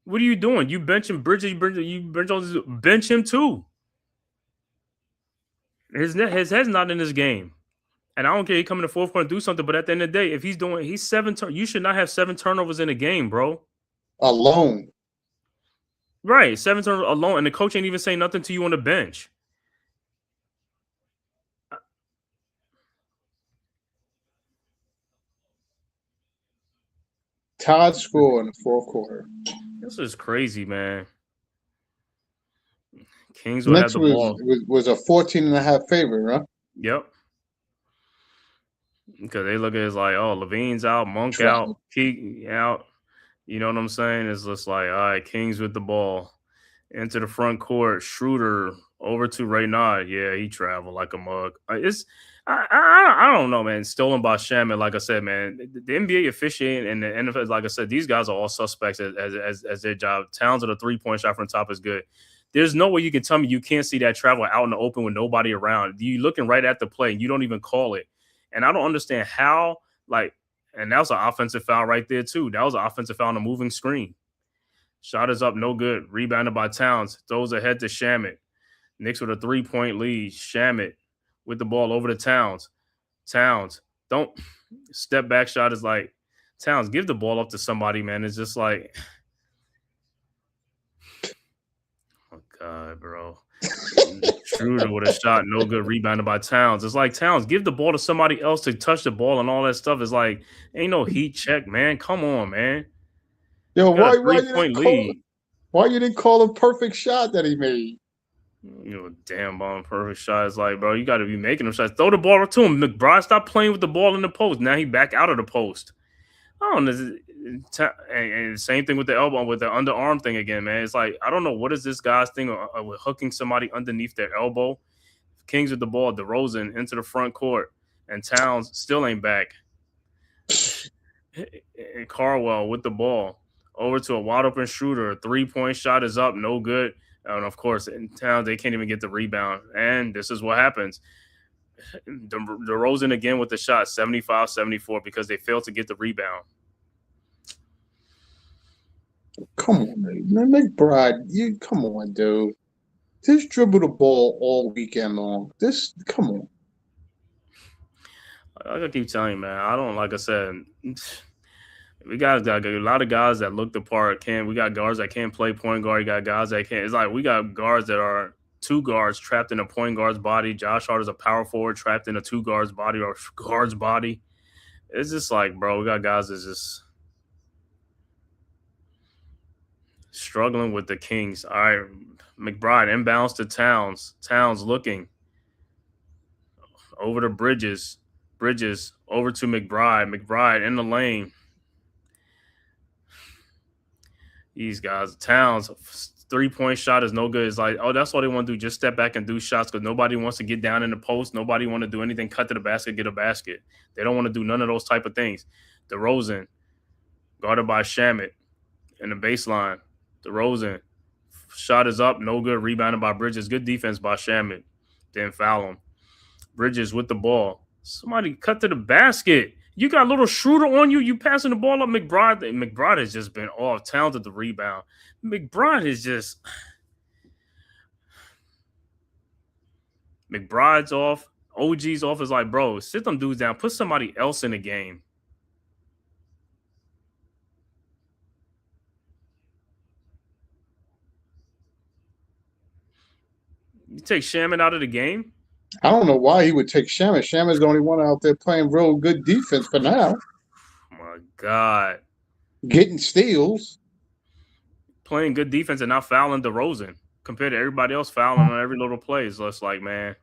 What are you doing? You benching Bridges, bench him too. His head's not in this game. And I don't care, he come in the fourth quarter and do something, but at the end of the day, if he's 7 you should not have 7 turnovers in a game, bro. Alone. Right, 7 turnovers alone, and the coach ain't even saying nothing to you on the bench. Todd score in the fourth quarter. This is crazy, man. Kings will have the ball. Was a 14.5 favorite, huh? Yep. Because they look at it as like, oh, Lavine's out, Monk out, Peak out. You know what I'm saying? It's just like, all right, Kings with the ball. Into the front court, Schroeder over to Raynaud. Yeah, he traveled like a mug. I don't know, man. Stolen by Shaman, like I said, man. The NBA officiating and the NFL, like I said, these guys are all suspects as their job. Towns of the 3-point shot from top is good. There's no way you can tell me you can't see that travel out in the open with nobody around. You looking right at the play and you don't even call it. And I don't understand how, and that was an offensive foul right there too. That was an offensive foul on a moving screen. Shot is up, no good. Rebounded by Towns. Throws ahead to Shamet. Knicks with a 3-point lead. Shamet with the ball over to Towns. Towns, don't step back shot is like, Towns, give the ball up to somebody, man. It's just like, oh, God, bro. Schroeder with a shot, no good, rebounded by Towns. It's like, Towns, give the ball to somebody else to touch the ball and all that stuff. It's like, ain't no heat check, man. Come on, man. Yo, why you didn't call a perfect shot that he made? Damn ball, perfect shot. It's like, bro, you got to be making them shots. Throw the ball to him. McBride, stop playing with the ball in the post. Now he back out of the post. I don't know. And same thing with the elbow, with the underarm thing again, man. It's like, I don't know what is this guy's thing with hooking somebody underneath their elbow. Kings with the ball, DeRozan into the front court, and Towns still ain't back. And Carwell with the ball over to a wide open Schroeder. 3-point shot is up, no good. And of course, in Towns, they can't even get the rebound. And this is what happens. DeRozan again with the shot, 75-74, because they failed to get the rebound. Come on, man. McBride, come on, dude. Just dribble the ball all weekend long. Come on. I gotta keep telling you, man. I don't, like I said, we got a lot of guys that look the part. We got guards that can't play point guard. You got guys that can't. It's like we got guards that are two guards trapped in a point guard's body. Josh Hart is a power forward trapped in a two guard's body or guard's body. It's just like, bro, we got guys that's just struggling with the Kings. All right, McBride inbounds to Towns. Towns looking over to Bridges. Bridges over to McBride. McBride in the lane. These guys, Towns, 3-point shot is no good. It's like, oh, that's all they want to do. Just step back and do shots because nobody wants to get down in the post. Nobody want to do anything, cut to the basket, get a basket. They don't want to do none of those type of things. DeRozan, guarded by Shamet in the baseline. DeRozan, shot is up, no good. Rebounded by Bridges. Good defense by Shamet. Didn't foul him. Bridges with the ball. Somebody cut to the basket. You got a little Schroeder on you. You passing the ball up. McBride has just been off. Towns at the rebound. McBride's off. OG's off. Is like, bro, sit them dudes down. Put somebody else in the game. You take Shaman out of the game? I don't know why he would take Shaman. Shaman's the only one out there playing real good defense for now. Oh my God. Getting steals. Playing good defense and not fouling DeRozan compared to everybody else fouling on every little play. So it's like, man.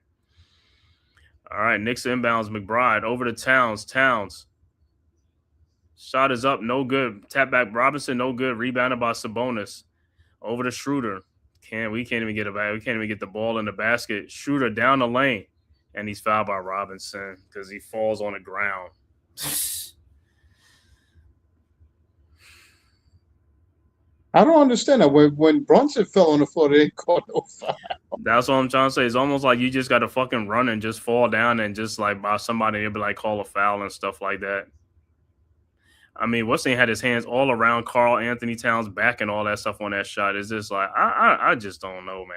All right, Knicks inbounds McBride over to Towns. Towns. Shot is up, no good. Tap back Robinson, no good. Rebounded by Sabonis. Over to Schroeder. We can't even get it back. We can't even get the ball in the basket. Schroeder down the lane, and he's fouled by Robinson because he falls on the ground. I don't understand that. When Brunson fell on the floor, they didn't call no foul. That's what I'm trying to say. It's almost like you just got to fucking run and just fall down and just like by somebody, they'll be like call a foul and stuff like that. I mean, Weston had his hands all around Karl Anthony Towns' back and all that stuff on that shot. It's just like, I just don't know, man.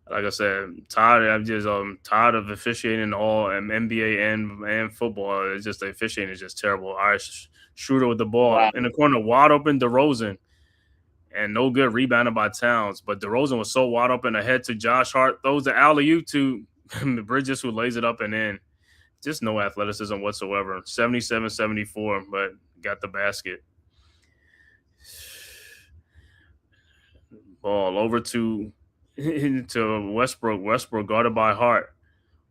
Like I said, I'm tired of officiating all NBA and football. It's just the officiating is just terrible. All right, Schroeder with the ball in the corner, wide open, DeRozan. And no good, rebounded by Towns. But DeRozan was so wide open ahead to Josh Hart. Throws the alley-oop to Bridges, who lays it up and in. Just no athleticism whatsoever. 77-74, but got the basket. Ball over to Westbrook. Westbrook guarded by Hart.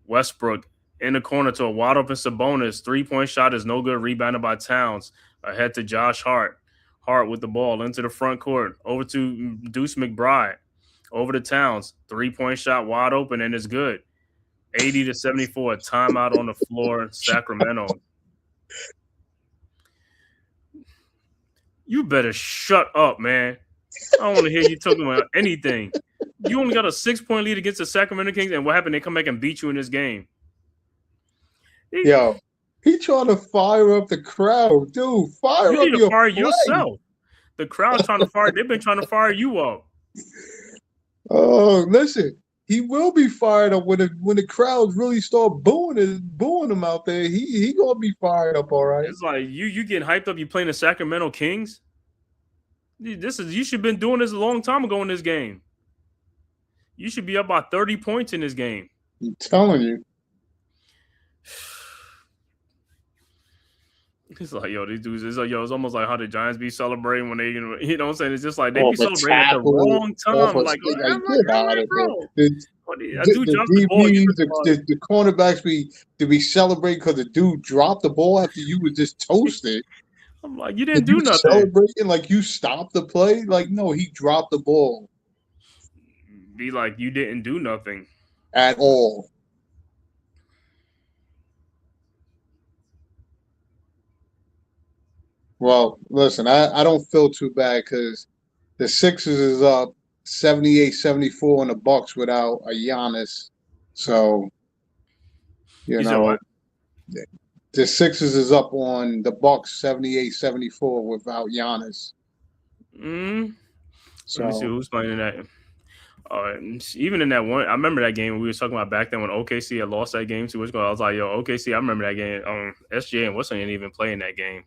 Westbrook in the corner to a wide open Sabonis. 3-point shot is no good, rebounded by Towns. Ahead to Josh Hart. Hart with the ball into the front court. Over to Deuce McBride. Over to Towns. 3-point shot wide open and it's good. 80-74. Timeout on the floor. Sacramento. You better shut up, man. I don't want to hear you talking about anything. You only got a 6-point lead against the Sacramento Kings, and what happened? They come back and beat you in this game. Yo, he trying to fire up the crowd, dude. Fire You up need to your fire play. yourself. The crowd trying to fire. They've been trying to fire you up. Oh, listen, he will be fired up when the crowds really start booing him out there. He gonna be fired up, all right. It's like you getting hyped up. You playing the Sacramento Kings. You should have been doing this a long time ago in this game. You should be up by 30 points in this game. I'm telling you. It's like, yo, these dudes, it's like, yo, it's almost like how the Giants be celebrating when they, you know what I'm saying? It's just like they be celebrating at the wrong time. Like, get out of bro. The cornerbacks be celebrating because the dude dropped the ball after you was just toasted. I'm like, you didn't do nothing. Celebrating like you stopped the play? Like, no, he dropped the ball. Be like, you didn't do nothing at all. Well, listen, I don't feel too bad because the Sixers is up 78-74 on the Bucks without a Giannis. So, you know, the Sixers is up on the Bucks 78-74 without Giannis. So, let me see who's playing in that. Even in that one, I remember that game we were talking about back then when OKC had lost that game to which I was like, yo, OKC, I remember that game. SGA and Wilson didn't even play in that game.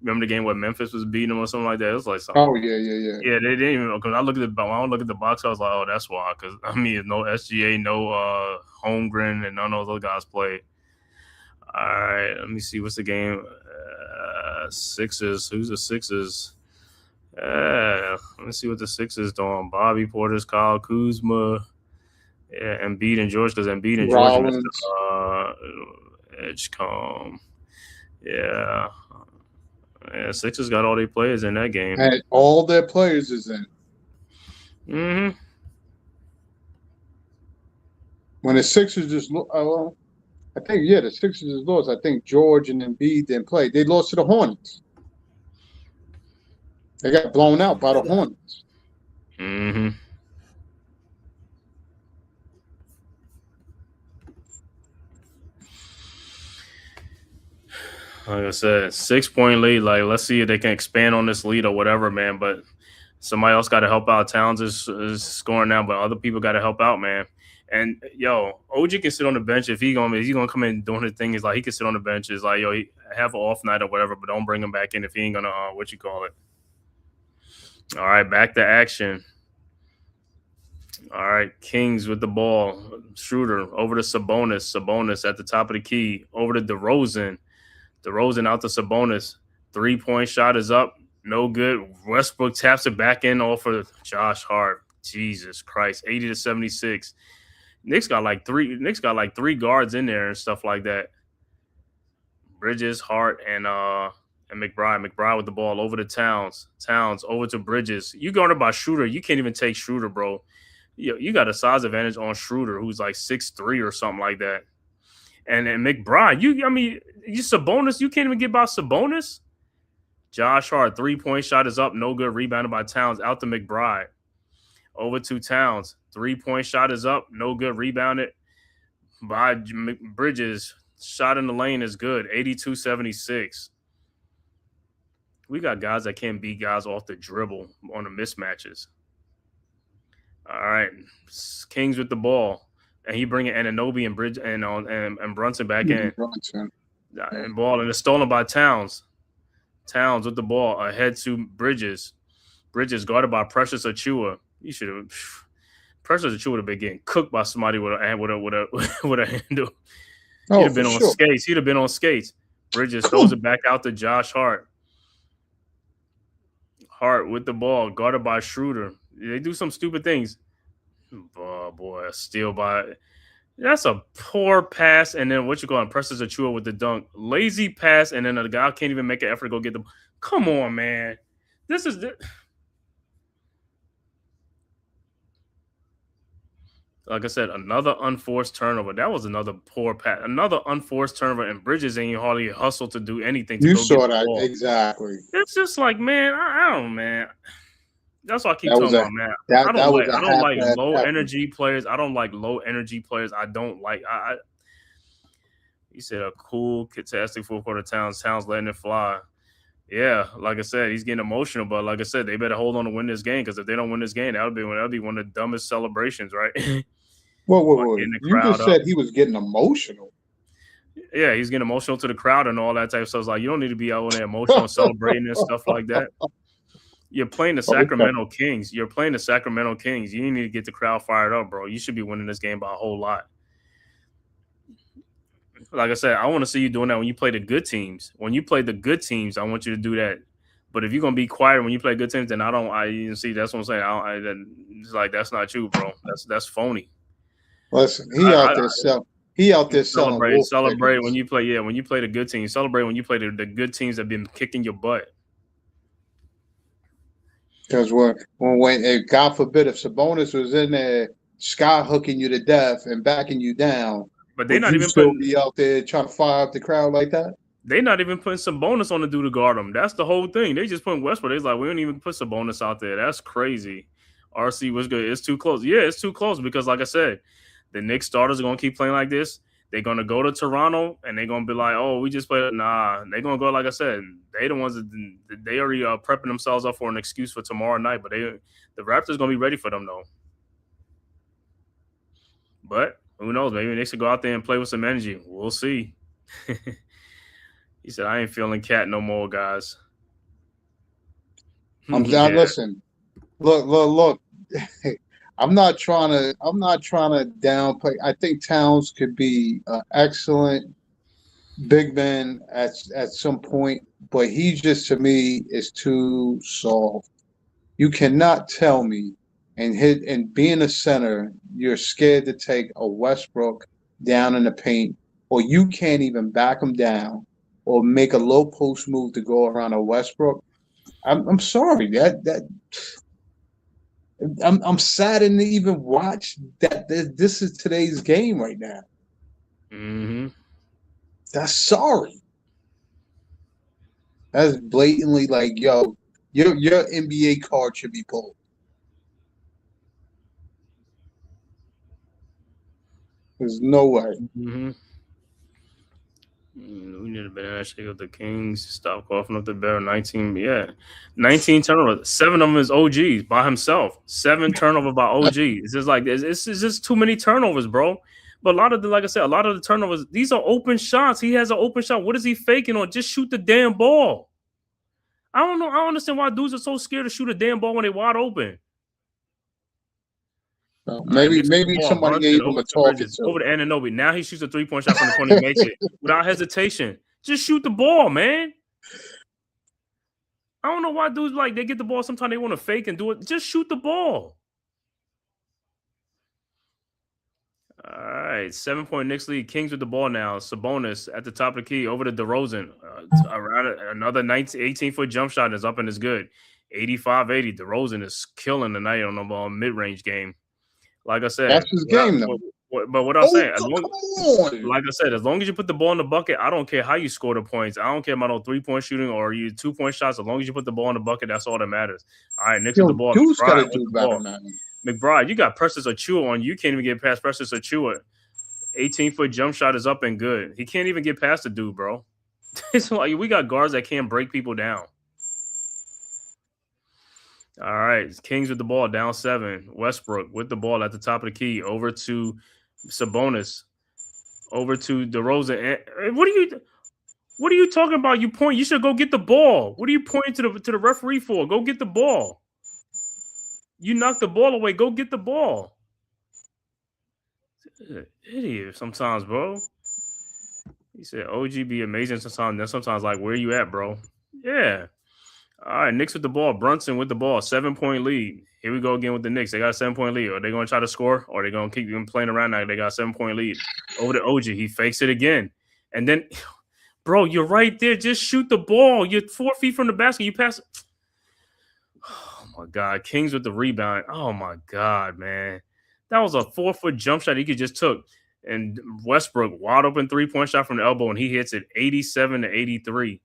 Remember the game where Memphis was beating them or something like that? It was like something. Oh, yeah. Yeah, they didn't even, because I don't look at the box, I was like, oh, that's why. Because, I mean, no SGA, no Holmgren, and none of those guys played. All right, let me see. What's the game? Sixers. Who's the Sixers? Let me see what the Sixers doing. Bobby Portis, Kyle Kuzma, Embiid and George, because Embiid and George missed Edgecombe. Yeah. Yeah, Sixers got all their players in that game. And all their players is in. Mm-hmm. When the Sixers just I think, the Sixers just lost. I think George and Embiid didn't play. They lost to the Hornets. They got blown out by the Hornets. Mm-hmm. Like I said, 6-point lead. Like, let's see if they can expand on this lead or whatever, man. But somebody else got to help out. Towns is scoring now, but other people got to help out, man. And yo, OG can sit on the bench if he's gonna come in doing his thing. Is like he can sit on the bench. Is like, yo, he have an off night or whatever, but don't bring him back in if he ain't gonna All right, back to action. All right, Kings with the ball. Schroeder over to Sabonis. Sabonis at the top of the key. Over to DeRozan. DeRozan out to Sabonis. 3-point shot is up. No good. Westbrook taps it back in off of Josh Hart. Jesus Christ. 80-76. Knicks got like three guards in there and stuff like that. Bridges, Hart, and McBride. McBride with the ball over to Towns. Towns over to Bridges. You guarded by Schroeder. You can't even take Schroeder, bro. You got a size advantage on Schroeder, who's like 6'3" or something like that. And then McBride, you Sabonis, you can't even get by Sabonis. Josh Hart, 3-point shot is up, no good. Rebounded by Towns, out to McBride. Over to Towns, 3-point shot is up, no good. Rebounded by Bridges. Shot in the lane is good, 82-76. We got guys that can't beat guys off the dribble on the mismatches. All right, Kings with the ball, and he bringing Anunoby and Bridge and Brunson back in. And ball, and it's stolen by Towns. Towns with the ball ahead to Bridges. Bridges guarded by Precious Achiuwa. You should have. Precious Achiuwa would have been getting cooked by somebody with a handle. He'd have been on skates. He'd have been on skates. Bridges throws it back out to Josh Hart. Hart with the ball, guarded by Schroeder. They do some stupid things. Oh, boy, a steal by... That's a poor pass, and then what you call it? Precious Achiuwa with the dunk. Lazy pass, and then the guy can't even make an effort to go get them. Come on, man. Like I said, another unforced turnover. That was another poor pass. Another unforced turnover, and Bridges ain't hardly hustle to do anything to You go get saw the that ball. exactly. It's just like, man, I don't, man. That's what I keep That was talking a about, man. that I that don't was like a I don't like half-ass low effort. energy players. I don't like low energy players. I don't like. He said a cool, fantastic full quarter. Towns letting it fly. Yeah, like I said, he's getting emotional, but like I said, they better hold on to win this game because if they don't win this game, that'll be one of the dumbest celebrations, right? Like Whoa. getting the You crowd just up. said he was getting emotional. Yeah, he's getting emotional to the crowd and all that type of stuff. It's like you don't need to be out there emotional, celebrating and stuff like that. You're playing the Sacramento Kings. You need to get the crowd fired up, bro. You should be winning this game by a whole lot. Like I said, I want to see you doing that when you play the good teams. When you play the good teams, I want you to do that. But if you're gonna be quiet when you play good teams, then I don't. I see. That's what I'm saying. It's like that's not true, bro. That's phony. Listen, I, he out there selling wolf celebrate when tickets. you play. Yeah, when you play the good teams, celebrate when you play the good teams that have been kicking your butt. Because if God forbid, if Sabonis was in there sky hooking you to death and backing you down, But would you still be out there trying to fire up the crowd like that? They're not even putting some bonus on the dude to guard them. That's the whole thing. They just putting Westbrook. It's like we don't even put some bonus out there. That's crazy. RC was good. It's too close. Yeah, it's too close because, like I said, the Knicks starters are gonna keep playing like this. They're gonna go to Toronto and they're gonna be like, "Oh, we just played." Nah, they're gonna go like I said. They the ones that they already prepping themselves up for an excuse for tomorrow night. But the Raptors gonna be ready for them though. But who knows? Maybe Knicks will go out there and play with some energy. We'll see. He said, "I ain't feeling cat no more, guys." Listen, look. I'm not trying to downplay. I think Towns could be an excellent big man at some point, but he just to me is too soft. You cannot tell me and being a center, you're scared to take a Westbrook down in the paint, or you can't even back him down or make a low post move to go around a Westbrook. I'm sorry that I'm saddened to even watch that. This is today's game right now. Mm-hmm. That's sorry. That's blatantly like, yo, your NBA card should be pulled. There's no way. Mm-hmm. We need to be actually with the Kings. Stop coughing up the barrel. 19 turnovers. 7 of them is OGs by himself. 7 turnovers by OG. It's just like it's just too many turnovers, bro. But a lot of the turnovers, these are open shots. He has an open shot. What is he faking on? Just shoot the damn ball. I don't know. I don't understand why dudes are so scared to shoot a damn ball when they're wide open. Maybe somebody gave him a talking to. Over to Anunoby. Now he shoots a 3-point shot from the corner and makes it without hesitation. Just shoot the ball, man. I don't know why dudes like they get the ball. Sometimes they want to fake and do it. Just shoot the ball. All right, 7-point Knicks lead. Kings with the ball now. Sabonis at the top of the key over to DeRozan. Around another 18-foot jump shot is up and is good. 85-80. DeRozan is killing tonight on the mid-range game. Like I said, that's his game, though. But what I'm saying, as long as you put the ball in the bucket, I don't care how you score the points. I don't care about no 3-point shooting or you 2-point shots. As long as you put the ball in the bucket, that's all that matters. All right, Knicks with the ball. Dude's got to do better, man. McBride, you got Precious Achua on you. You can't even get past Precious Achua. 18-foot jump shot is up and good. He can't even get past the dude, bro. It's like we got guards that can't break people down. All right, Kings with the ball, down 7. Westbrook with the ball at the top of the key, over to Sabonis, over to DeRozan. What are you talking about? You point. You should go get the ball. What are you pointing to the referee for? Go get the ball. You knocked the ball away. Go get the ball. Idiot sometimes, bro. He said OG be amazing sometimes. Then sometimes like, where you at, bro? Yeah. All right, Knicks with the ball. Brunson with the ball. 7-point lead. Here we go again with the Knicks. They got a 7-point lead. Are they going to try to score? Or are they going to keep them playing around now? They got a 7-point lead. Over to OG. He fakes it again. And then, bro, you're right there. Just shoot the ball. You're 4 feet from the basket. You pass. Oh, my God. Kings with the rebound. Oh, my God, man. That was a 4-foot jump shot he could just took. And Westbrook, wide open 3-point shot from the elbow, and he hits it 87-83.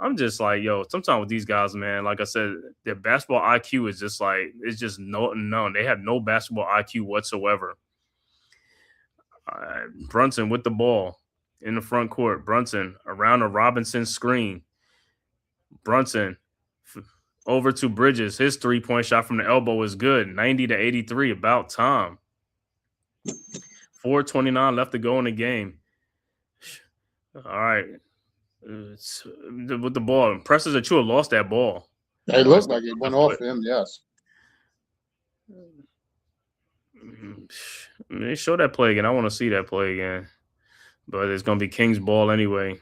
I'm just like, yo, sometimes with these guys, man, like I said, their basketball IQ is just like, it's just none. They have no basketball IQ whatsoever. Brunson with the ball in the front court. Brunson around a Robinson screen. Brunson over to Bridges. His 3-point shot from the elbow is good. 90-83, about time. 4:29 left to go in the game. All right. With the ball. Presses Achua lost that ball. It looked like it went off him, yes. They show that play again. I want to see that play again. But it's going to be Kings ball anyway.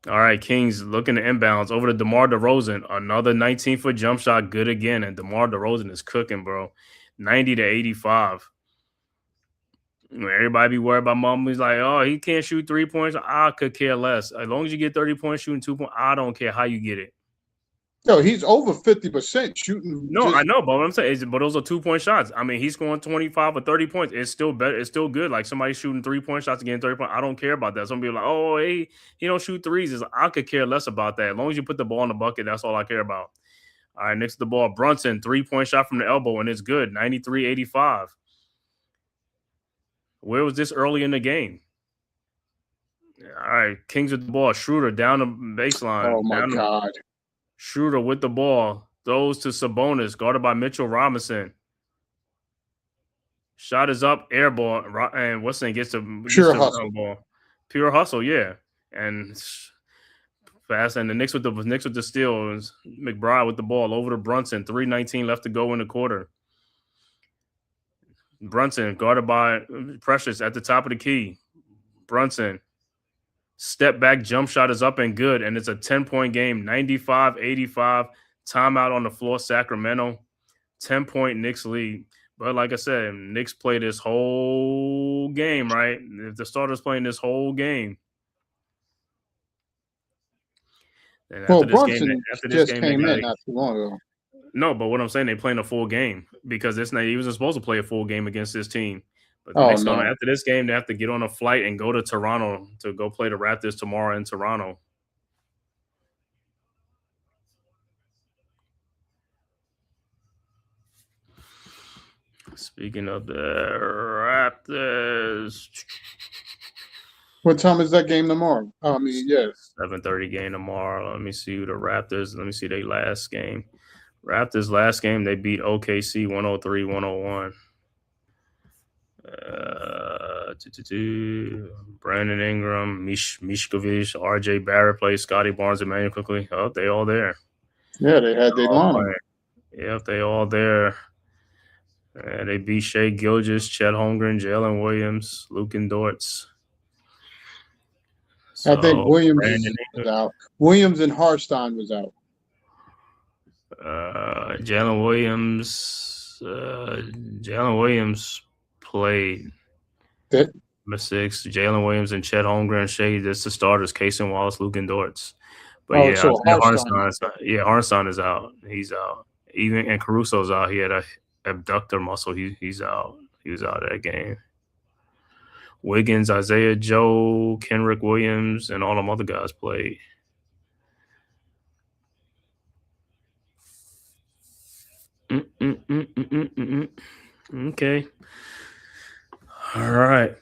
All right, Kings looking to inbounds over to DeMar DeRozan. Another 19-foot jump shot, good again. And DeMar DeRozan is cooking, bro. 90-85. Everybody be worried about mom. He's like, oh, he can't shoot 3 points. I could care less. As long as you get 30 points shooting 2 points, I don't care how you get it. No, he's over 50% shooting. No, I know, but what I'm saying is, but those are 2-point shots. I mean, he's scoring 25 or 30 points. It's still better. It's still good. Like somebody shooting 3-point shots again, 30 points. I don't care about that. Some people are like, oh, hey, he don't shoot threes. I could care less about that. As long as you put the ball in the bucket, that's all I care about. All right, next to the ball, Brunson, 3-point shot from the elbow, and it's good. 93-85. Where was this early in the game? All right, Kings with the ball. Schroeder down the baseline. Oh, my God. Schroeder with the ball. Throws to Sabonis, guarded by Mitchell Robinson. Shot is up, air ball, and what's name gets the pure hustle. Ball. Pure hustle, yeah. And fast, and the Knicks with the steal. McBride with the ball over to Brunson. 3:19 left to go in the quarter. Brunson guarded by Precious at the top of the key. Brunson. Step back jump shot is up and good, and it's a 10-point game, 95-85. Timeout on the floor, Sacramento. 10-point Knicks lead. But like I said, Knicks play this whole game, right? If the starters playing this whole game. And well, Brunson just came in not too long ago. No, but what I'm saying, they're playing a full game because he wasn't supposed to play a full game against this team. But after this game, they have to get on a flight and go to Toronto to go play the Raptors tomorrow in Toronto. Speaking of the Raptors. What time is that game tomorrow? I mean, yes. 7:30 game tomorrow. Let me see who the Raptors. Let me see their last game. Raptors last game, they beat OKC 103-101. Brandon Ingram, Mishkovich, RJ Barrett plays, Scotty Barnes, Emmanuel quickly. Oh, they all there. Yeah, they had their line. Yeah, they all there. And they beat Shea Gilgeous, Chet Holmgren, Jalen Williams, Luke Dortz. I think Williams was out. Williams and Harstein was out. Jalen Williams played. Number 6, Jalen Williams and Chet Holmgren, Shea. That's the starters. Casey Wallace, Luke Dortz. But Harstein is out. He's out. And Caruso's out. He had a abductor muscle. He's out. He was out of that game. Wiggins, Isaiah Joe, Kenrick Williams, and all them other guys played. Okay. All right.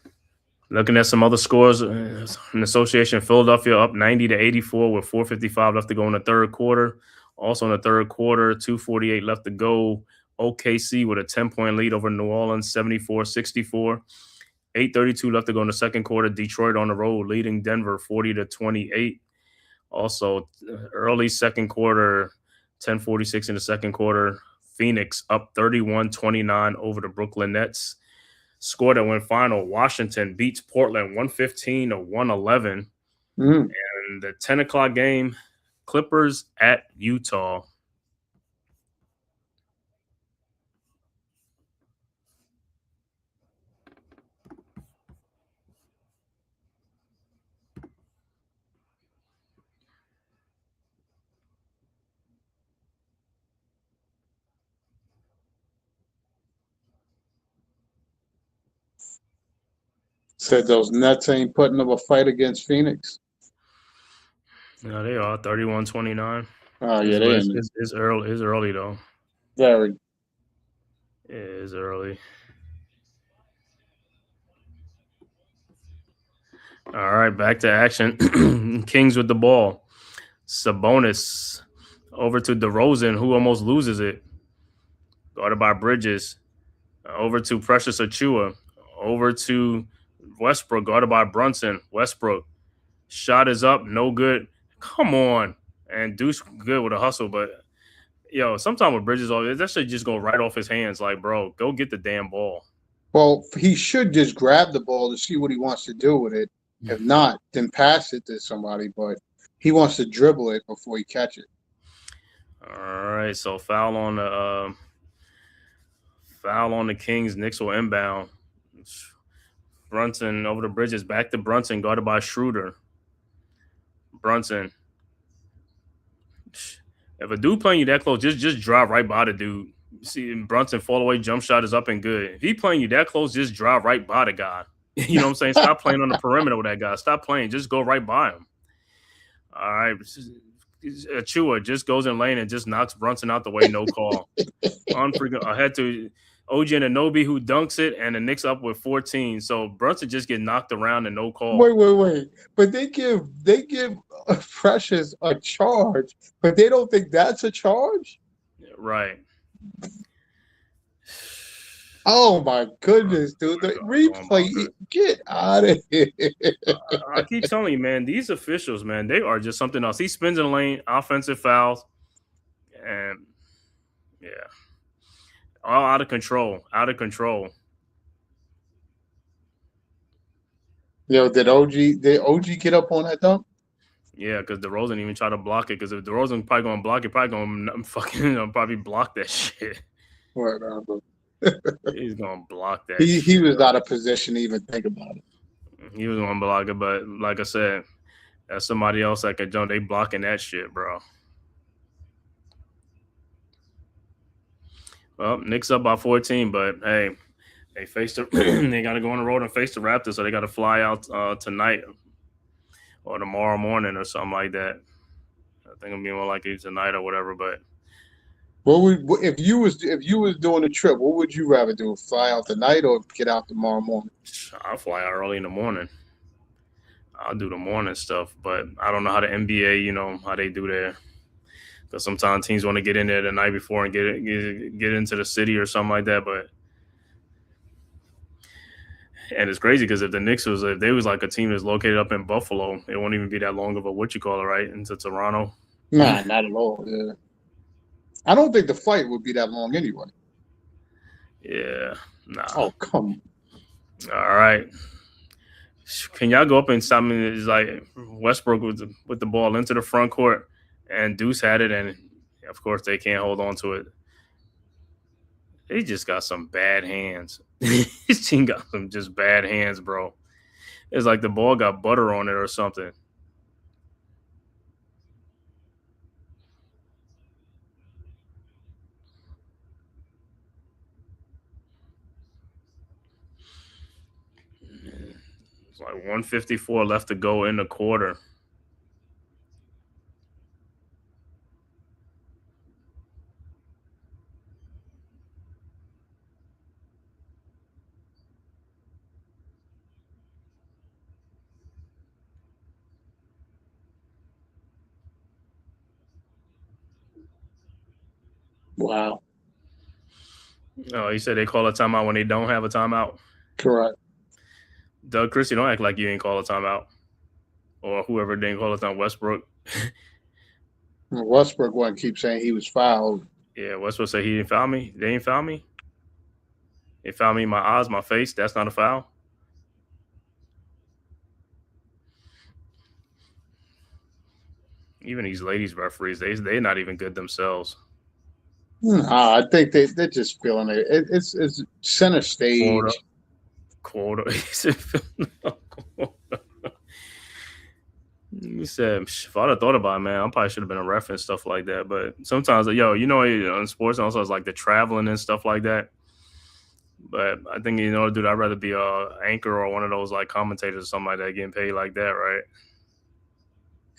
Looking at some other scores in association, Philadelphia up 90-84 with 4:55 left to go in the third quarter. Also in the third quarter, 2:48 left to go. OKC with a 10-point lead over New Orleans, 74-64. 8:32 left to go in the second quarter. Detroit on the road leading Denver 40-28. Also, early second quarter, 10:46 in the second quarter. Phoenix up 31-29 over the Brooklyn Nets. Score that went final. Washington beats Portland 115-111. And the 10 o'clock game, Clippers at Utah. Said those Nets ain't putting up a fight against Phoenix. Yeah, they are 31-29. Oh yeah, they in it. It's early. It's early though. Very. Yeah, it's early. All right, back to action. Kings with the ball. Sabonis over to DeRozan, who almost loses it. Guarded by Bridges. Over to Precious Achua. Over to Westbrook, guarded by Brunson. Westbrook. Shot is up, no good. Come on. And Deuce good with a hustle, but sometimes with Bridges, that should just go right off his hands. Like, bro, go get the damn ball. Well, he should just grab the ball to see what he wants to do with it. If not, then pass it to somebody. But he wants to dribble it before he catch it. All right, so foul on the Kings. Knicks will inbound. Brunson over the Bridges, back to Brunson, guarded by Schroeder. Brunson. If a dude playing you that close, just drive right by the dude. See Brunson fall away, jump shot is up and good. If he playing you that close, just drive right by the guy. You know what I'm saying? Stop playing on the perimeter with that guy. Stop playing. Just go right by him. All right. Achua just goes in lane and just knocks Brunson out the way, no call. Ahead to OG Anunoby, who dunks it, and the Knicks up with 14. So Brunson just get knocked around and no call. Wait. But they give Precious a charge, but they don't think that's a charge? Right. Oh my goodness, dude. The replay, get out of here. I keep telling you, man, these officials, man, they are just something else. He spins in the lane, offensive fouls, and yeah. All out of control. Did OG get up on that dunk? Yeah, because DeRozan even tried to block it. Because if DeRozan probably going to block it, probably block that shit. Whatever. He's going to block that He shit, was bro. out of position to even think about it. He was going to block it, but like I said, that's somebody else that could jump. They blocking that shit, bro. Well, Knicks up by 14, but hey, they they got to go on the road and face the Raptors, so they got to fly out tonight or tomorrow morning or something like that. I think it'll be more likely tonight or whatever. But if you was doing a trip, what would you rather do? Fly out tonight or get out tomorrow morning? I'll fly out early in the morning. I'll do the morning stuff, but I don't know how the NBA, how they do there. Because sometimes teams want to get in there the night before and get into the city or something like that. And it's crazy because if they was like a team that's located up in Buffalo, it won't even be that long of a right into Toronto. Nah, not at all. Yeah. I don't think the flight would be that long anyway. Yeah, nah. Oh, come on. All right. Can y'all go up and stop me? It's like Westbrook with the ball into the front court, and Deuce had it, and of course they can't hold on to it. They just got some bad hands. His team got some just bad hands, bro. It's like the ball got butter on it or something. It's like 154 left to go in the quarter. Wow. Oh, you said they call a timeout when they don't have a timeout? Correct. Doug Christie, don't act like you ain't call a timeout. Or whoever didn't call a timeout, Westbrook. Westbrook wouldn't keep saying he was fouled. Yeah, Westbrook said he didn't foul me. They didn't foul me. They fouled me in my eyes, my face. That's not a foul. Even these ladies referees, they're not even good themselves. I think they're just feeling it. It's center stage. Quota. He said, if I'd have thought about it, man, I probably should have been a ref and stuff like that. But sometimes, in sports also, it's like the traveling and stuff like that. But I think, dude, I'd rather be a anchor or one of those like commentators or something like that, getting paid like that, right?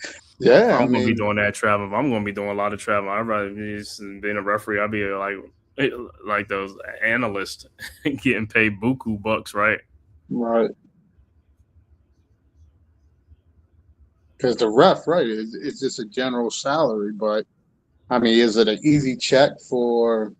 If Yeah, I I'm gonna be mean, doing that traveling, if I'm gonna be doing a lot of traveling, I'd rather be being a referee. I'd be like those analysts getting paid buku bucks, right? right. Because the ref, right, it's just a general salary, but I mean, is it an easy check for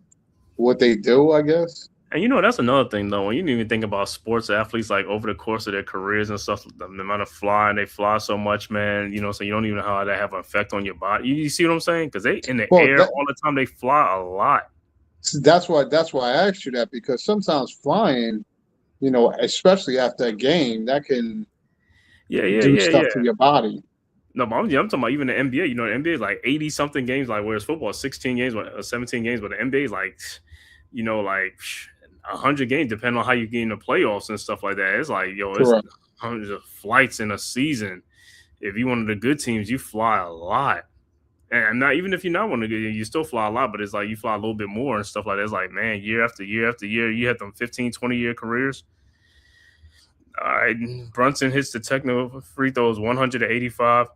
what they do? I guess. And that's another thing though. When you even think about sports athletes, like over the course of their careers and stuff, the amount of flying they fly so much, man. So you don't even know how that have an effect on your body. You see what I'm saying? Because they in the Well, air all the time. They fly a lot. that's why I asked you that because sometimes flying, especially after a game, that can Yeah, yeah, do yeah, stuff yeah. to your body. No, but I'm talking about even the NBA. The NBA is like 80 something games, like whereas football is 16 games or 17 games, but the NBA is like, like 100 games, depending on how you get in the playoffs and stuff like that. It's like, it's Correct. hundreds of flights in a season. If you're one of the good teams, you fly a lot. And not even if you're not one of the good, you still fly a lot, but it's like you fly a little bit more and stuff like that. It's like, man, year after year after year, you have them 15, 20-year careers. All right, Brunson hits the technical free throws 185.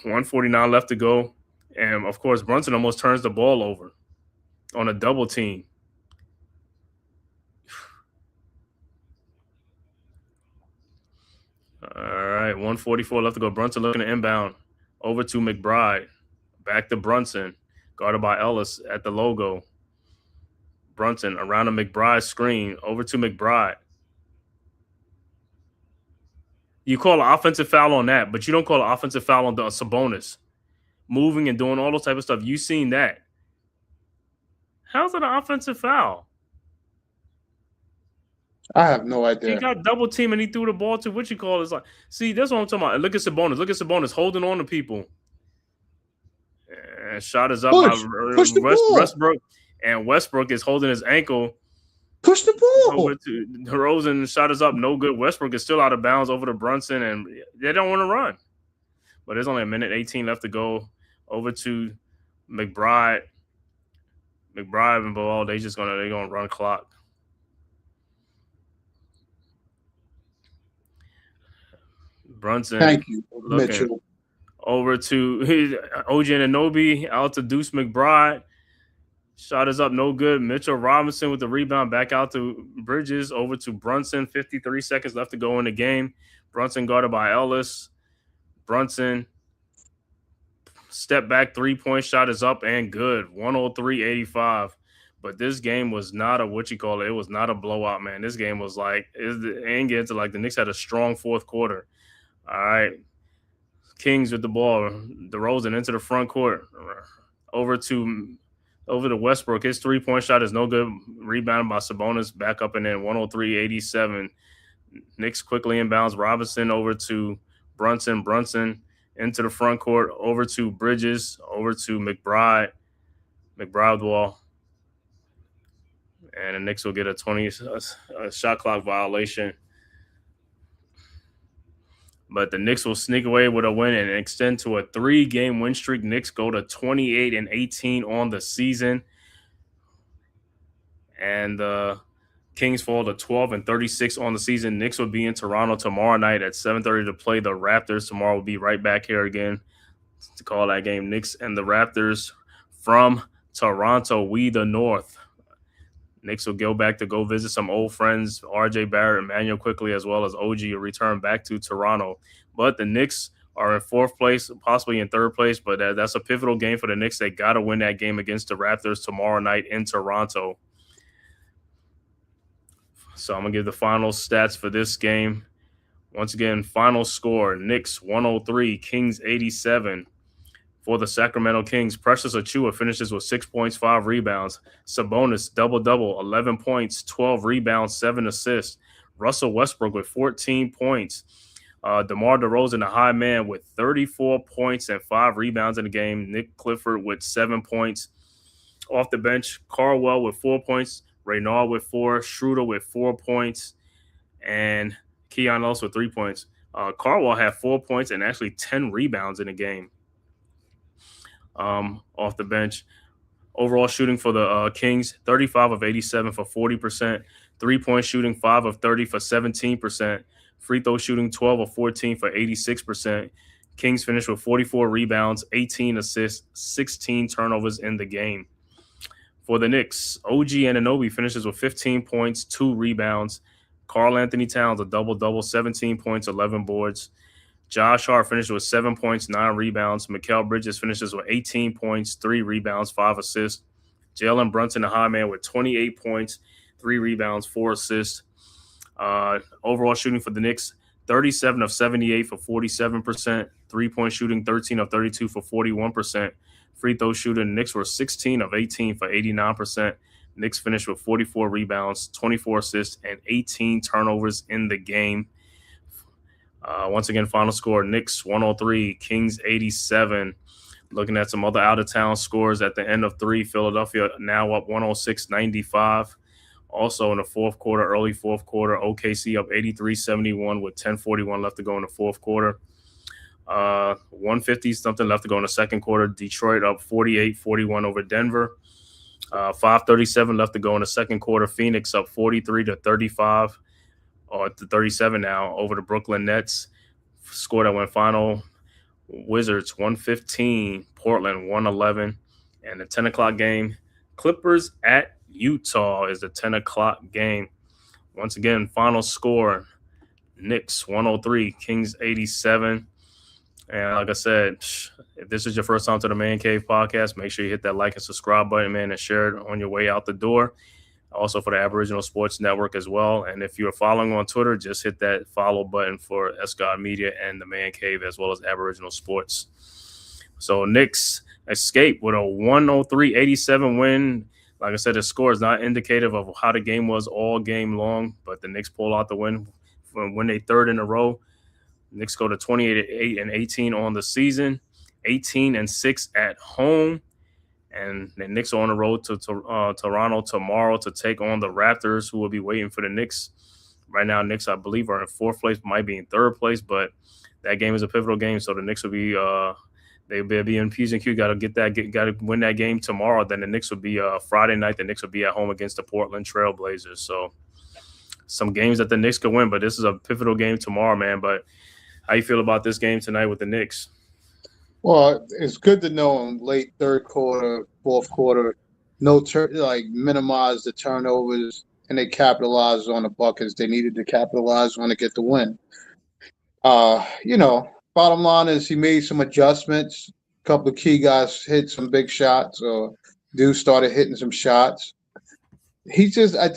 149 left to go. And of course, Brunson almost turns the ball over on a double team. All right, 144 left to go. Brunson looking to inbound. Over to McBride. Back to Brunson. Guarded by Ellis at the logo. Brunson around the McBride screen. Over to McBride. You call an offensive foul on that, but you don't call an offensive foul on the Sabonis. Moving and doing all those type of stuff. You seen that. How's it an offensive foul? I have no He idea. got double team and he threw the ball to what you call is like. See, that's what I'm talking about. Look at Sabonis. Look at Sabonis holding on to people. And shot is up by Push the ball, Westbrook, and Westbrook is holding his ankle push the over ball. to DeRozan. Shot is up, no good. Westbrook is still out of bounds over to Brunson, and they don't want to run. But there's only a minute 18 left to go. Over to McBride. McBride and Ball, they're gonna run clock. Brunson Thank you, looking Mitchell. over to OG Anunoby, out to Deuce McBride. Shot is up, no good. Mitchell Robinson with the rebound, back out to Bridges, over to Brunson. 53 seconds left to go in the game. Brunson guarded by Ellis. Brunson, step back, 3-point shot is up and good. 103-85. But this game was not a it was not a blowout, man. This game was like, and get to like the Knicks had a strong fourth quarter. All right. Kings with the ball. DeRozan into the front court. Over to Westbrook. His 3-point shot is no good. Rebounded by Sabonis. Back up and in 103-87. Knicks quickly inbounds. Robinson over to Brunson. Brunson into the front court. Over to Bridges. Over to McBride. McBride wall. And the Knicks will get a 20 shot clock violation. But the Knicks will sneak away with a win and extend to a 3-game win streak. Knicks go to 28-18 on the season. And the Kings fall to 12-36 on the season. Knicks will be in Toronto tomorrow night at 7:30 to play the Raptors. Tomorrow we'll be right back here again to call that game. Knicks and the Raptors from Toronto. We the North. Knicks will go back to go visit some old friends, RJ Barrett, Emmanuel quickly, as well as OG will return back to Toronto. But the Knicks are in 4th place, possibly in 3rd place, but that's a pivotal game for the Knicks. They got to win that game against the Raptors tomorrow night in Toronto. So I'm going to give the final stats for this game. Once again, final score, Knicks 103, Kings 87. For the Sacramento Kings, Precious Achiuwa finishes with 6 points, 5 rebounds. Sabonis, double-double, 11 points, 12 rebounds, 7 assists. Russell Westbrook with 14 points. DeMar DeRozan, the high man, with 34 points and 5 rebounds in the game. Nick Clifford with 7 points. Off the bench, Carwell with 4 points. Reynard with 4. Schroeder with 4 points. And Keon Ellis with 3 points. Carwell had 4 points and actually 10 rebounds in the game. Off the bench. Overall shooting for the Kings, 35 of 87 for 40%. 3-point shooting, 5 of 30 for 17%. Free throw shooting, 12 of 14 for 86%. Kings finished with 44 rebounds, 18 assists, 16 turnovers in the game. For the Knicks, OG Anunoby finishes with 15 points, 2 rebounds. Karl Anthony Towns, a double-double, 17 points, 11 boards. Josh Hart finishes with 7 points, 9 rebounds. Mikal Bridges finishes with 18 points, 3 rebounds, 5 assists. Jalen Brunson, the high man, with 28 points, 3 rebounds, 4 assists. Overall shooting for the Knicks, 37 of 78 for 47%. 3-point shooting, 13 of 32 for 41%. Free throw shooting, the Knicks were 16 of 18 for 89%. Knicks finished with 44 rebounds, 24 assists, and 18 turnovers in the game. Once again, final score, Knicks 103, Kings 87. Looking at some other out-of-town scores at the end of 3, Philadelphia now up 106-95. Also in the early fourth quarter, OKC up 83-71 with 10:41 left to go in the fourth quarter. 150-something left to go in the second quarter. Detroit up 48-41 over Denver. 5:37 left to go in the second quarter. Phoenix up 43-35, or to 37 now, over the Brooklyn Nets. Score that went final: Wizards 115, Portland 111. And the 10 o'clock game, Clippers at Utah, is the 10 o'clock game. Once again, final score, Knicks 103, Kings 87. And like I said, if this is your first time to the Man Cave podcast, make sure you hit that like and subscribe button, man, and share it on your way out the door. Also for the Aboriginal Sports Network as well. And if you're following on Twitter, just hit that follow button for Escott Media and the Man Cave, as well as Aboriginal Sports. So Knicks escape with a 103-87 win. Like I said, the score is not indicative of how the game was all game long, but the Knicks pull out the win when they third in a row. Knicks go to 28-18 on the season, 18-6 at home. And the Knicks are on the road to Toronto tomorrow to take on the Raptors, who will be waiting for the Knicks. Right now, Knicks, I believe, are in fourth place, might be in third place, but that game is a pivotal game, so the Knicks will be they'll be in P's and Q. Got to win that game tomorrow. Then the Knicks will be Friday night. The Knicks will be at home against the Portland Trail Blazers. So some games that the Knicks could win, but this is a pivotal game tomorrow, man. But how you feel about this game tonight with the Knicks? Well, it's good to know in late third quarter, fourth quarter, minimize the turnovers, and they capitalized on the buckets they needed to capitalize on to get the win. Bottom line is he made some adjustments. A couple of key guys hit some big shots, or Deuce started hitting some shots. I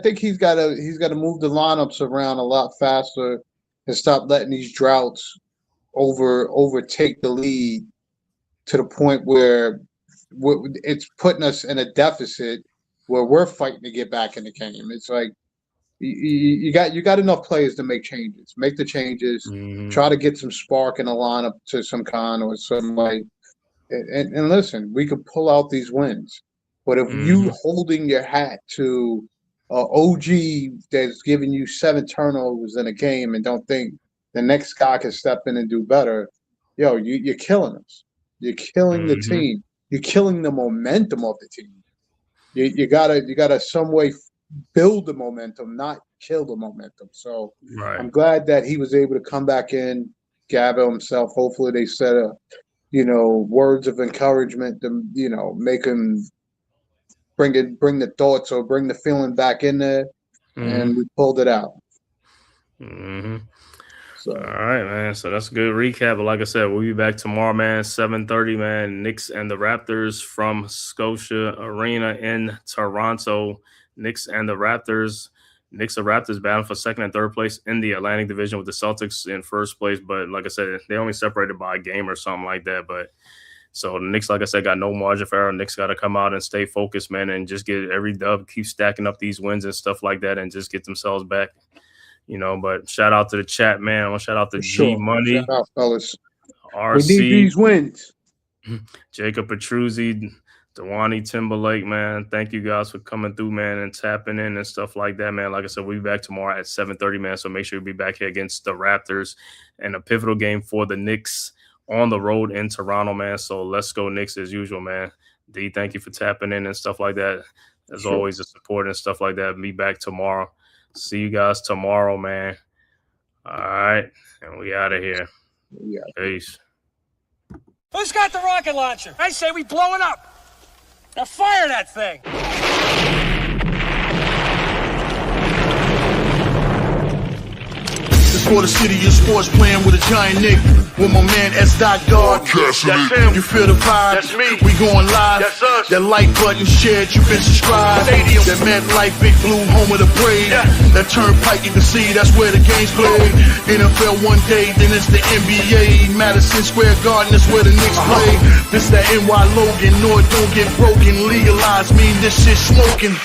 think he's got to move the lineups around a lot faster and stop letting these droughts overtake the lead to the point where it's putting us in a deficit where we're fighting to get back in the game. It's like you got enough players to make changes. Make the changes. Mm-hmm. Try to get some spark in the lineup to some kind or some way. And listen, we could pull out these wins. But if you holding your hat to OG that's giving you 7 turnovers in a game and don't think the next guy can step in and do better, you're killing us. You're killing the team. You're killing the momentum of the team. You gotta some way build the momentum, not kill the momentum. So right. I'm glad that he was able to come back in, gather himself. Hopefully they said words of encouragement to make him bring the thoughts or bring the feeling back in there, and we pulled it out. So. All right, man. So that's a good recap. But like I said, we'll be back tomorrow, man. 7:30, man. Knicks and the Raptors from Scotia Arena in Toronto. Knicks and the Raptors. Knicks and Raptors battling for second and third place in the Atlantic Division with the Celtics in first place. But like I said, they only separated by a game or something like that. But so the Knicks, like I said, got no margin for error. Knicks got to come out and stay focused, man, and just get every dub, keep stacking up these wins and stuff like that, and just get themselves back. But shout out to the chat, man. I want to shout out to G Money. Shout out, fellas. RC. We need these wins. Jacob Petruzzi, Dewani Timberlake, man. Thank you guys for coming through, man, and tapping in and stuff like that, man. Like I said, we'll be back tomorrow at 7:30, man. So make sure you be back here against the Raptors and a pivotal game for the Knicks on the road in Toronto, man. So let's go Knicks as usual, man. D, thank you for tapping in and stuff like that. As always, the support and stuff like that. Be back tomorrow. See you guys tomorrow, man. All right. And we out of here. Yeah. Peace. Who's got the rocket launcher? I say we blow it up. Now fire that thing. This for the city of sports, playing with a giant Nick. With my man S. God. That's him. You feel the vibe? That's me. We going live. That's us. That like button shared, you been subscribed. Stadium. That MetLife, Big Blue, home of the Braves. Yeah. That turnpike, you can see that's where the game's played. NFL one day, then it's the NBA. Madison Square Garden, that's where the Knicks play. This that NY Logan, North don't get broken. Legalize, mean this shit smoking.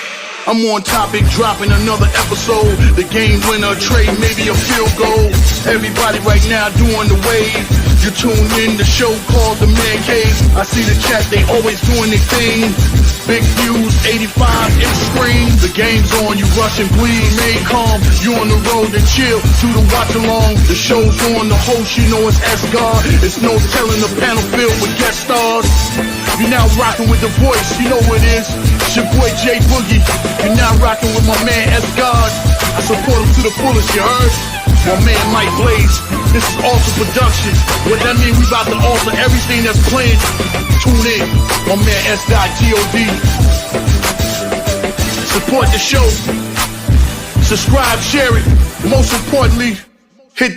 I'm on topic, dropping another episode. The game winner, trade, maybe a field goal. Everybody right now doing the wave. You tune in, the show called The Man Cave. I see the chat, they always doing their thing. Big views, 85 in the screen. The game's on, you rush and bleed. Remain calm, you on the road and chill. Do the watch along, the show's on. The host, you know it's S-God. It's no telling, the panel filled with guest stars. You're now rocking with the voice, you know what it is. It's your boy J Boogie. You're now rocking with my man S-God. I support him to the fullest, you heard? My man Mike Blaze. This is Alter Productions. What that mean, we about to alter everything that's playing. Tune in. My man S.God. Support the show. Subscribe, share it. Most importantly,